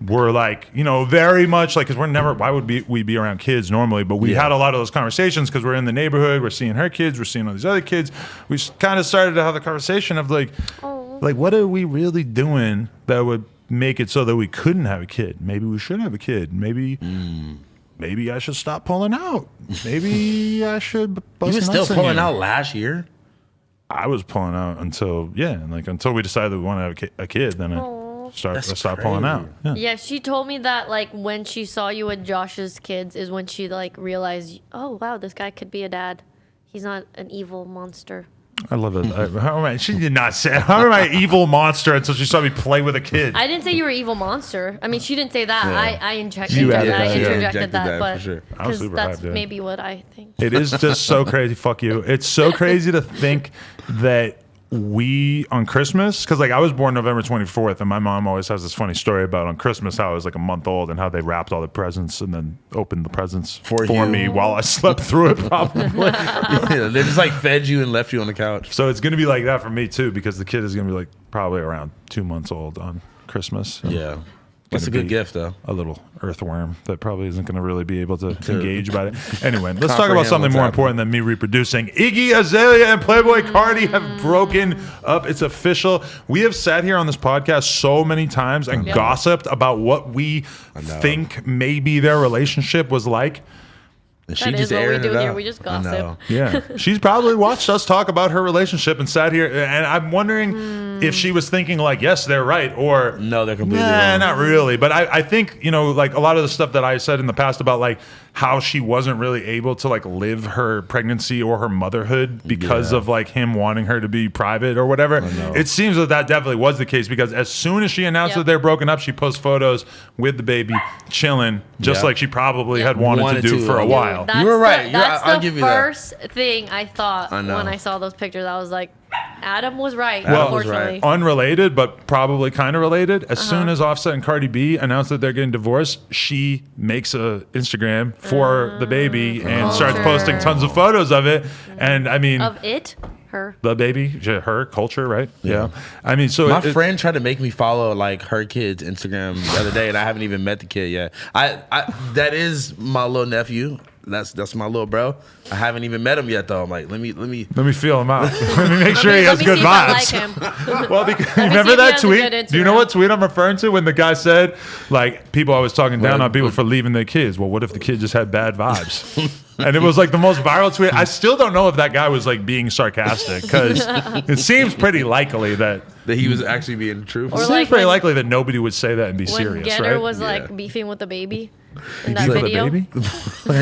We're like, very much like, because we're never, why would we be around kids normally? But we had a lot of those conversations because we're in the neighborhood. We're seeing her kids. We're seeing all these other kids. We kind of started to have the conversation of like, what are we really doing that would make it so that we couldn't have a kid? Maybe we should have a kid. Maybe I should stop pulling out. Maybe I should bust You were nuts still pulling out last year? I was pulling out until we decided we want to have a kid. Then I start pulling out. Yeah, she told me that like when she saw you with Josh's kids is when she like realized, oh wow, this guy could be a dad. He's not an evil monster. I love it. She did not say, how am I evil monster until she saw me play with a kid? I didn't say you were evil monster. I mean, she didn't say that. Yeah. I interjected that, but for sure. because that's maybe what I think. It is just so crazy. Fuck you. It's so crazy to think that we on Christmas, because like I was born November 24th, and my mom always has this funny story about on Christmas how I was like a month old and how they wrapped all the presents and then opened the presents for me while I slept through it probably. They just like fed you and left you on the couch. So it's gonna be like that for me too, because the kid is gonna be like probably around 2 months old on Christmas. Yeah. That's a good gift, though. A little earthworm that probably isn't going to really be able to engage about it. Anyway, let's talk about something more important than me reproducing. Iggy Azalea and Playboy Cardi have broken up. It's official. We have sat here on this podcast so many times and gossiped about what we think maybe their relationship was like. She that is what we do here. We just gossip. Yeah. She's probably watched us talk about her relationship and sat here. And I'm wondering if she was thinking like, yes, they're right. Or no, they're completely wrong. Not really. But I think, like a lot of the stuff that I said in the past about like how she wasn't really able to like live her pregnancy or her motherhood because of like him wanting her to be private or whatever. It seems that definitely was the case, because as soon as she announced that they're broken up, she posts photos with the baby chilling, just like she probably had wanted to do for a while. You were right. I'll give you that. That's the first thing I thought when I saw those pictures. I was like, Adam was right, unfortunately. Unrelated, but probably kind of related. As soon as Offset and Cardi B announced that they're getting divorced, she makes a Instagram for the baby and starts posting tons of photos of it. And I mean, of it, her, the baby, her culture, right? Yeah. I mean, so my friend tried to make me follow like her kid's Instagram the other day, and I haven't even met the kid yet. I that is my little nephew. That's my little bro. I haven't even met him yet though. I'm like, let me feel him out. Let me make sure he has good vibes. Well, because remember that tweet? Do you know what tweet I'm referring to when the guy said like people always talking down on people for leaving their kids? Well, what if the kid just had bad vibes? And it was like the most viral tweet. I still don't know if that guy was like being sarcastic, because it seems pretty likely that he was actually being truthful. Or it seems pretty likely that nobody would say that and be serious, right? When Getter was like beefing with the baby in that video. In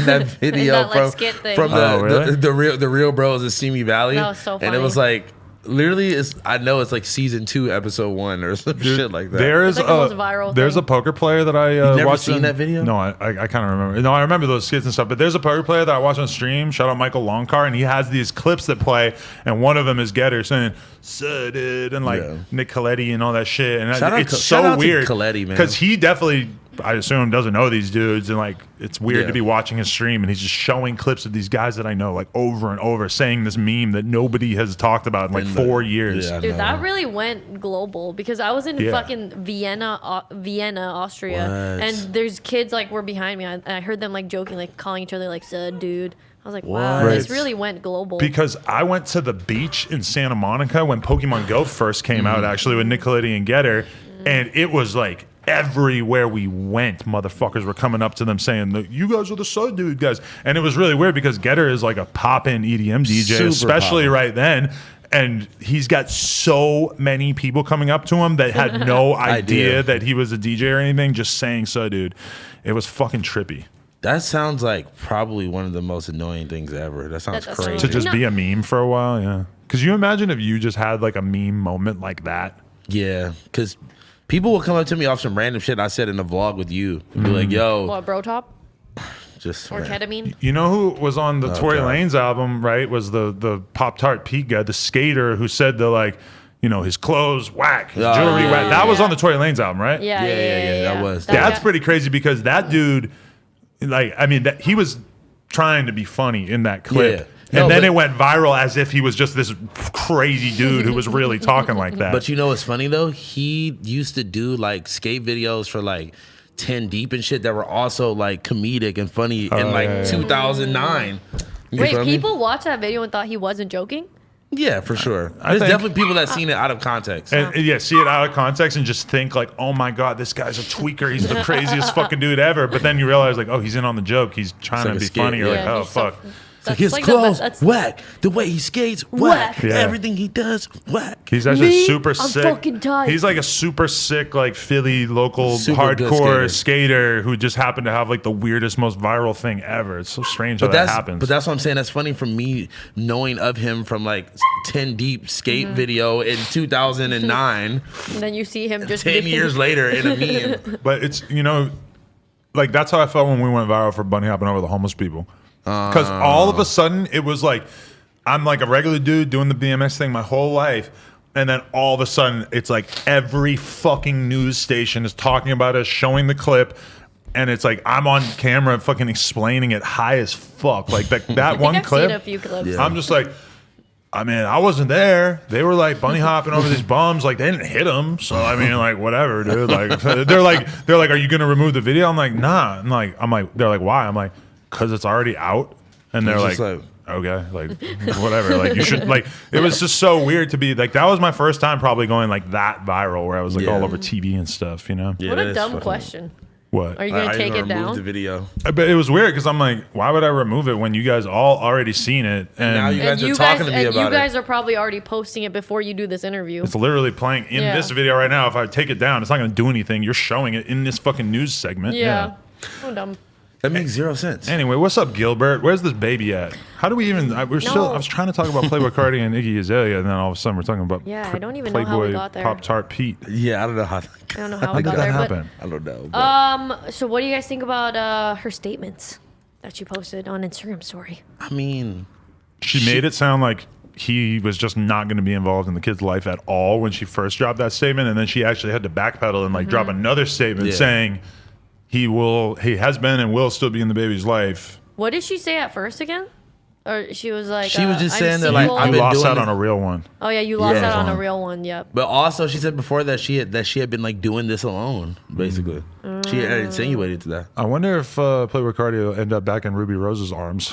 that video from the real bros at Simi Valley. That was so funny. And it was like literally, I know it's like season 2, episode 1 or some shit like that. There's the most viral there's a poker player that I You've never watched. Seen that video? No, I kind of remember. No, I remember those skits and stuff. But there's a poker player that I watch on stream. Shout out Michael Longcar, and he has these clips that play, and one of them is Getter saying "So dude" and like Nick Coletti and all that shit. And it's so weird because he definitely, I assume, doesn't know these dudes, and like it's weird to be watching his stream and he's just showing clips of these guys that I know like over and over saying this meme that nobody has talked about in like 4 years. Dude, that really went global, because I was in fucking Vienna, Austria, and there's kids like were behind me, and I heard them like joking, like calling each other like "Sud, dude." I was like, wow, this really went global. Because I went to the beach in Santa Monica when Pokemon Go first came out, actually, with Nick Coletti and Getter, and it was like everywhere we went, motherfuckers were coming up to them saying, "You guys are the So Dude guys." And it was really weird because Getter is like a pop-in EDM DJ, especially right then. And he's got so many people coming up to him that had no idea that he was a DJ or anything, just saying "So Dude." It was fucking trippy. That sounds like probably one of the most annoying things ever. That sounds crazy. To just be a meme for a while, yeah. Because you imagine if you just had like a meme moment like that. Yeah, because people will come up to me off some random shit I said in a vlog with you and be like, yo. What, bro top? Just or ketamine. You know who was on the Tory Lanez album, right? Was the Pop-Tart Pete guy, the skater who said the like, you know, his clothes whack, his jewelry whack. That was on the Tory Lanez album, right? Yeah. That was. That's pretty crazy because that dude, like, I mean, he was trying to be funny in that clip. Yeah. And then it went viral as if he was just this crazy dude who was really talking like that. But you know what's funny though? He used to do like skate videos for like 10 Deep and shit that were also like comedic and funny in like 2009. Wait, people watched that video and thought he wasn't joking? Yeah, for sure. There's definitely people that seen it out of context. And see it out of context and just think like, oh my God, this guy's a tweaker. He's the craziest fucking dude ever. But then you realize like, oh, he's in on the joke. He's trying to be funny. You're like, oh, fuck. His clothes, whack. The way he skates, whack. Yeah. Everything he does, whack. He's actually super sick. I'm fucking tired. He's like a super sick, like Philly local hardcore skater who just happened to have like the weirdest, most viral thing ever. It's so strange how that happens. But that's what I'm saying. That's funny for me knowing of him from like 10 Deep skate video in 2009. And then you see him just 10 years later in a meme. But it's, you know, like that's how I felt when we went viral for bunny hopping over the homeless people. Because all of a sudden it was like I'm like a regular dude doing the BMX thing my whole life, and then all of a sudden it's like every fucking news station is talking about us, showing the clip, and it's like I'm on camera fucking explaining it high as fuck. Like that one clip. Seen a few clips. Yeah. I'm just like, I mean, I wasn't there. They were like bunny hopping over these bums. Like they didn't hit them. So I mean, like whatever, dude. Like they're like, are you gonna remove the video? I'm like, nah. I'm like, they're like, why? I'm like, because it's already out. And they're like, okay, like whatever. Like you should like. It was just so weird to be like. That was my first time probably going like that viral, where I was like all over TV and stuff. You know. Yeah, what a dumb question. What? Are you gonna take it down? The video. But it was weird because I'm like, why would I remove it when you guys all already seen it? And now you guys are talking to me about it. You guys are probably already posting it before you do this interview. It's literally playing in this video right now. If I take it down, it's not gonna do anything. You're showing it in this fucking news segment. Yeah. So dumb. That makes zero sense. Anyway, what's up, Gilbert? Where's this baby at? How do we even? I was trying to talk about Playboy Cardi and Iggy Azalea, and then all of a sudden we're talking about I don't even know how we got there. Pop-Tart Pete. Yeah, I don't know how. I don't know how we got there. Happen? I don't know. So what do you guys think about her statements that she posted on Instagram story? I mean, she made it sound like he was just not going to be involved in the kid's life at all when she first dropped that statement, and then she actually had to backpedal and like drop another statement saying. He has been and will still be in the baby's life. What did she say at first again? Or she was like, she was just saying that like you lost out on a real one. Oh yeah, you lost out on a real one. Yep. But also, she said before that she had been like doing this alone, basically. She had insinuated to that. I wonder if Playboy Cardi will end up back in Ruby Rose's arms.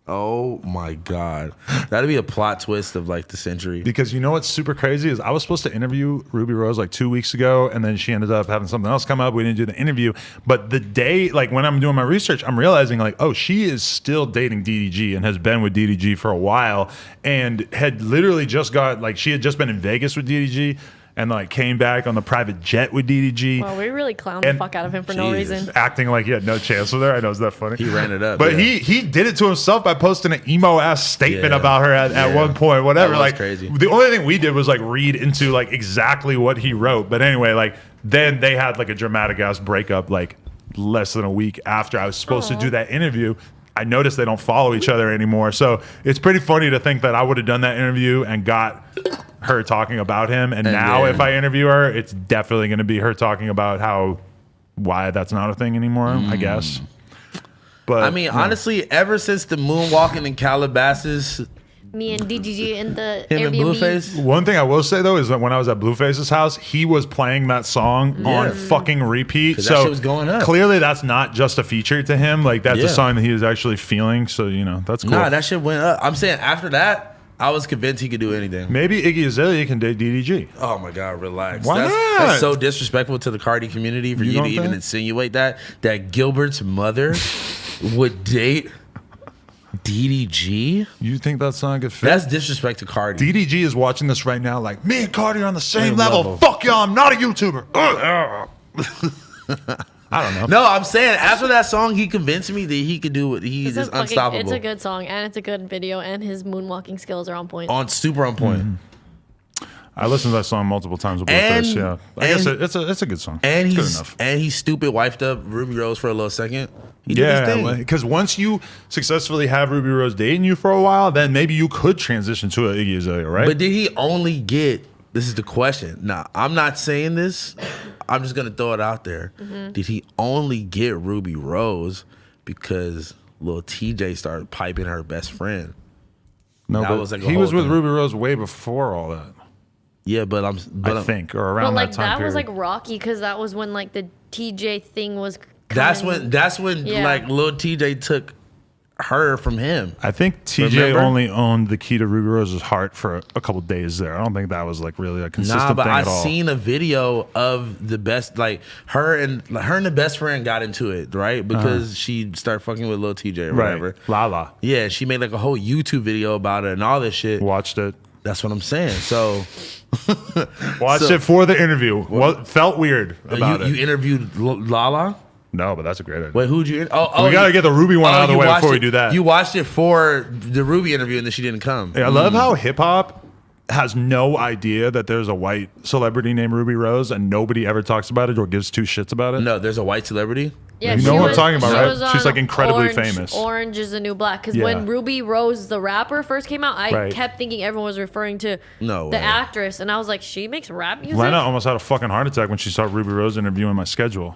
Oh my God. That'd be a plot twist of like the century. Because you know what's super crazy is I was supposed to interview Ruby Rose like 2 weeks ago, and then she ended up having something else come up. We didn't do the interview. But the day, like when I'm doing my research, I'm realizing like, oh, she is still dating DDG and has been with DDG for a while, and had literally just got like she had just been in Vegas with DDG. And like came back on the private jet with DDG. Well, we really clowned the fuck out of him for no reason. Acting like he had no chance with her. I know, is that funny? He ran it up. But he did it to himself by posting an emo ass statement about her at one point. Whatever. That was like crazy. The only thing we did was like read into like exactly what he wrote. But anyway, like then they had like a dramatic ass breakup like less than a week after I was supposed to do that interview. I noticed they don't follow each other anymore. So it's pretty funny to think that I would have done that interview and got her talking about him. And now if I interview her, it's definitely going to be her talking about why that's not a thing anymore, I guess. But I mean, honestly, ever since the moonwalking in Calabasas, me and DGG in the him Airbnb. and Blueface. One thing I will say though is that when I was at Blueface's house, he was playing that song on fucking repeat. So that shit was going up. Clearly, that's not just a feature to him. Like that's a song that he is actually feeling. So you know that's cool. Nah, that shit went up. I'm saying after that, I was convinced he could do anything. Maybe Iggy Azalea can date DDG. Oh my God, relax. Why not? That's so disrespectful to the Cardi community for you to even insinuate that Gilbert's mother would date DDG? You think that's not a good fit? That's disrespect to Cardi. DDG is watching this right now like, me and Cardi are on the same level. Fuck y'all, I'm not a YouTuber. I don't know. No, I'm saying after that song, he convinced me that he could do what he's just unstoppable. It's a good song and it's a good video and his moonwalking skills are on point. Super on point. I listened to that song multiple times with Blueface. Yeah, I guess it's a good song. And it's he's good enough. And he stupid wifed up Ruby Rose for a little second. He did his thing. Because once you successfully have Ruby Rose dating you for a while, then maybe you could transition to an Iggy Azalea, right? But did he only get? This is the question. Now, I'm not saying this. I'm just gonna throw it out there. Did he only get Ruby Rose because Lil TJ started piping her best friend? No, that but was like he was with Ruby Rose way before all that. Yeah, but I think, or around that time period. Was like rocky because that was when like the TJ thing was. That's when like Lil TJ took her from him. I think TJ only owned the key to Ruby Rose's heart for a couple days there. I don't think that was like really a consistent thing at all. I seen a video of the best, like her and the best friend got into it, right? Because she started fucking with Lil TJ or whatever. Lala. Yeah, she made like a whole YouTube video about it and all this shit. Watched it. That's what I'm saying. So watched it for the interview. What felt weird about it? You interviewed Lala? No, but that's a great idea. Wait, who'd you? We got to get the Ruby one out of the way before we do that. You watched it for the Ruby interview and then she didn't come. I love how hip hop has no idea that there's a white celebrity named Ruby Rose and nobody ever talks about it or gives two shits about it. No, there's a white celebrity? Yeah, you know what I'm talking about, right? She's like incredibly famous. Orange is the New Black. Because when Ruby Rose, the rapper, first came out, I kept thinking everyone was referring to the actress. And I was like, she makes rap music? Lena almost had a fucking heart attack when she saw Ruby Rose interviewing my schedule.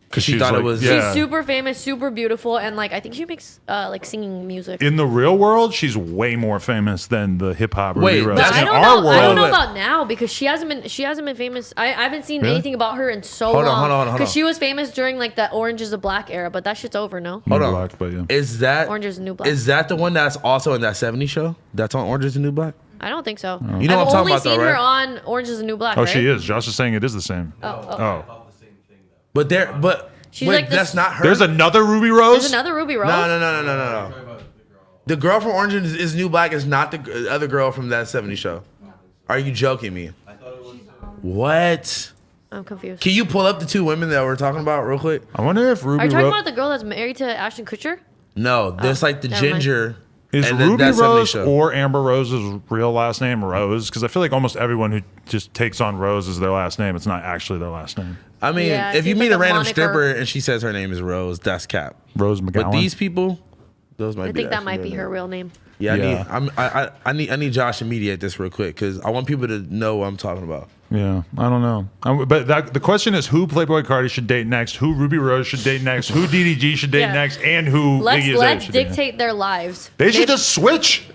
Because she thought it was... She's super famous, super beautiful, and like I think she makes like singing music. In the real world, she's way more famous than the hip hop Ruby Rose. I don't know about now because she hasn't been famous. I haven't seen anything about her in so long. Hold on. Because she was famous during like the Orange is the Black era, but that shit's over, no? Hold on. Black, but Is that Orange is the New Black? Is that the one that's also in that 70s show? That's on Orange is the New Black? I don't think so. You know what I'm talking about, though, right? I've only seen her on Orange is the New Black. Oh, she is. Josh is saying it is the same. Oh. But she's wait, like that's not her. There's another Ruby Rose? There's another Ruby Rose? No. The girl from Orange is New Black is not the other girl from that 70s show. Are you joking me? I thought it was. What? I'm confused. Can you pull up the two women that we're talking about real quick? I wonder if Ruby Rose... Are you talking about the girl that's married to Ashton Kutcher? No, there's like the ginger... Is Ruby Rose or Amber Rose's real last name Rose? Because I feel like almost everyone who just takes on Rose as their last name, it's not actually their last name. I mean, if you meet a random stripper and she says her name is Rose, that's cap. Rose McGowan. But these people, those might be. I think that might be her real name. Yeah, I need Josh to mediate this real quick because I want people to know what I'm talking about. Yeah, I don't know. But the question is who Playboy Cardi should date next, who Ruby Rose should date next, who DDG should date next, and who Iggy Azalea Let's should dictate their lives. They should just switch.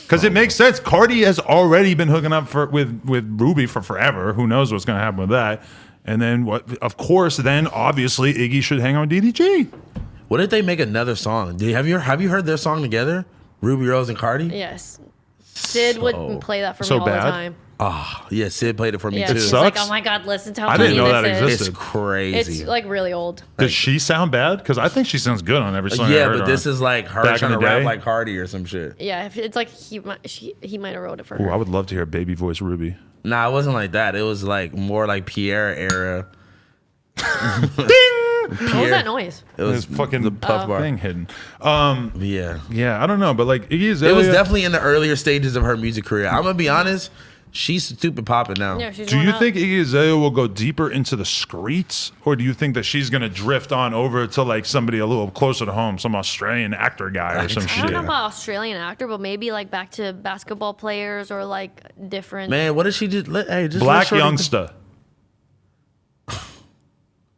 Because it makes sense. Cardi has already been hooking up with Ruby for forever. Who knows what's going to happen with that? And then, of course, then obviously Iggy should hang out with DDG. What if they make another song? Have you heard their song together? Ruby Rose and Cardi? Yes. Sid would play that for me all the time. Oh, yeah, Sid played it for me too. It sucks. Like, oh my God, listen to how I funny didn't know that this existed. It's crazy. It's like really old. Does she sound bad? Because I think she sounds good on every song I heard but this is like her trying to rap like Cardi or some shit. Yeah, it's like he might have wrote it for her. I would love to hear baby voice Ruby. Nah, it wasn't like that. It was like more like Pierre era. Ding! What was that noise? It was fucking the puff bar thing hidden. Yeah, I don't know, but like Iggy Azalea, it was definitely in the earlier stages of her music career. I'm gonna be honest, she's stupid popping now. Yeah, she's do you think Iggy Azalea will go deeper into the streets, or do you think that she's gonna drift on over to like somebody a little closer to home, some Australian actor guy or some shit? I don't know about Australian actor, but maybe like back to basketball players or like different. Man, what did she do? Just Black youngster.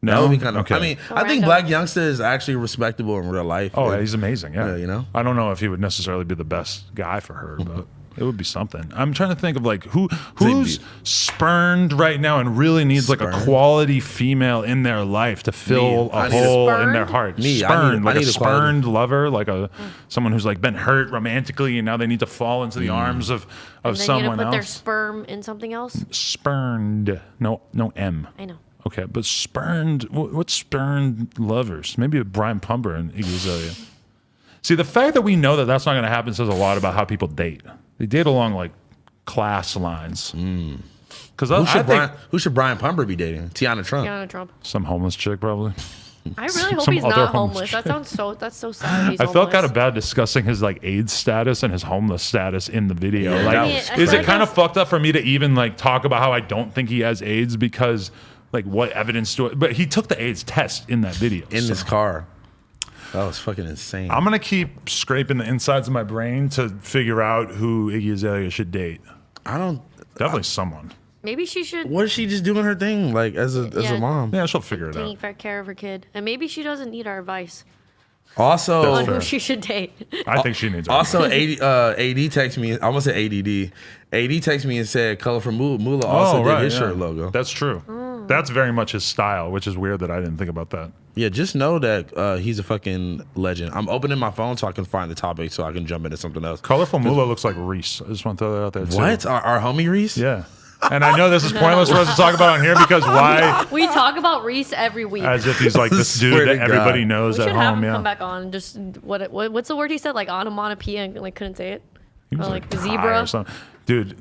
No, that would be kind of. Okay. I mean, I think Black Youngster is actually respectable in real life. Oh, he's amazing. Yeah, you know. I don't know if he would necessarily be the best guy for her, but it would be something. I'm trying to think of like who's spurned right now and really needs like a quality female in their life to fill a hole in their heart. Spurned, like a spurned lover, like someone who's like been hurt romantically and now they need to fall into the arms of someone else. Put their sperm in something else. Spurned, no M. I know. Okay, but spurned, what's spurned lovers? Maybe a Brian Pumper and Iggy Azalea. See, the fact that we know that that's not going to happen says a lot about how people date. They date along like class lines. Because who should Brian Pumper be dating? Tiana Trump. Some homeless chick, probably. I really hope he's not homeless. That's so sad. He's I felt kind homeless. of bad discussing his like AIDS status and his homeless status in the video. Yeah, like, is it kind of fucked up for me to even like talk about how I don't think he has AIDS because like what evidence do it? But he took the AIDS test in that video in his car. That was fucking insane. I'm gonna keep scraping the insides of my brain to figure out who Iggy Azalea should date. Definitely someone. Maybe she should. What is she just doing her thing like as a mom? Yeah, she'll figure it out. Taking care of her kid, and maybe she doesn't need our advice Also, on who she should date. I think she needs. Our also, AD texted me. I almost said ADD. AD texted me and said Colorful Moolah also did his shirt logo. That's true. That's very much his style, which is weird that I didn't think about that. Yeah, just know that he's a fucking legend. I'm opening my phone so I can find the topic so I can jump into something else. Colorful Moolah looks like Reese. I just want to throw that out there too. What? Our homie Reese? Yeah. And I know this is pointless for us to talk about on here because why? We talk about Reese every week. As if he's like this dude that everybody knows we at should have home. him come back on. Just what's the word he said? Like onomatopoeia and like couldn't say it. He was or like high zebra. or something. Dude,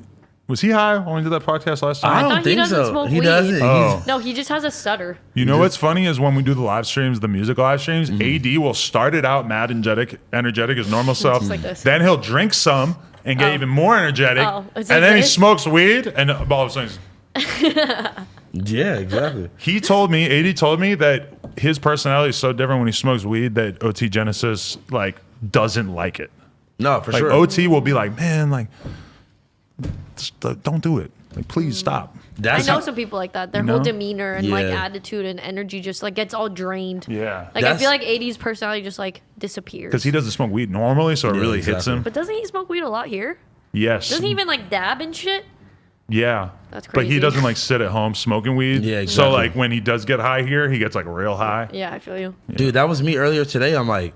was he high when we did that podcast last time? I don't think doesn't so. smoke He weed. doesn't. Oh. No, he just has a stutter. You know what's funny is when we do the live streams, the music live streams, Mm-hmm. AD will start it out mad, energetic, his normal self. Just like this. Then he'll drink some and get even more energetic. Oh, and it's like then he this? smokes weed and all of a sudden Yeah, exactly. AD told me that his personality is so different when he smokes weed that OT Genesis like doesn't like it. No, for Like sure. OT will be like, man, like just, don't do it. Like, please stop. I know some people like that. Their whole know? demeanor and like Yeah. attitude and energy just like gets all drained. Yeah. Like I That's- feel like 80's personality just like disappears. Because he doesn't smoke weed normally, so it Yeah, really hits exactly. him. But doesn't he smoke weed a lot here? Yes. Doesn't he even like dab and shit? Yeah. That's But he crazy. doesn't like sit at home smoking weed. Yeah, So exactly. like when he does get high here, he gets like real high. Yeah, I feel you. Dude, that was me earlier today. I'm like,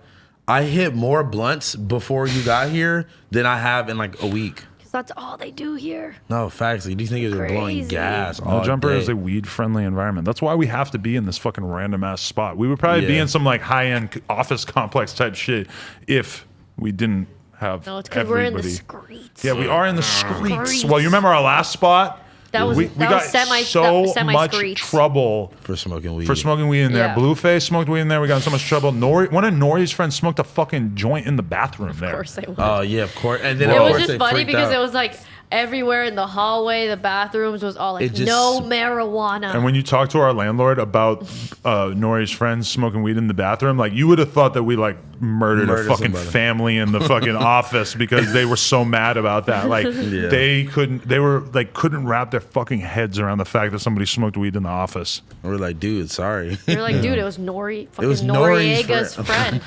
I hit more blunts before you got here than I have in like a week. Because that's all they do here. No, facts. Like, these niggas are blowing Crazy. gas No all Jumper day. is a weed-friendly environment. That's why we have to be in this fucking random ass spot. We would probably be Yeah. in some like high-end office complex type shit if we didn't have No, it's because we're in the everybody. streets. Yeah, we are in the streets. Streets. Well, you remember our last spot? That was- we that got was semi- so semi much streets. trouble for smoking weed. for smoking weed in there. Yeah. Blueface smoked weed in there. We got in so much trouble. One of Nori's friends smoked a fucking joint in the bathroom there. Of course they would. Oh yeah, of course. And then It of was course just they funny freaked because out. it was like everywhere in the hallway, the bathrooms was all like It just- no marijuana. And when you talk to our landlord about Nori's friends smoking weed in the bathroom, like you would have thought that we like murdered a fucking somebody. family in the fucking office because they were so mad about that. Like they couldn't wrap their fucking heads around the fact that somebody smoked weed in the office. We're like, dude, sorry. You're like, dude, it was Nori, fucking was Nori's Noriega's friend.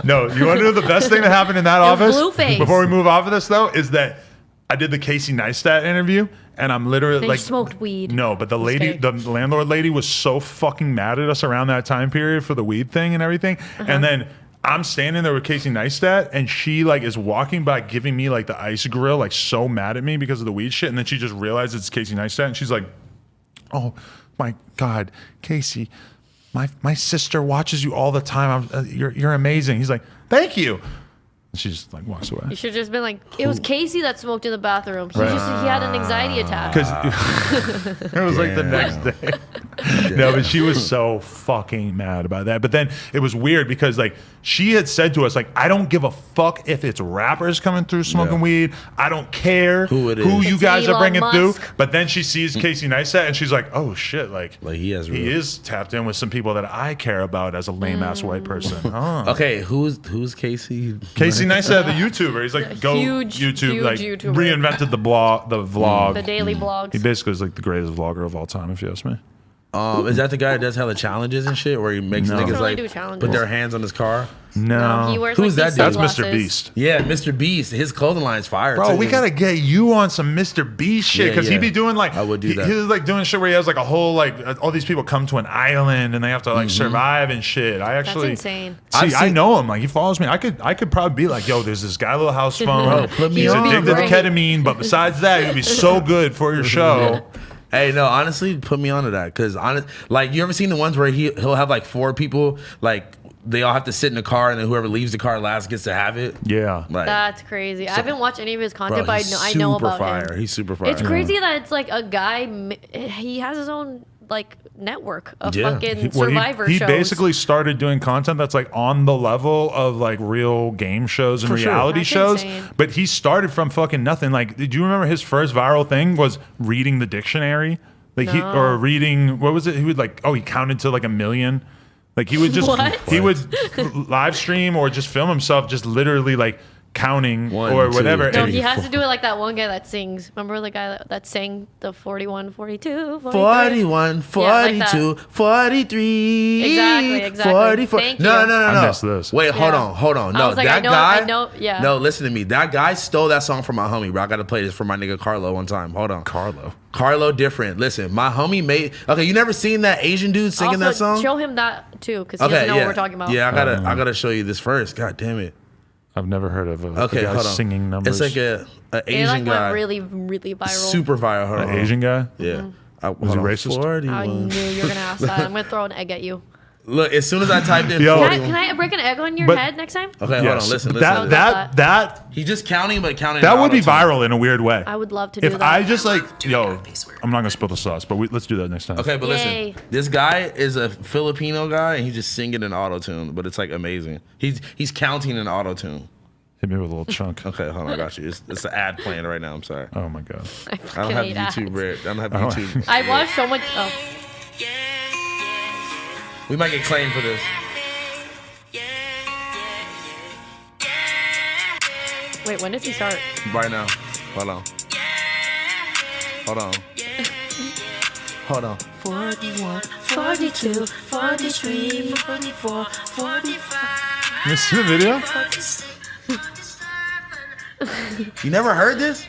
No, you want to know the best thing that happened in that It was office? Blueface. Before we move off of this though, is that I did the Casey Neistat interview and I'm literally They like smoked weed. No, but the lady, the landlord lady was so fucking mad at us around that time period for the weed thing and everything. And then I'm standing there with Casey Neistat and she like is walking by giving me like the ice grill, like so mad at me because of the weed shit. And then she just realizes it's Casey Neistat and she's like, oh my God, Casey, my sister watches you all the time. You're amazing. He's like, thank you. And she just like walks away. You should have just been like, it was Casey that smoked in the bathroom. He Right. he had an anxiety attack. Because it was like the next day. No, but she was so fucking mad about that. But then it was weird because like she had said to us, like, I don't give a fuck if it's rappers coming through smoking weed. I don't care Who it is. you It's guys are Elon bringing Musk. through. But then she sees Casey Neistat and she's like, oh shit, like Like he is tapped in with some people that I care about as a lame ass white person. Huh. Okay, who's Casey? Casey Neistat, the YouTuber. He's like, go Huge, YouTube, huge like YouTuber. reinvented the vlog. The daily blogs. He basically is like the greatest vlogger of all time, if you ask me. Is that the guy that does hella challenges and shit, where he makes No. niggas Doesn't really like do challenges. put their hands on his car? No, he wears Who's like that these dude? that's sunglasses. Mr. Beast. Yeah, Mr. Beast. His clothing line's fire. Bro, too. we gotta get you on some Mr. Beast shit Yeah, because he yeah. be doing like I would do that. He was like doing shit where he has like a whole like all these people come to an island and they have to like survive and shit. I actually insane. See, I've I seen- know him. Like he follows me. I could probably be like, yo, there's this guy, little house phone. Bro, put me He's on, addicted to bro. ketamine, but besides that, he'd be so good for your show. Hey, no, honestly, put me onto that because like you ever seen the ones where he'll have like 4 people like they all have to sit in the car, and then whoever leaves the car last gets to have it. Yeah. Like, That's crazy. I haven't watched any of his content, bro, but I know about him. He's super fire. It's crazy that it's like a guy. He has his own like network of fucking Survivor shows. He basically started doing content that's like on the level of like real game shows and reality shows. Insane. But he started from fucking nothing. Like, did you remember his first viral thing was reading the dictionary? Like or reading, what was it? He would like, he counted to like 1 million. Like he would just, he would live stream or just film himself just literally like counting or whatever. No, he has to do it like that one guy that sings. Remember the guy that sang the 41, 42, 41, 42, 43. Exactly. 44. Thank you. No. I missed this. Wait, hold on. No, like, that I guy. know, yeah. No, listen to me. That guy stole that song from my homie, bro. I got to play this for my nigga Carlo one time. Hold on. Carlo different. Listen, my homie made. Okay, you never seen that Asian dude singing that song? Show him that too, because he doesn't know what we're talking about. Yeah, I gotta show you this first. God damn it. I've never heard of a guy hold on. Singing numbers. It's like an Asian guy. Went really, really viral. Super viral. Hold on. An Asian guy? Yeah. Was he racist? 41. I knew you were gonna ask that. I'm gonna throw an egg at you. Look, as soon as I typed in, can I break an egg on your head next time? Okay, hold on. Listen. That he's just counting, but counting. That would be viral in a weird way. I would love to do that. If I just like, I'm not gonna spill the sauce, but let's do that next time. Okay, but listen, this guy is a Filipino guy, and he's just singing in auto tune, but it's like amazing. He's counting in auto tune. Hit me with a little chunk. Okay, hold on, I got you. It's an ad playing right now. I'm sorry. Oh my god. I don't have YouTube, Red. I don't have YouTube. I watched so much. Oh. We might get claimed for this. Wait, when does he start? Right now. Hold on. 41, 42, 43, 44, 45. You see the video? You never heard this?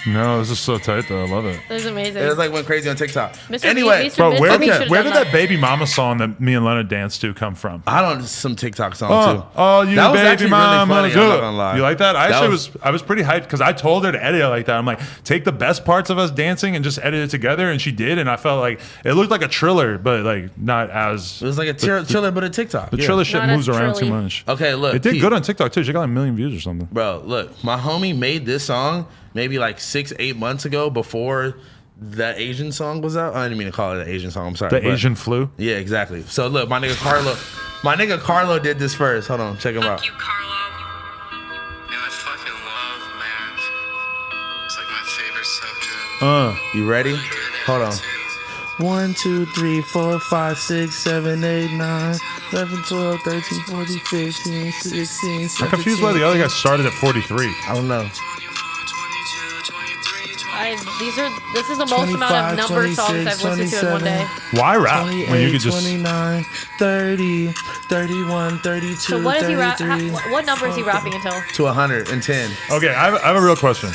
No, this is so tight though. I love it. This is amazing. It was like went crazy on TikTok. Anyway, bro, where did that Baby Mama song that me and Leonard danced to come from? I don't some TikTok song too. Oh, you that was baby mama. Really funny, I'm not gonna lie. You like that? I was pretty hyped because I told her to edit it like that. I'm like, take the best parts of us dancing and just edit it together, and she did, and I felt like it looked like a Triller, but like not as. It was like a Triller, but a TikTok. The Triller shit moves around too much. Okay, look, it did good on TikTok too. She got like 1 million views or something. Bro, look, my homie made this song maybe like 6-8 months ago before the Asian song was out. I didn't mean to call it an Asian song. I'm sorry. The Asian flu? Yeah, exactly. So look, my nigga Carlo did this first. Hold on, check him out. Fuck you, Carlo. Man, I fucking love math. It's like my favorite subject. You ready? Hold on. 1, 2, 3, 4, 5, 6, 7, 8, 9, 11, 12, 13, 14, 15, 16, 17. I'm confused why the other guy started at 43. I don't know. This is the most amount of number songs I've listened to in one day. Why rap when you could just 29, 30, 31, 32, so what is he rap? 33, What number is he rapping until? to 110. Okay, I have a real question.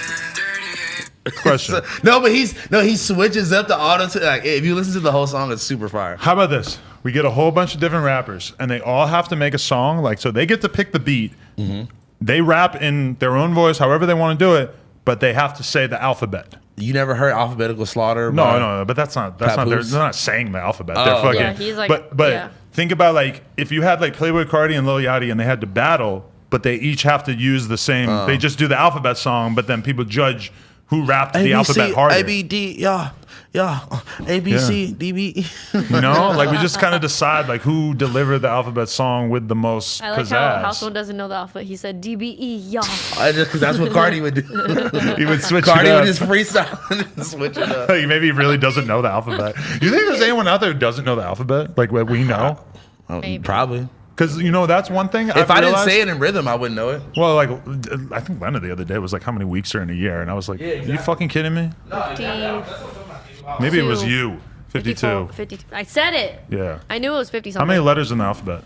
No, but he switches up the auto to like if you listen to the whole song, it's super fire. How about this? We get a whole bunch of different rappers, and they all have to make a song. Like, so they get to pick the beat. Mm-hmm. They rap in their own voice, however they want to do it, but they have to say the alphabet. You never heard Alphabetical Slaughter? No, but that's not. They're not saying the alphabet. They're fucking. Yeah, he's like. But think about like if you had like Playboy Cardi and Lil Yachty, and they had to battle, but they each have to use the same. They just do the alphabet song, but then people judge who rapped the alphabet harder. A B D, yeah, A B C D B E. You know, like we just kind of decide like who delivered the alphabet song with the most I like pizzazz. how someone doesn't know the alphabet. He said DBE, yeah. Because that's what Cardi would do. He would switch Cardi it up. would just freestyle and switch it up. Like maybe he really doesn't know the alphabet. You think there's anyone out there who doesn't know the alphabet? Like what we know? Probably. Because, you know, that's one thing. If I didn't say it in rhythm, I wouldn't know it. Well, like, I think Lena the other day was like, how many weeks are in a year? And I was like, Are you fucking kidding me? 50. Maybe it was you. 52. 52. I said it. Yeah. I knew it was 50 something. How many letters in the alphabet?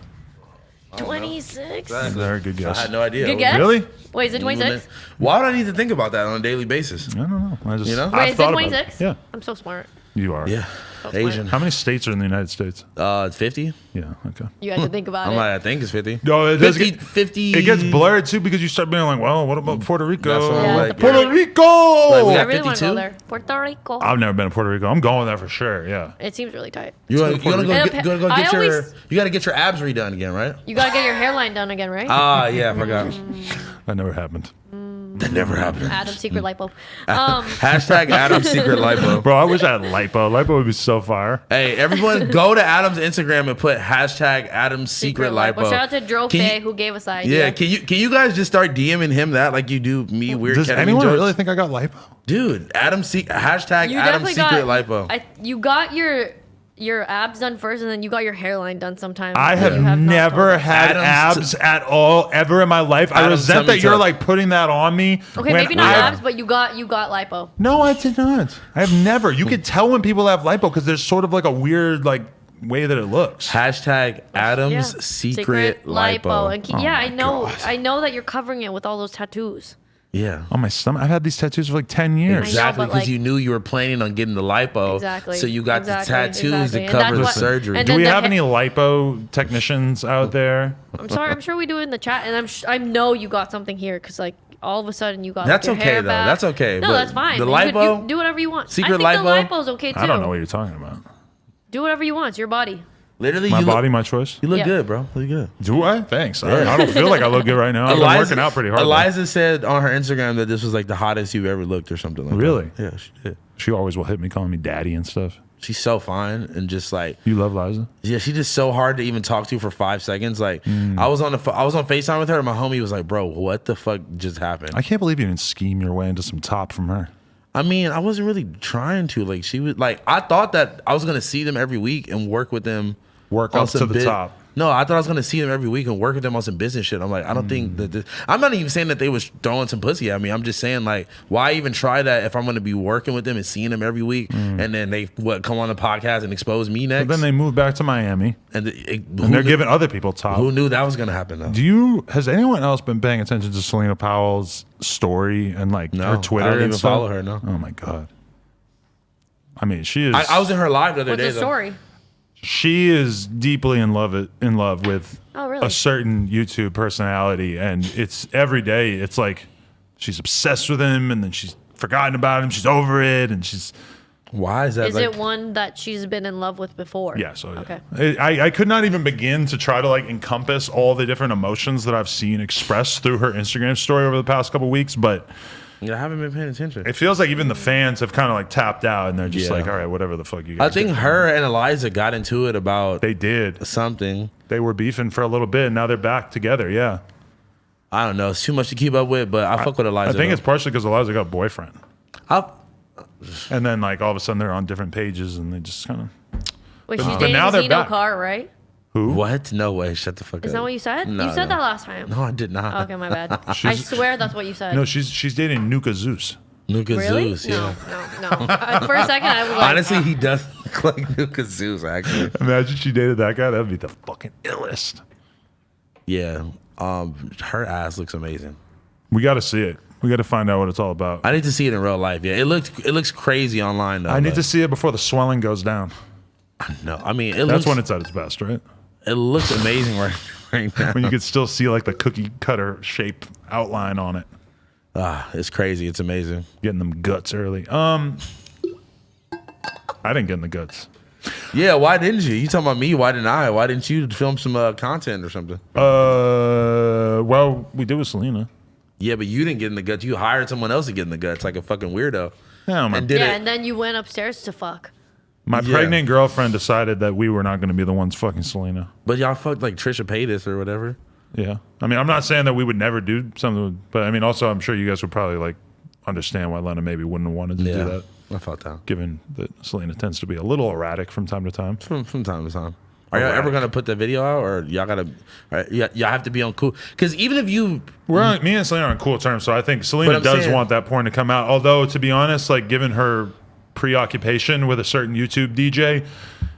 26. Very good guess. I had no idea. Good guess? Really? Wait, is it 26? Why would I need to think about that on a daily basis? I don't know. You know? Wait, is it thought about 26? Yeah. I'm so smart. You are. Yeah. Asian. How many states are in the United States? 50. Yeah. Okay. You had to think about I'm it. like, I think it's 50. No, it 50, does 50. It gets blurred too because you start being like, well, what about Puerto Rico? That's what I'm Yeah, like. the Puerto Rico. Like, we I got really want to 52? go there. Puerto Rico. I've never been to Puerto Rico. I'm going there for sure. Yeah. It seems really tight. You want to go I get your? always- You got to get your abs redone again, right? You gotta get your hairline done again, right? Ah, yeah, I forgot. That never happened. That never happened. Adam's secret lipo. Hashtag Adam's secret lipo. Bro, I wish I had lipo. Lipo would be so fire. Hey, everyone, go to Adam's Instagram and put hashtag Adam's secret lipo. Shout out to Dro Can Faye you- who gave us that idea. Yeah, can you guys just start DMing him that like you do me weird Does ketamine anyone jokes? really think I got lipo? Dude, hashtag You Adam's definitely secret got. lipo. You got your abs done first, and then you got your hairline done sometime. I have You not never told us. had Adam's abs at all ever in my life. I Adam's resent that tummy you're tuck. like putting that on me. Okay, when maybe not I've- abs, but you got lipo. No, I did not. I have never. You can tell when people have lipo because there's sort of like a weird like way that it looks. Hashtag Adam's Yeah. secret lipo. And Oh yeah, my I know. God. I know that you're covering it with all those tattoos. Yeah. On my stomach. I've had these tattoos for like 10 years. Exactly, but, because like- you knew you were planning on getting the lipo. Exactly. So you got Exactly, the tattoos exactly. to And cover that's the what- surgery. and Do then we the have he- any lipo technicians out there? I'm sure we do it in the chat, and I know you got something here because like all of a sudden you got. That's like, your okay, hair though. back. That's okay, No, but that's fine. the You could- lipo- you do whatever you want. secret I think lipo? the lipo's okay too. I don't know what you're talking about. Do whatever you want. It's your body. Literally, My you body, look, my choice. you look Yeah. good, bro. Look good. Do I? Thanks. I don't feel like I look good right now. I've been working out pretty hard. though. Eliza said on her Instagram that this was like the hottest you've ever looked or something like Really? that. Yeah, she did. She always will hit me calling me daddy and stuff. She's so fine and just like, You love Liza? yeah, she's just so hard to even talk to for 5 seconds. Like, I was on FaceTime with her and my homie was like, bro, what the fuck just happened? I can't believe you didn't scheme your way into some top from her. I mean, I wasn't really trying to. Like, she was like, I thought that I was gonna see them every week and work with them. Work on up to some the top. No, I thought I was gonna see them every week and work with them on some business shit. I'm like, I don't think that this, I'm not even saying that they was throwing some pussy at me. I'm just saying like, why even try that if I'm gonna be working with them and seeing them every week and then they come on the podcast and expose me next? But then they moved back to Miami and and they're giving other people top. who knew that was gonna happen though? Has anyone else been paying attention to Selena Powell's story and like No, her Twitter I don't and even stuff? follow her, no. Oh my god. I mean, she is. I was in her live the other What's day the though. story? She is deeply in love with Oh, really? a certain YouTube personality, and it's every day. It's like she's obsessed with him, and then she's forgotten about him. She's over it, and she's Why is that? Is like, it one that she's been in love with before? yeah. So yeah. Okay. I could not even begin to try to like encompass all the different emotions that I've seen expressed through her Instagram story over the past couple weeks, but Yeah, I haven't been paying attention. it feels like even the fans have kind of like tapped out, and they're just Yeah. like, all right, whatever the fuck you I guys. think get." her and Eliza got into it about They did. something. They were beefing for a little bit, and now they're back together. Yeah. I don't know. It's too much to keep up with, but I fuck with Eliza. I think though. it's partially because Eliza got a boyfriend. I'll- And then, like, all of a sudden, they're on different pages, and they just kind of. Wait, But- she's but dating now they're Zeno back. Carr, right? Who? What? No way. Shut the fuck up. Is that what you said? No, you said no. that last time. No, I did not. Okay, my bad. I She's- swear that's what you said. No, she's dating Nuka Zeus. Nuka really? Zeus, yeah. No. For a second, I was like, Honestly, he does look like Nuka Zeus, actually. Imagine she dated that guy. That'd be the fucking illest. Yeah. Her ass looks amazing. We got to see it. We got to find out what it's all about. I need to see it in real life. Yeah, it looks crazy online though. I need but- to see it before the swelling goes down. No, I mean it That's looks when it's at its best, right? it looks amazing right now. When you could still see like the cookie cutter shape outline on it. It's crazy. It's amazing. Getting them guts early. I didn't get in the guts. Yeah, why didn't you? You talking about me? Why didn't I? Why didn't you film some content or something? Well, we did with Selena. Yeah, but you didn't get in the guts. You hired someone else to get in the guts, like a fucking weirdo. Yeah, And did yeah, it. and then you went upstairs to fuck. my Yeah. pregnant girlfriend decided that we were not going to be the ones fucking Selena. But y'all fucked like Trisha Paytas or whatever. Yeah. I mean, I'm not saying that we would never do something, but I mean, also, I'm sure you guys would probably like understand why Lena maybe wouldn't have wanted to do that, I felt that given that Selena tends to be a little erratic from time to time. from time to time. Are y'all ever gonna put the video out, or y'all gotta? Y'all have to be on cool. Because even if you, Me and Selena are on cool terms, so I think Selena But I'm does saying- want that porn to come out. Although, to be honest, like given her preoccupation with a certain YouTube DJ,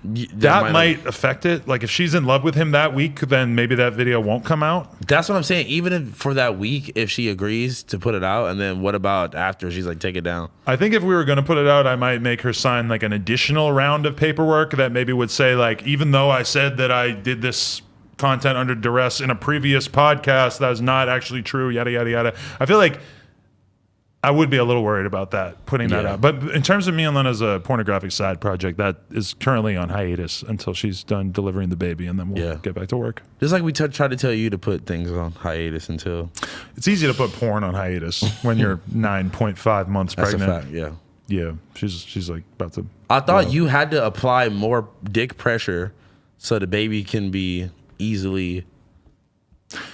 that might affect it. Like if she's in love with him that week, then maybe that video won't come out. That's what I'm saying. Even if for that week, if she agrees to put it out, and then what about after she's like, take it down? I think if we were going to put it out, I might make her sign like an additional round of paperwork that maybe would say like, even though I said that I did this content under duress in a previous podcast, that is not actually true, yada, yada, yada. I feel like I would be a little worried about that, putting that out. But in terms of me and Lena's pornographic side project, that is currently on hiatus until she's done delivering the baby, and then we'll get back to work. Just like we try to tell you to put things on hiatus until... It's easy to put porn on hiatus when you're 9.5 months pregnant. That's a fact, yeah. Yeah, she's like about to... I thought you had to apply more dick pressure so the baby can be easily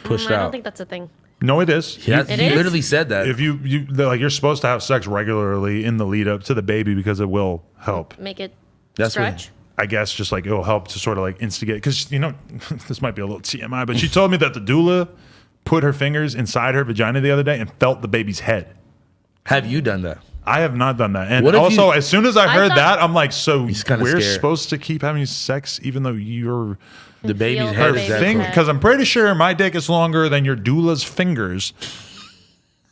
pushed out. I don't think that's a thing. No, it is. He literally said that. If you're supposed to have sex regularly in the lead up to the baby because it will help. Make it That's stretch. I guess just like it'll help to sort of like instigate, because this might be a little TMI, but she told me that the doula put her fingers inside her vagina the other day and felt the baby's head. Have you done that? I have not done that. And also, as soon as I heard that, I'm like, so we're scared. supposed to keep having sex even though you're... The baby's head is that close. Because I'm pretty sure my dick is longer than your doula's fingers.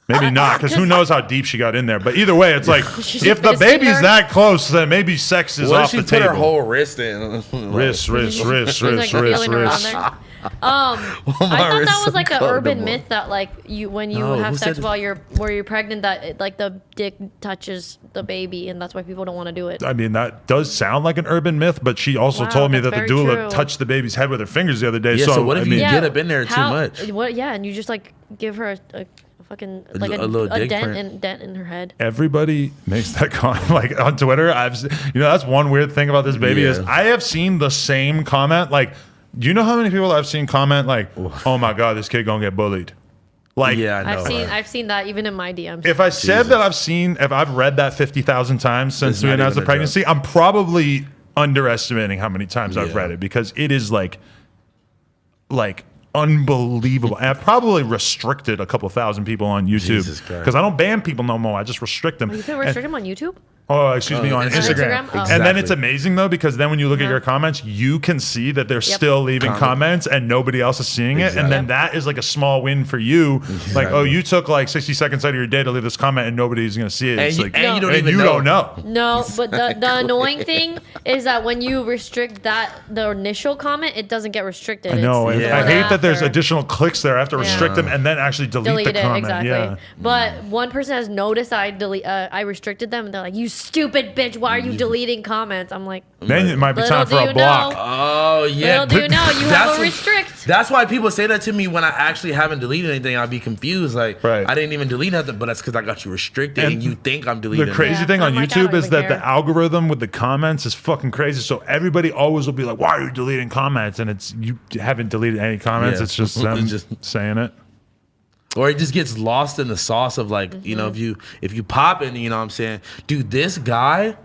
Maybe not, because who knows how deep she got in there. But either way, it's like, if the baby's that close, then maybe sex is off the table. What if she put her whole wrist in? Wrist. I thought that was like an urban myth that like when you have sex while you're pregnant, that like the dick touches the baby, and that's why people don't want to do it. I mean, that does sound like an urban myth, but she also told me that the doula touched the baby's head with her fingers the other day. Yeah, so what if you get up in there too much? And you just like give her a fucking like a little dent in her head. Everybody makes that comment like on Twitter. That's one weird thing about this baby is I have seen the same comment. Like, do you know how many people I've seen comment like, "Oh my god, this kid gonna get bullied"? Like, yeah, I know, I've seen that even in my DMs. If I said that if I've read that 50,000 times since we announced the pregnancy, I'm probably underestimating how many times I've read it, because it is like unbelievable. And I've probably restricted a couple thousand people on YouTube because I don't ban people no more. I just restrict them. You can restrict them on YouTube? Oh, excuse me, on Instagram. Oh. And then it's amazing though, because then when you look at your comments, you can see that they're still leaving comments and nobody else is seeing it. And then that is like a small win for you. Like, oh, you took like 60 seconds out of your day to leave this comment and nobody's going to see it. And it's you, like, and you don't and even you know. don't know. No, but the annoying thing is that when you restrict the initial comment, it doesn't get restricted. I know. It's I hate that there's additional clicks there. I have to restrict them and then actually delete the comment. Exactly. Yeah. But one person has noticed that I restricted them, and they're like, "You stupid bitch! Why are you deleting comments?" I'm like, then it might be time for a block. Oh yeah. Little do you know, you have a restrict. That's why people say that to me when I actually haven't deleted anything. I'll be confused. Like, I didn't even delete nothing, but that's because I got you restricted and you think I'm deleting. The crazy thing on YouTube is that the algorithm with the comments is fucking crazy. So everybody always will be like, "Why are you deleting comments?" And it's you haven't deleted any comments. It's just them just saying it. Or it just gets lost in the sauce of like, you know, if you pop in, you know what I'm saying? Dude, this guy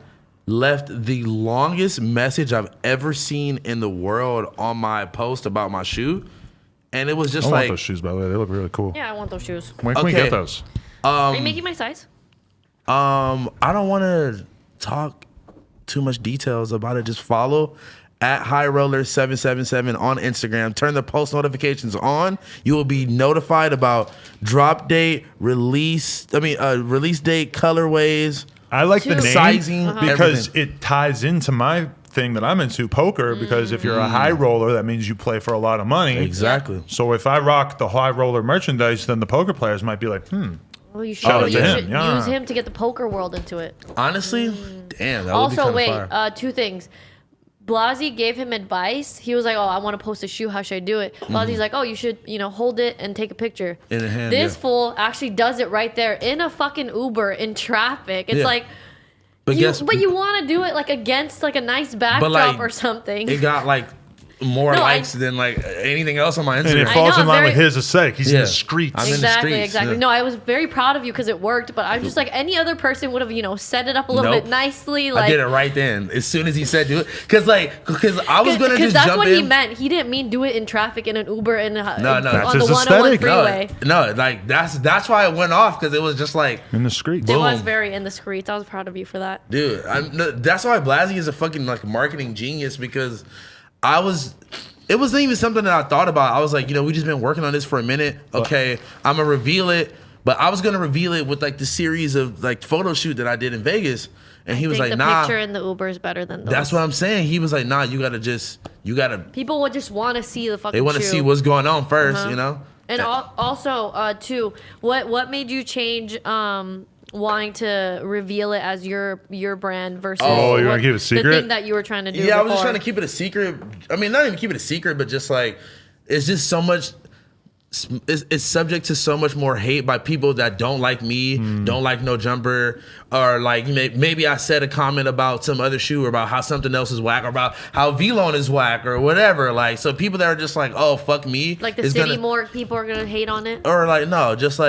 left the longest message I've ever seen in the world on my post about my shoe. And it was just I want those shoes, by the way. They look really cool. Yeah, I want those shoes. When can we get those? Are you making my size? I don't want to talk too much details about it. Just follow at HighRoller777 on Instagram. Turn the post notifications on. You will be notified about drop date, release date, colorways. I like the name sizing because it ties into my thing that I'm into, poker, because if you're a high roller, that means you play for a lot of money. Exactly. So if I rock the high roller merchandise, then the poker players might be like, Well, you should, him. Use him to get the poker world into it. Honestly, damn, that also, would be kind of fire. two things. Blasey gave him advice. He was like, "Oh, I want to post a shoe. How should I do it?" Blasey's like, "Oh, you should, hold it and take a picture." In the hand. This fool actually does it right there in a fucking Uber in traffic. It's like, but you want to do it like against like a nice backdrop or something. It got like more likes than like anything else on my Instagram. And it falls in line with his aesthetic. He's in the streets. I'm in the streets. Exactly. No, I was very proud of you because it worked, but I'm just like any other person would have, set it up a little bit nicely. Like, I did it right then. As soon as he said do it, because I was gonna just jump in. Because that's what he meant. He didn't mean do it in traffic in an Uber and no, on that's the his 101 aesthetic. freeway. No, like that's why it went off because it was just like in the streets. It was very in the streets. I was proud of you for that, dude. That's why Blasey is a fucking like marketing genius because it wasn't even something that I thought about. I was like, we just been working on this for a minute. Okay, I'm gonna reveal it, but I was gonna reveal it with like the series of like photo shoot that I did in Vegas, and he was like, nah. The picture in the Uber is better than those. That's what I'm saying. He was like, nah, you gotta. People would just want to see the fucking. They want to see what's going on first, And also, too, what made you change wanting to reveal it as your brand versus you want to keep it secret? The thing that you were trying to do. Yeah, I was just trying to keep it a secret. I mean, not even keep it a secret, but just like it's just so much. It's subject to so much more hate by people that don't like me, don't like No Jumper, or like maybe I said a comment about some other shoe or about how something else is whack or about how V-Lone is whack or whatever. Like, so people that are just like, oh, fuck me. Like the city, more people are gonna hate on it. Or like, no, just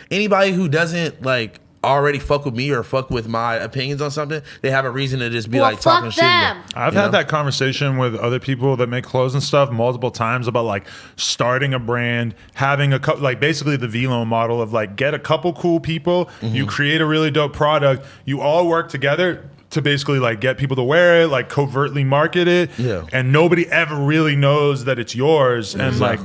anybody who doesn't like already fuck with me or fuck with my opinions on something, they have a reason to just be like talking shit. I've had that conversation with other people that make clothes and stuff multiple times about like starting a brand, having like basically the V-Lone model of like get a couple cool people, you create a really dope product, you all work together to basically like get people to wear it, like covertly market it, and nobody ever really knows that it's yours. And like,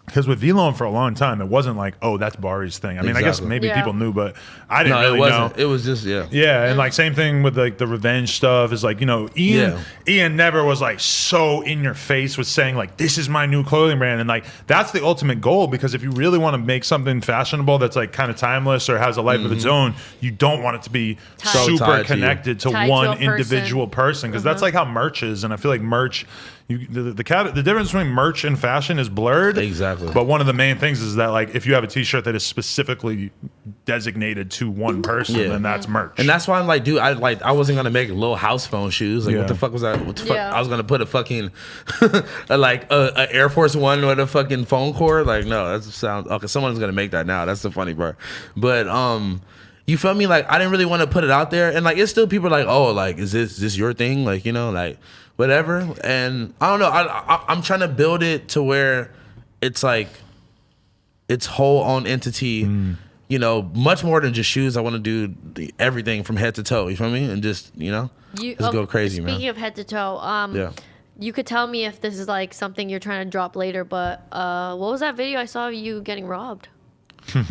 because with V-Lone for a long time, it wasn't like, oh, that's Bari's thing. I mean, I guess maybe people knew, but I didn't really know. It was just, Yeah, and like same thing with like the revenge stuff is like, Ian never was like so in your face with saying like, this is my new clothing brand. And like, that's the ultimate goal, because if you really want to make something fashionable that's like kind of timeless or has a life of its own, you don't want it to be super connected to one individual person, because that's like how merch is. And I feel like merch, the difference between merch and fashion is blurred. Exactly. But one of the main things is that like if you have a t-shirt that is specifically designated to one person, then that's merch. And that's why I'm like, dude, I wasn't gonna make little house phone shoes. Like what the fuck was that? What the fuck? I was gonna put a fucking a Air Force One with a fucking phone cord. Like, no, that sounds okay. Someone's gonna make that now. That's the funny part. But you feel me? Like I didn't really want to put it out there, and like it's still people like, oh, like is this your thing? Like, like whatever. And I don't know. I'm trying to build it to where it's like its whole own entity. Much more than just shoes. I want to do everything from head to toe. You feel me? And just just go crazy, man. Speaking of head to toe, you could tell me if this is like something you're trying to drop later. But what was that video I saw of you getting robbed? That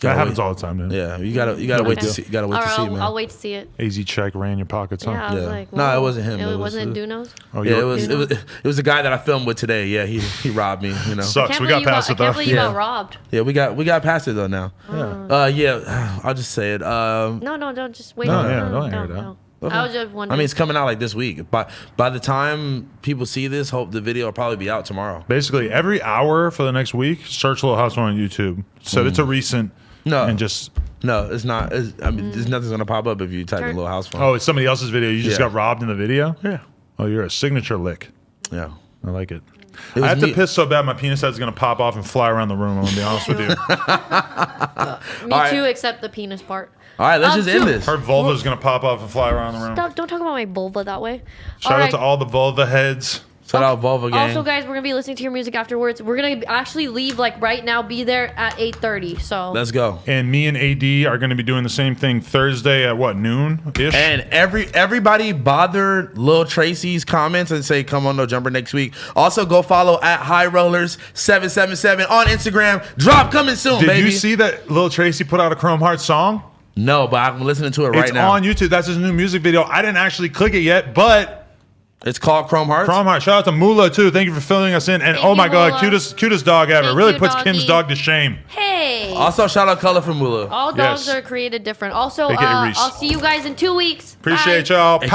happens all the time, man. Yeah, you gotta wait to see. You gotta wait to see, man. I'll wait to see it. AZ check ran your pockets, huh? Yeah, I was like, no, it wasn't him. It wasn't Duno's. Oh, yeah, it was the guy that I filmed with today. Yeah, he robbed me. Sucks. We got past it though. I can't believe you got robbed. Yeah, we got past it though now. I'll just say it. No, don't just wait. Don't air it out. I was just wondering. I mean, it's coming out like this week. By the time people see this, hope the video will probably be out tomorrow. Basically, every hour for the next week, search Little House on YouTube. So it's a recent. No, it's not. There's nothing's gonna pop up if you type in Little House phone. Oh, it's somebody else's video. You just got robbed in the video. Yeah. Oh, you're a signature lick. Yeah, I like it. I have to piss so bad my penis head's gonna pop off and fly around the room. I'm gonna be honest with you. Me too, except the penis part. All right, let's just end this. Her vulva's gonna pop off and fly around the room. Don't talk about my vulva that way. Shout out to all the vulva heads. Shout out vulva gang. Also, guys, we're gonna be listening to your music afterwards. We're gonna actually leave like right now. Be there at 8:30. So let's go. And me and AD are gonna be doing the same thing Thursday at what, noon-ish? And everybody bother Lil Tracy's comments and say come on No Jumper next week. Also, go follow at High Rollers 777 on Instagram. Drop coming soon, baby. Did you see that Lil Tracy put out a Chrome Heart song? No, but I'm listening to it right now. It's on YouTube. That's his new music video. I didn't actually click it yet, but it's called Chrome Hearts. Chrome Heart. Shout out to Mula too. Thank you for filling us in. And Thank my you, God, Mula. cutest dog ever. Thank Really you, puts doggy. Kim's dog to shame. Hey. Also, shout out Color from Mula. All dogs are created different. Also, AKA Reese. I'll see you guys in 2 weeks. Appreciate Bye. y'all.